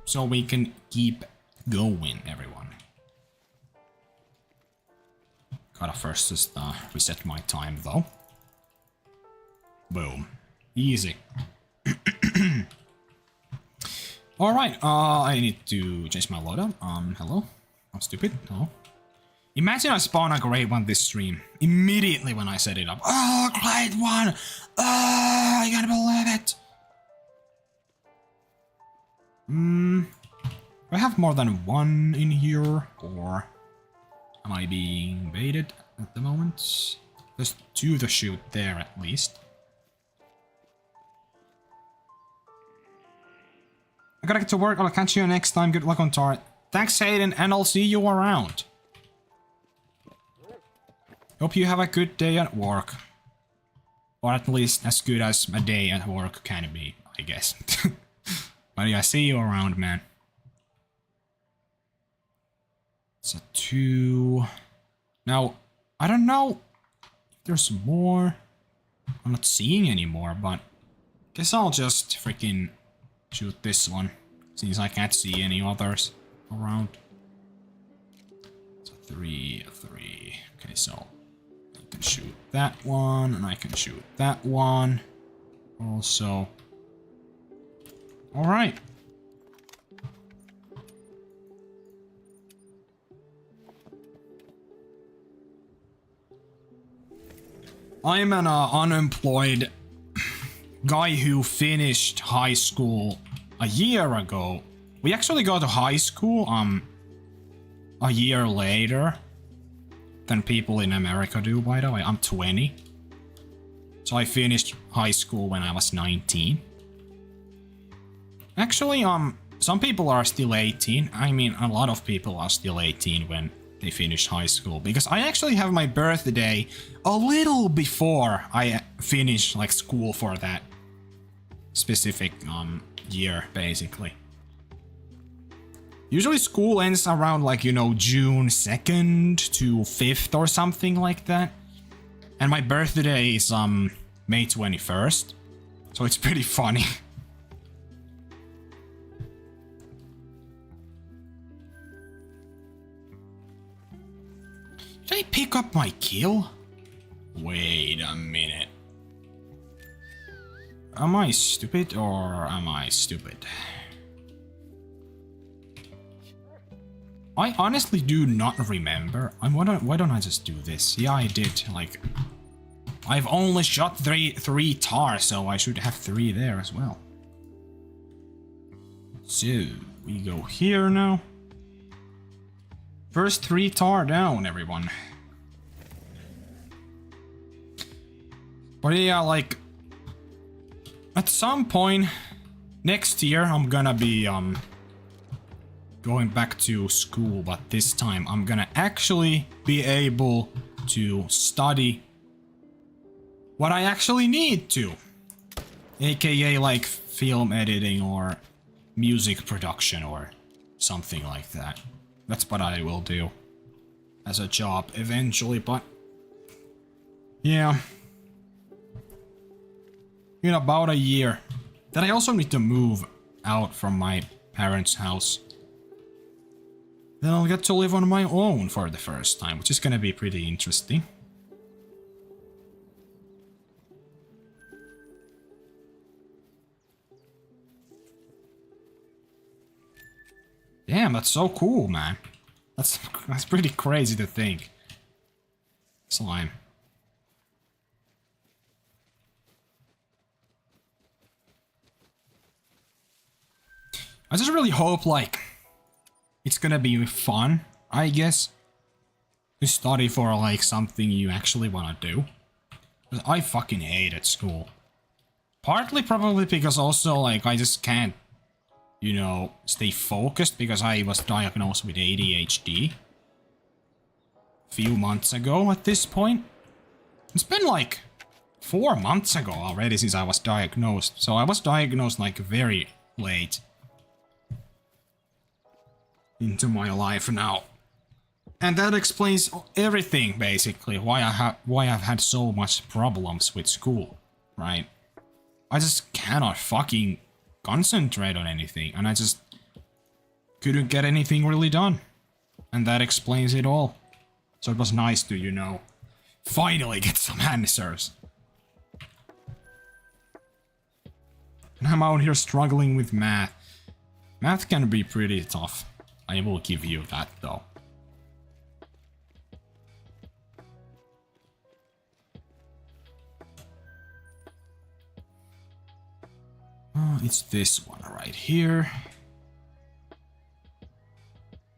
so we can keep going, everyone. Gotta first just reset my time, though. Boom. Easy. Alright, I need to change my loadout. Hello? I'm stupid. Hello? Imagine I spawn a Great One this stream. Immediately when I set it up. Oh, Great One! Oh, I can't believe it! Do I have more than one in here? Or am I being baited at the moment? There's two to shoot there at least. I gotta get to work. I'll catch you next time. Good luck on Tahr. Thanks, Hayden, and I'll see you around. Hope you have a good day at work. Or at least as good as a day at work can be, I guess. But yeah, see you around, man. It's a 2. Now, I don't know if there's more. I'm not seeing any more, but guess I'll just freaking shoot this one, since I can't see any others around. So 3, 3. Okay, so I can shoot that one, and I can shoot that one. Also. Alright. I'm an unemployed guy who finished high school a year ago. We actually got to high school a year later than people in America do, by the way. I'm 20. So I finished high school when I was 19. Actually, some people are still 18. I mean, a lot of people are still 18 when they finish high school, because I actually have my birthday a little before I finish like school for that specific year, basically. Usually school ends around like, you know, June 2nd to 5th or something like that. And my birthday is May 21st. So it's pretty funny. Did I pick up my kill? Wait a minute. Am I stupid or am I stupid? I honestly do not remember. Why don't I just do this? Yeah, I did. Like, I've only shot three tar, so I should have 3 there as well. So we go here now. First 3 tar down, everyone. But yeah, like, at some point next year I'm gonna be going back to school, but this time I'm gonna actually be able to study what I actually need to, aka like film editing or music production or something like that. That's what I will do as a job eventually, but yeah. In about a year. Then I also need to move out from my parents' house. Then I'll get to live on my own for the first time, which is gonna be pretty interesting. Damn, that's so cool, man. That's pretty crazy to think. Slime. I just really hope, like, it's gonna be fun, I guess, to study for, like, something you actually wanna do. 'Cause I fucking hated school. Partly probably because also, like, I just can't, you know, stay focused because I was diagnosed with ADHD a few months ago at this point. It's been like 4 months ago already since I was diagnosed. So I was diagnosed like very late into my life now. And that explains everything, basically, why I've had so much problems with school, right? I just cannot fucking concentrate on anything, and I just couldn't get anything really done. And that explains it all. So it was nice to, you know, finally get some answers. And I'm out here struggling with math. Math can be pretty tough. I will give you that though. Oh, it's this one right here.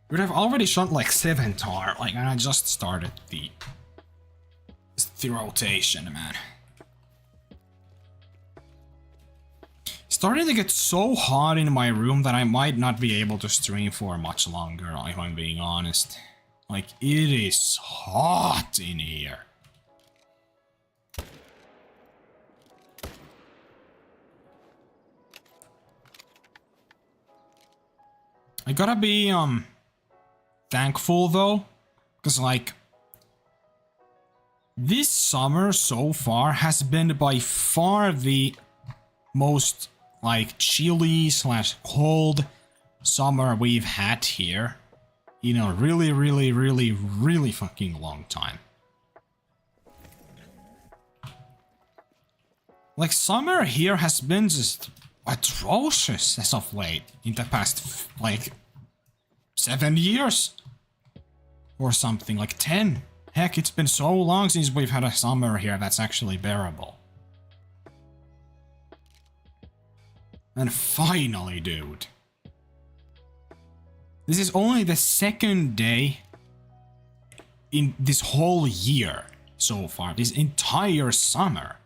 But I've already shot like 7 tar, like, and I just started the rotation, man. Starting to get so hot in my room that I might not be able to stream for much longer, if I'm being honest. Like, it is hot in here. I gotta be, thankful though, because like, this summer so far has been by far the most like chilly / cold summer we've had here in a really fucking long time. Like, summer here has been just atrocious as of late in the past like 7 years or something, like 10. Heck, it's been so long since we've had a summer here that's actually bearable. And finally, dude. This is only the 2nd day in this whole year so far, this entire summer,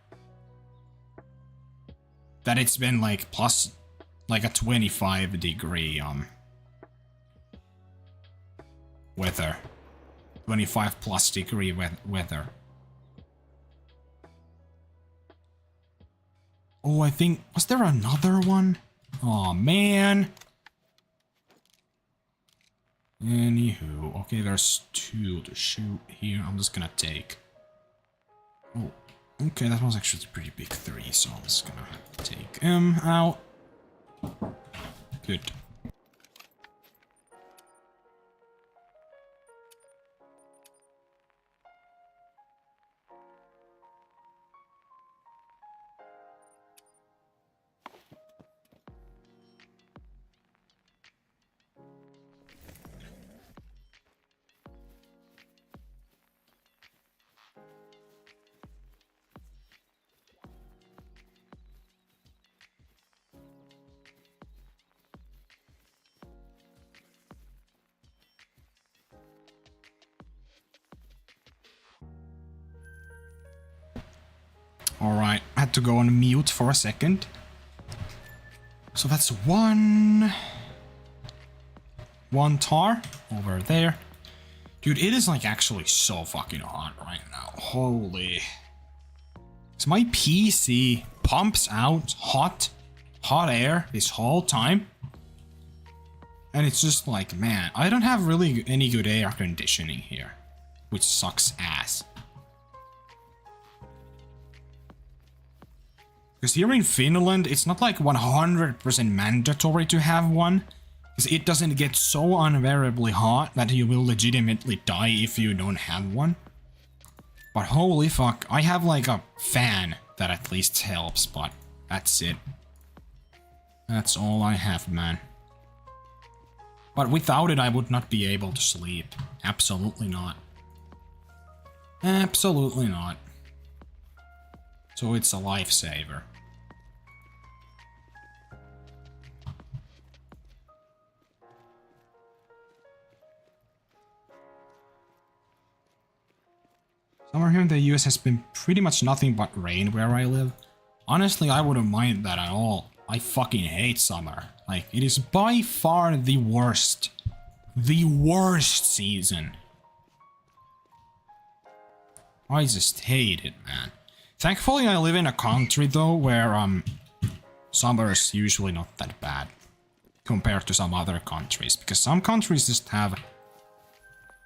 that it's been like plus like a 25-degree weather. 25+ degree weather. Oh, I think, was there another one? Oh man. Anywho, okay, there's 2 to shoot here. I'm just gonna take. Oh, okay, that was actually a pretty big 3, so I'm just gonna take him out. Good. Alright, I had to go on mute for a second. So that's one tar over there. Dude, it is like actually so fucking hot right now. Holy. So my PC pumps out hot air this whole time. And it's just like, man, I don't have really any good air conditioning here, which sucks ass. Because here in Finland, it's not like 100% mandatory to have one. Because it doesn't get so unbearably hot that you will legitimately die if you don't have one. But holy fuck, I have like a fan that at least helps, but that's it. That's all I have, man. But without it, I would not be able to sleep. Absolutely not. Absolutely not. So it's a lifesaver. Summer here in the US has been pretty much nothing but rain where I live. Honestly, I wouldn't mind that at all. I fucking hate summer. Like, it is by far the worst. The worst season. I just hate it, man. Thankfully, I live in a country, though, where, summer's usually not that bad. Compared to some other countries. Because some countries just have,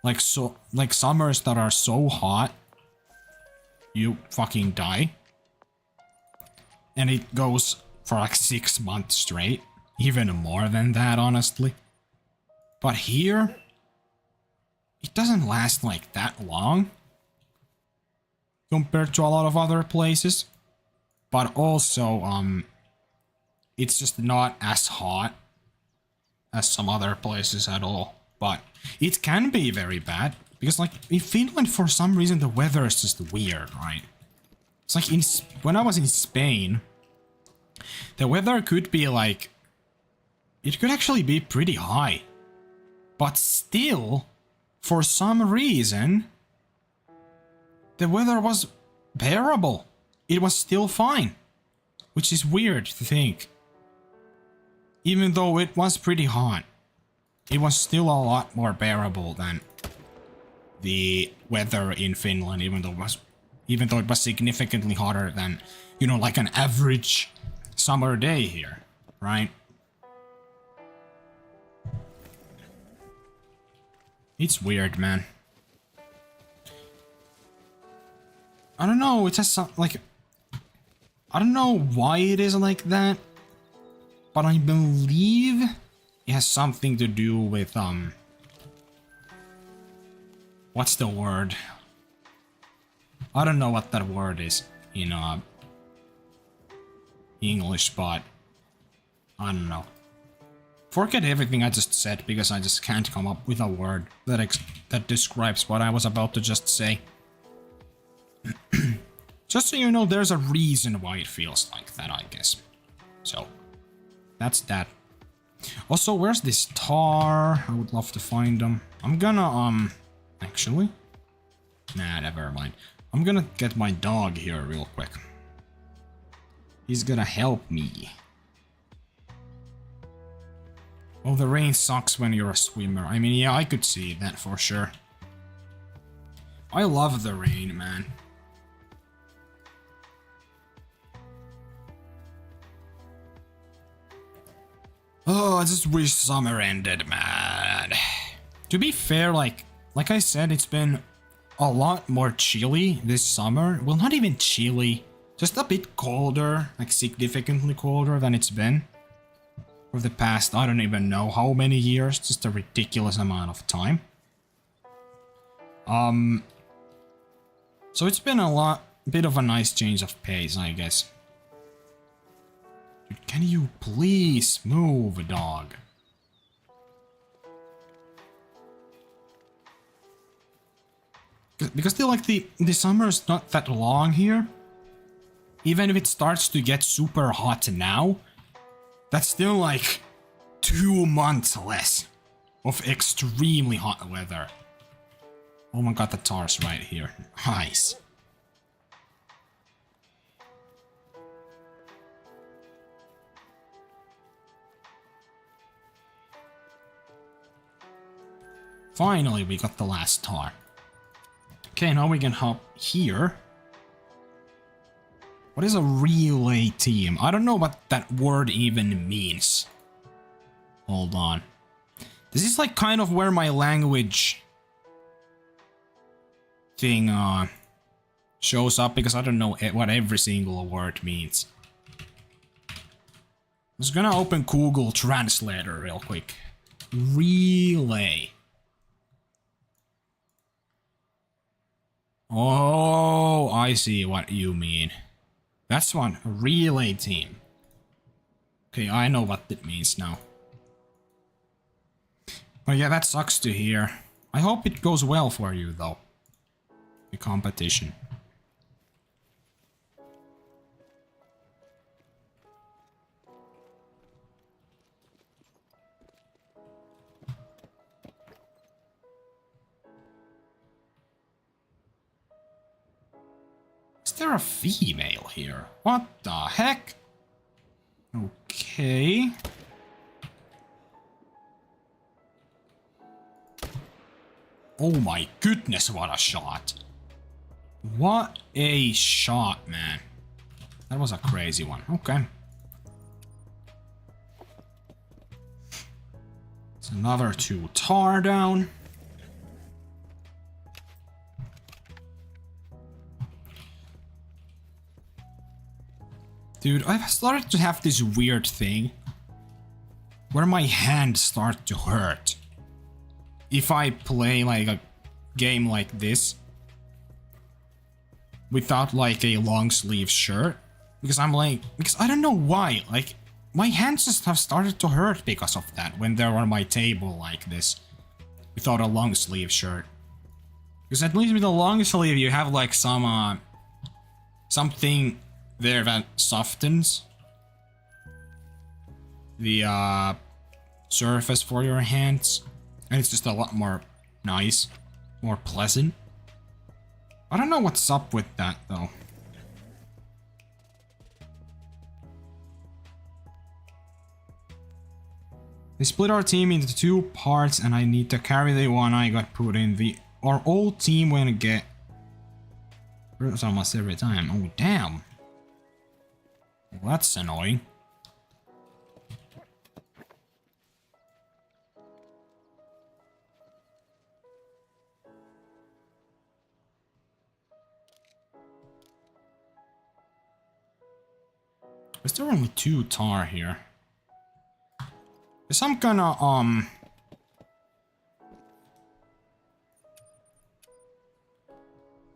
like, summers that are so hot, you fucking die. And it goes for like 6 months straight. Even more than that, honestly. But here, it doesn't last like that long. Compared to a lot of other places. But also, It's just not as hot as some other places at all. But it can be very bad. Because, like, in Finland, for some reason, the weather is just weird, right? It's like, when I was in Spain, the weather could be, like... It could actually be pretty high. But still, for some reason, the weather was bearable. It was still fine. Which is weird to think. Even though it was pretty hot, it was still a lot more bearable than the weather in Finland, even though it was significantly hotter than, you know, like an average summer day here, right? It's weird, man. I don't know, it has some, like... I don't know why it is like that, but I believe it has something to do with, what's the word? I don't know what that word is in, English, but I don't know. Forget everything I just said because I just can't come up with a word that describes what I was about to just say. Just so you know, there's a reason why it feels like that, I guess. So, that's that. Also, where's this tar? I would love to find them. I'm gonna, actually... Nah, never mind. I'm gonna get my dog here real quick. He's gonna help me. Oh, the rain sucks when you're a swimmer. I mean, yeah, I could see that for sure. I love the rain, man. Oh, I just wish summer ended, man. To be fair, like I said, it's been a lot more chilly this summer. Well, not even chilly, just a bit colder, like significantly colder than it's been for the past, I don't even know how many years, just a ridiculous amount of time. So it's been a bit of a nice change of pace, I guess. Dude, can you please move, dog? Because the summer's not that long here. Even if it starts to get super hot now, that's still like 2 months less of extremely hot weather. Oh my god, the tar's right here. Nice. Finally, we got the last tar. Okay, now we can hop here. What is a relay team? I don't know what that word even means. Hold on. This is like kind of where my language thing shows up, because I don't know what every single word means. I'm just gonna open Google Translator real quick. Relay. Oh, I see what you mean. That's one, a relay team. Okay, I know what it means now. But yeah, that sucks to hear. I hope it goes well for you, though. The competition. Is there a female here? What the heck? Okay. Oh my goodness, what a shot. What a shot, man. That was a crazy one. Okay. It's another 2 tar down. Dude, I've started to have this weird thing where my hands start to hurt if I play like a game like this without like a long sleeve shirt, because I don't know why, like my hands just have started to hurt because of that when they're on my table like this. Without a long sleeve shirt. Because at least with a long sleeve you have like some something there that softens the surface for your hands. And it's just a lot more nice, more pleasant. I don't know what's up with that though. They split our team into 2 parts and I need to carry the one I got put in. Our old team will get hurts almost every time. Oh damn. Well, that's annoying. Is there only 2 tar here? Guess I'm gonna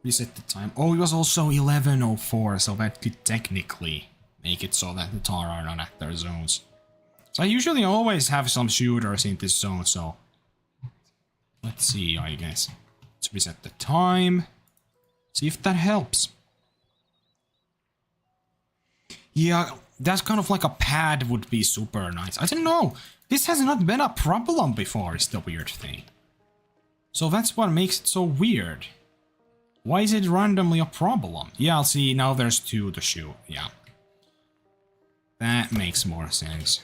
reset the time. Oh, it was also 11:04, so that could technically make it so that the tar are not at their zones. So I usually always have some shooters in this zone, so let's see, I guess. Let's reset the time. See if that helps. Yeah, that's kind of like a pad would be super nice. I don't know. This has not been a problem before, is the weird thing. So that's what makes it so weird. Why is it randomly a problem? Yeah, I'll see. Now there's 2 to shoot. Yeah. That makes more sense.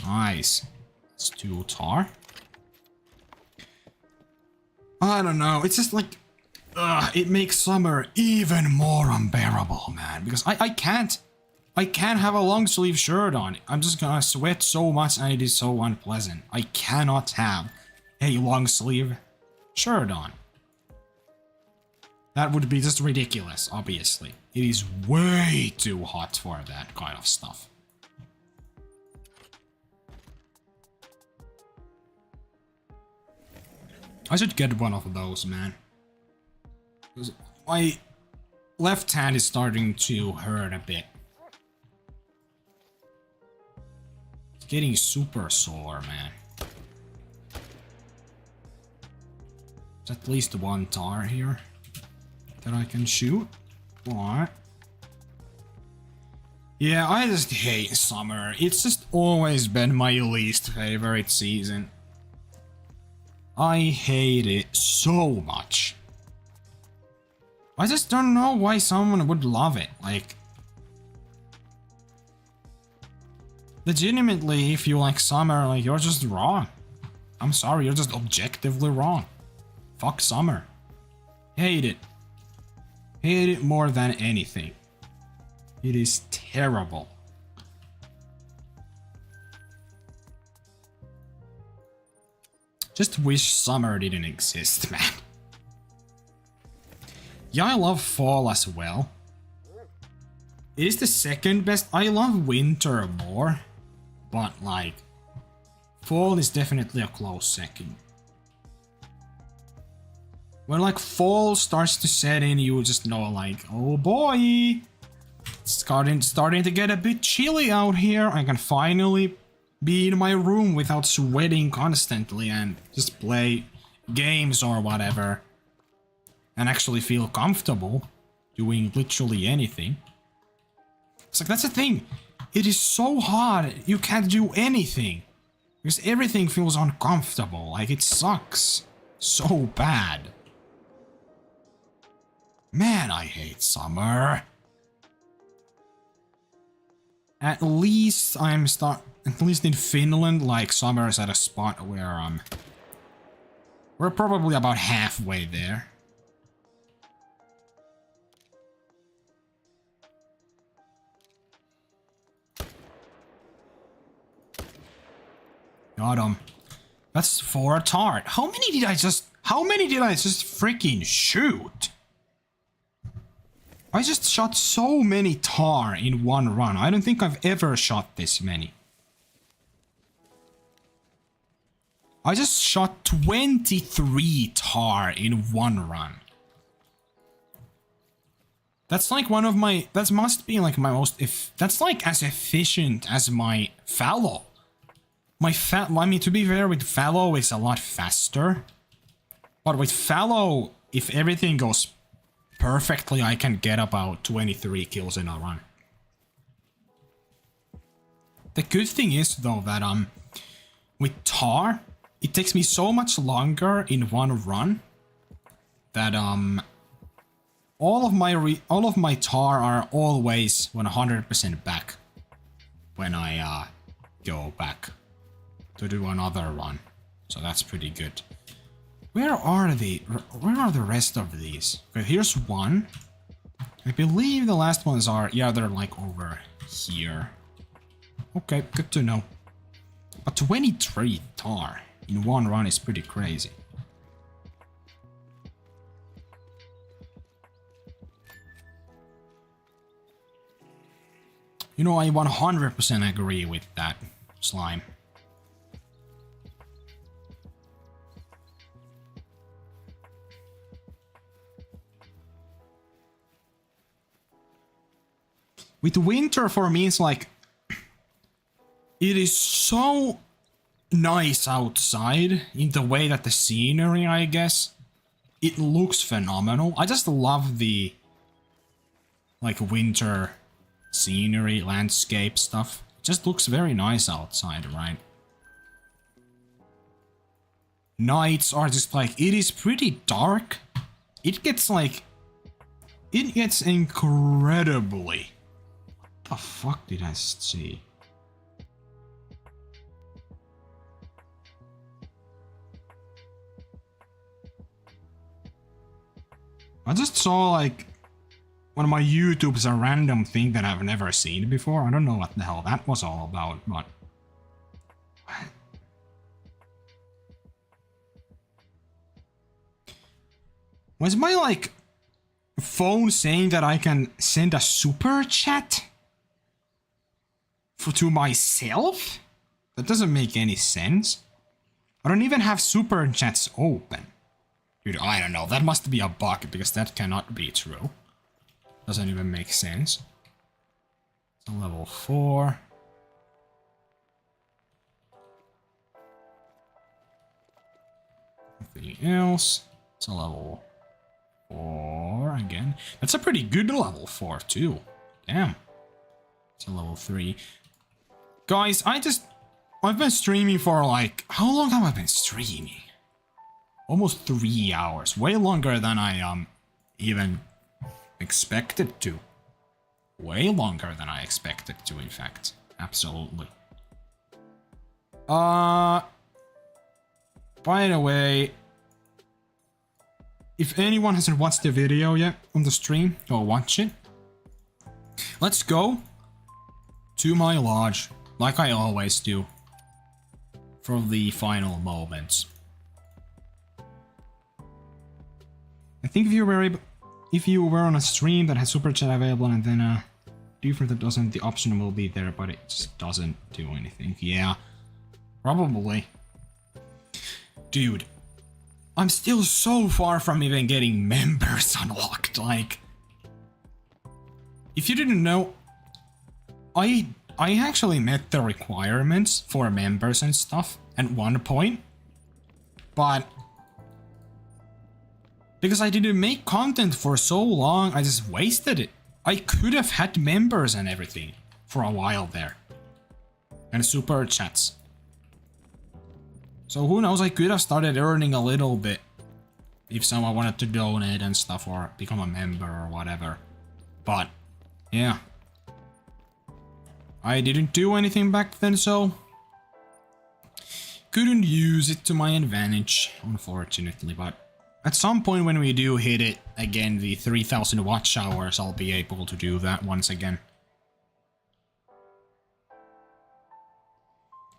Nice. It's 2 tar. I don't know. It's just like... it makes summer even more unbearable, man. Because I can't have a long sleeve shirt on. I'm just gonna sweat so much and it is so unpleasant. I cannot have a long sleeve shirt on. That would be just ridiculous, obviously. It is way too hot for that kind of stuff. I should get one of those, man. Because my left hand is starting to hurt a bit. It's getting super sore, man. There's at least 1 tar here that I can shoot. What? Yeah, I just hate summer. It's just always been my least favorite season. I hate it so much. I just don't know why someone would love it. Like, legitimately, if you like summer, like, you're just wrong. I'm sorry, you're just objectively wrong. Fuck summer. Hate it. Hate it more than anything. It is terrible. Just wish summer didn't exist, man. Yeah, I love fall as well. It is the second best. I love winter more, but like, fall is definitely a close second. When like fall starts to set in, you just know like, oh boy, it's starting to get a bit chilly out here. I can finally be in my room without sweating constantly and just play games or whatever. And actually feel comfortable doing literally anything. It's like, that's the thing. It is so hard, you can't do anything. Because everything feels uncomfortable. Like, it sucks so bad. Man, I hate summer. At least at least in Finland, like, summer is at a spot where we're probably about halfway there. Got him. That's 4 tar. How many did I just freaking shoot? I just shot so many tar in one run. I don't think I've ever shot this many. I just shot 23 tar in one run. That's like one of my, that must be like my most, that's like as efficient as my fallow. I mean, to be fair, with fallow it's a lot faster. But with fallow, if everything goes perfectly, I can get about 23 kills in a run. The good thing is though that with tar, it takes me so much longer in one run that all of my tar are always 100% back when I go back to do another run. So that's pretty good. Where are the rest of these? Okay, here's one. I believe the last ones are, yeah, they're like over here. Okay, good to know. But 23 tar in one run is pretty crazy. You know, I 100% agree with that, Slime. With winter, for me, it's like, it is so nice outside in the way that the scenery, I guess, it looks phenomenal. I just love the, like, winter scenery, landscape stuff. It just looks very nice outside, right? Nights are just like, it is pretty dark. It gets incredibly... What the fuck did I see? I just saw like one of my YouTubes, a random thing that I've never seen before. I don't know what the hell that was all about, but... Was my like phone saying that I can send a super chat to myself? That doesn't make any sense. I don't even have super chats open. Dude, I don't know. That must be a bug because that cannot be true. Doesn't even make sense. It's a level 4. Nothing else. It's a level 4 again. That's a pretty good level 4 too. Damn. It's a level 3. Guys, I've been streaming for like... How long have I been streaming? Almost 3 hours. Way longer than I even expected to. Way longer than I expected to, in fact. Absolutely. By the way, if anyone hasn't watched the video yet on the stream, go watch it. Let's go to my lodge, like I always do, for the final moments. I think if you were on a stream that has super chat available and then different that doesn't, the option will be there, but it just doesn't do anything. Yeah, probably. Dude, I'm still so far from even getting members unlocked. Like, if you didn't know, I actually met the requirements for members and stuff at one point, but because I didn't make content for so long, I just wasted it. I could have had members and everything for a while there. And super chats. So who knows, I could have started earning a little bit if someone wanted to donate and stuff or become a member or whatever. But, yeah. I didn't do anything back then, so couldn't use it to my advantage, unfortunately, but at some point when we do hit it again, the 3000 watch hours, I'll be able to do that once again.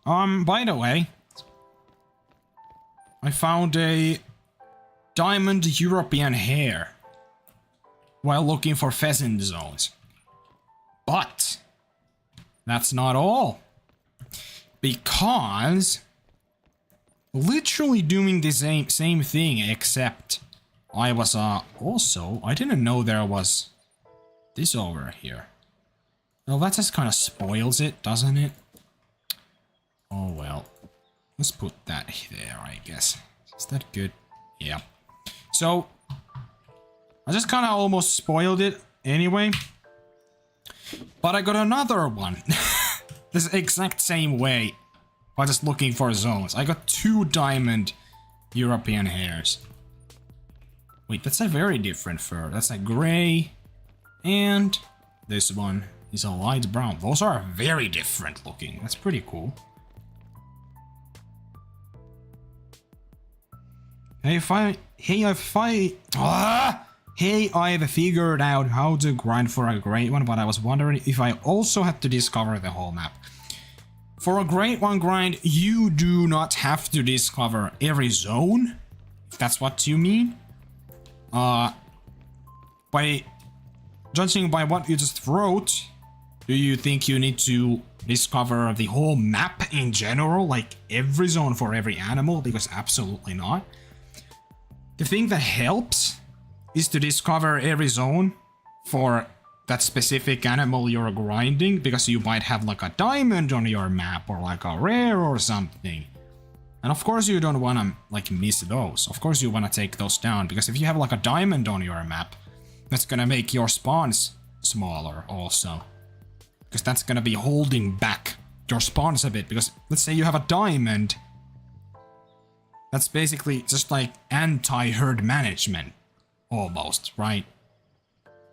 By the way, I found a diamond European hare while looking for pheasant zones. But that's not all. Because literally doing the same thing, except I was also, I didn't know there was this over here. Well, that just kind of spoils it, doesn't it? Oh well. Let's put that there, I guess. Is that good? Yeah. So, I just kind of almost spoiled it anyway. But I got another one. This exact same way. By just looking for zones. I got 2 diamond European hares. Wait, that's a very different fur. That's a gray. And this one is a light brown. Those are very different looking. That's pretty cool. Hey, I've figured out how to grind for a great one, but I was wondering if I also had to discover the whole map. For a great one grind, you do not have to discover every zone, if that's what you mean. By judging by what you just wrote, do you think you need to discover the whole map in general, like every zone for every animal? Because absolutely not. The thing that helps is to discover every zone for that specific animal you're grinding, because you might have like a diamond on your map or like a rare or something. And of course you don't want to like miss those. Of course you want to take those down, because if you have like a diamond on your map, that's gonna make your spawns smaller also. Because that's gonna be holding back your spawns a bit, because let's say you have a diamond. That's basically just like anti-herd management. Almost, right?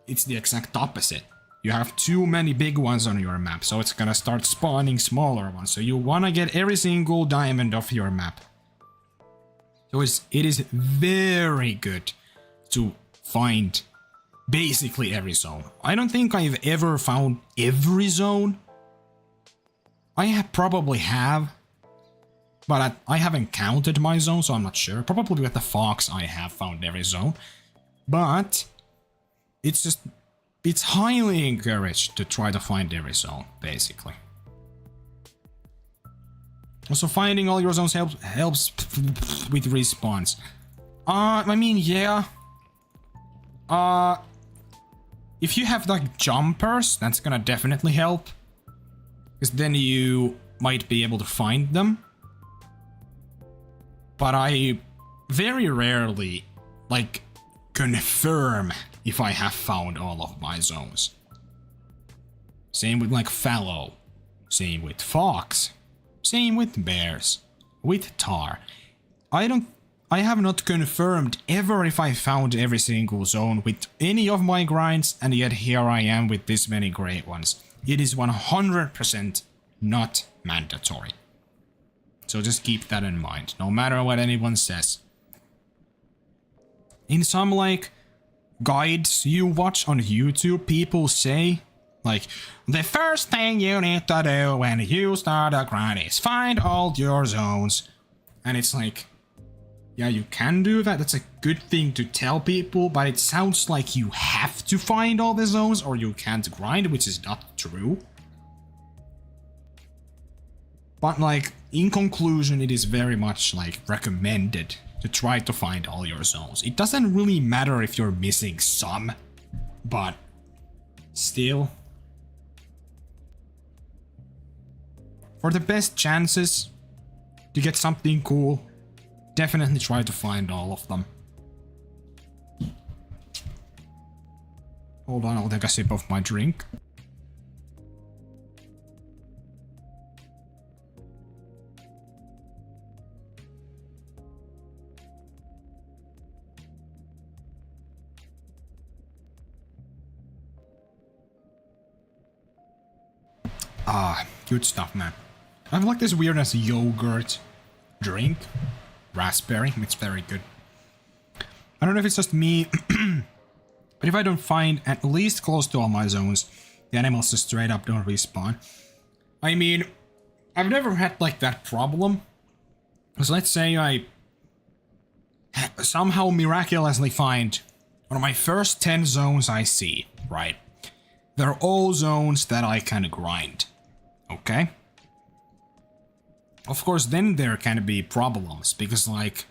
It's the exact opposite. You have too many big ones on your map, so it's gonna start spawning smaller ones. So you wanna get every single diamond off your map. So it is very good to find basically every zone. I don't think I've ever found every zone. I probably have, but I haven't counted my zone, so I'm not sure. Probably with the fox I have found every zone. But it's highly encouraged to try to find every zone, basically. Also, finding all your zones helps with respawns. I mean, yeah. If you have like jumpers, that's gonna definitely help. Because then you might be able to find them. But I very rarely, like, confirm if I have found all of my zones. Same with like fallow. Same with fox. Same with bears. With tar. I have not confirmed ever if I found every single zone with any of my grinds, and yet here I am with this many great ones. It is 100% not mandatory. So just keep that in mind, no matter what anyone says. In some like guides you watch on YouTube, people say like, the first thing you need to do when you start a grind is find all your zones. And it's like, yeah, you can do that. That's a good thing to tell people, but it sounds like you have to find all the zones or you can't grind, which is not true. But like, in conclusion, it is very much like recommended to try to find all your zones. It doesn't really matter if you're missing some, but still. For the best chances to get something cool, definitely try to find all of them. Hold on, I'll take a sip of my drink. Ah, good stuff, man. I have like this weirdness yogurt drink. Raspberry, it's very good. I don't know if it's just me, but if I don't find at least close to all my zones, the animals just straight up don't respawn. I mean, I've never had like that problem. So let's say I somehow miraculously find one of my first 10 zones I see, right? They're all zones that I can grind. Okay? Of course, then there can be problems, because like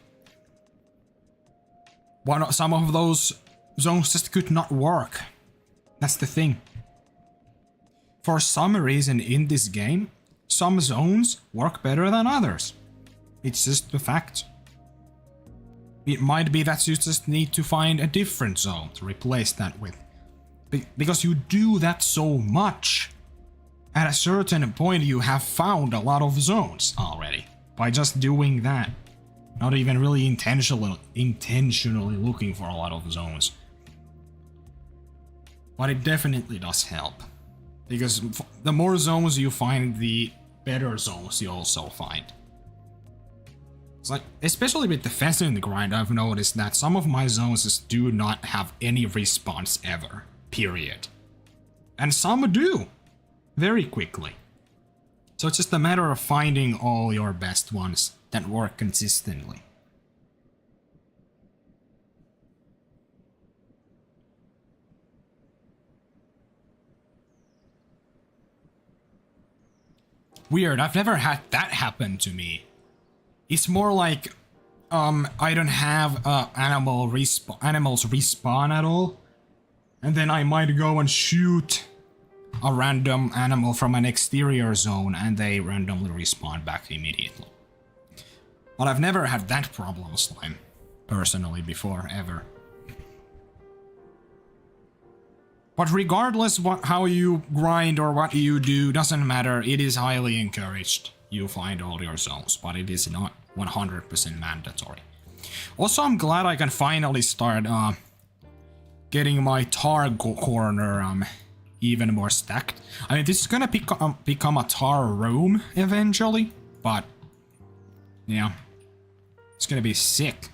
some of those zones just could not work. That's the thing. For some reason in this game, some zones work better than others. It's just the fact. It might be that you just need to find a different zone to replace that with. Because you do that so much. At a certain point you have found a lot of zones already. By just doing that. Not even really intentionally looking for a lot of zones. But it definitely does help. Because the more zones you find, the better zones you also find. It's like, especially with the Pheasant grind, I've noticed that some of my zones just do not have any response ever. Period. And some do. Very quickly. So it's just a matter of finding all your best ones that work consistently. Weird, I've never had that happen to me. It's more like, I don't have animals respawn at all. And then I might go and shoot a random animal from an exterior zone and they randomly respawn back immediately. But I've never had that problem, Slime, personally, before, ever. But regardless how you grind or what you do, doesn't matter, it is highly encouraged you find all your zones, but it is not 100% mandatory. Also, I'm glad I can finally start getting my tar corner even more stacked. I mean, this is gonna become a tar room eventually, but yeah, it's gonna be sick.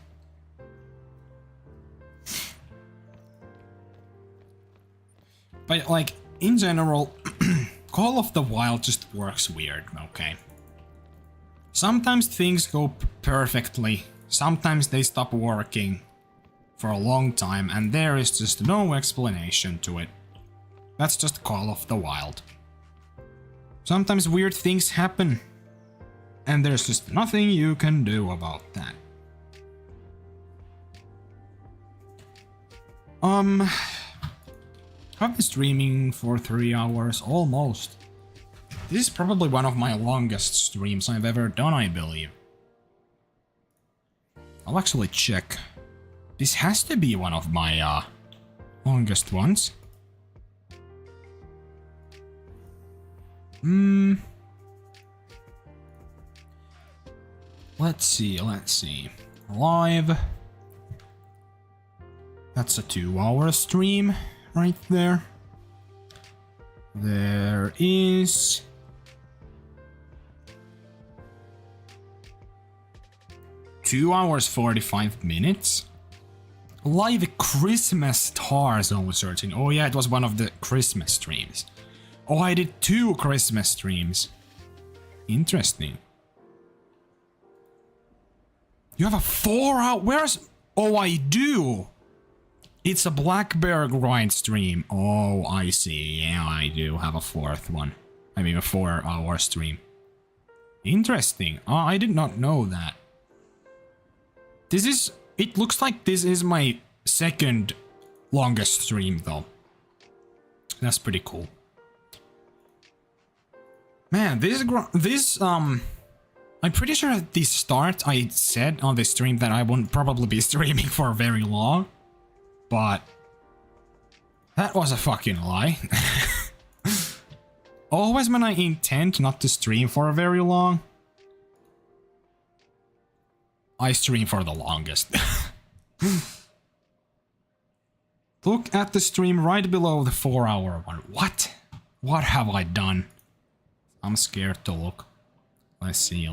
But like, in general, Call of the Wild just works weird, okay? Sometimes things go perfectly, sometimes they stop working for a long time, and there is just no explanation to it. That's just Call of the Wild. Sometimes weird things happen, and there's just nothing you can do about that. I've been streaming for 3 hours, almost. This is probably one of my longest streams I've ever done, I believe. I'll actually check. This has to be one of my longest ones. Let's see. Live. That's a 2-hour stream right there. There is... Two hours 45 minutes. Live Christmas Tahr Zone searching. Oh yeah, it was one of the Christmas streams. Oh, I did 2 Christmas streams. Interesting. You have a 4-hour... Where's... Oh, I do. It's a Black Bear grind stream. Oh, I see. Yeah, I do have a 4th one. I mean, a 4-hour stream. Interesting. Oh, I did not know that. This is... It looks like this is my 2nd longest stream, though. That's pretty cool. Man, I'm pretty sure at the start I said on the stream that I wouldn't probably be streaming for very long. But... that was a fucking lie. Always when I intend not to stream for very long, I stream for the longest. Look at the stream right below the 4-hour one. What? What have I done? I'm scared to look. Let's see.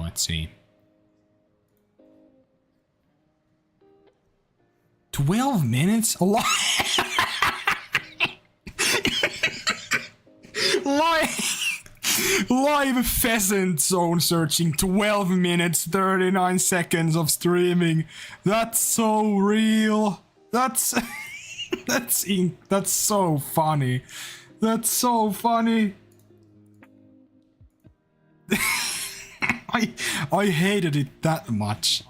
12 minutes? Live Pheasant Zone searching, 12 minutes, 39 seconds of streaming. That's so real. That's that's so funny. That's so funny. I hated it that much.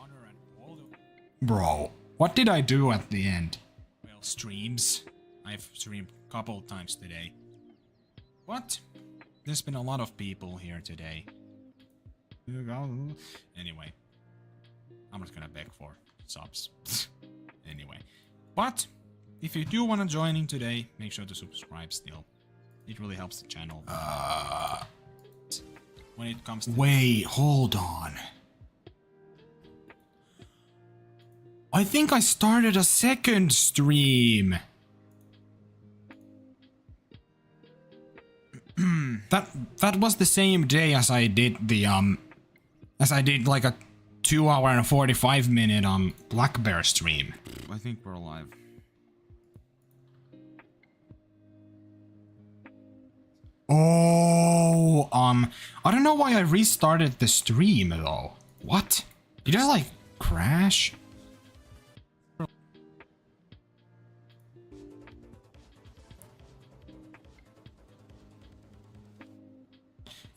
Bro, what did I do at the end? Well, streams. I've streamed couple times today. But there's been a lot of people here today. Anyway, I'm not gonna beg for subs. Anyway, but if you do want to join in today, make sure to subscribe still. It really helps the channel. When it comes to... Wait, hold on. I think I started a second stream. That was the same day as I did the like a 2 hour and 45 minute Black Bear stream. I think we're alive. Oh, I don't know why I restarted the stream though. What? Did I like crash?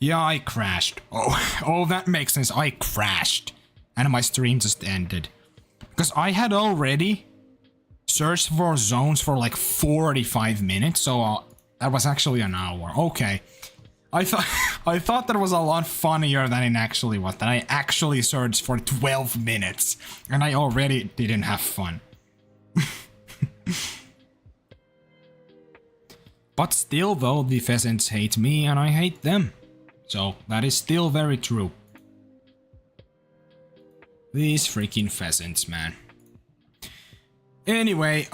Yeah, I crashed. Oh, that makes sense. I crashed. And my stream just ended. Because I had already searched for zones for like 45 minutes, so that was actually an hour. Okay. I thought that was a lot funnier than it actually was. That I actually searched for 12 minutes. And I already didn't have fun. But still though, the pheasants hate me and I hate them. So, that is still very true. These freaking pheasants, man. Anyway,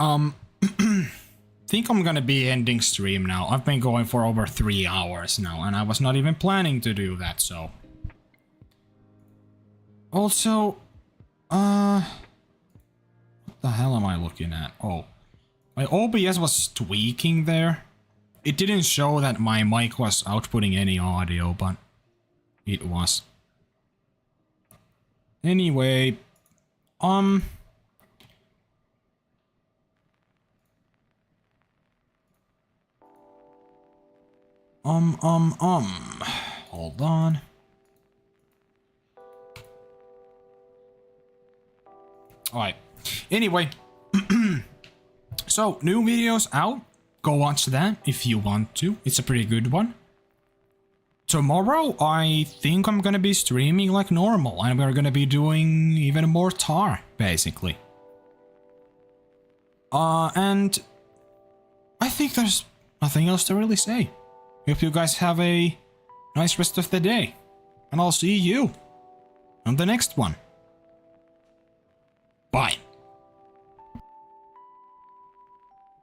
think I'm gonna be ending stream now. I've been going for over 3 hours now, and I was not even planning to do that, so... Also, what the hell am I looking at? Oh, my OBS was tweaking there. It didn't show that my mic was outputting any audio, but it was. Anyway, hold on. Alright. Anyway, so new videos out. Go watch that if you want to. It's a pretty good one. Tomorrow, I think I'm gonna be streaming like normal, and we're gonna be doing even more Tahr, basically. And I think there's nothing else to really say. Hope you guys have a nice rest of the day, and I'll see you on the next one. Bye.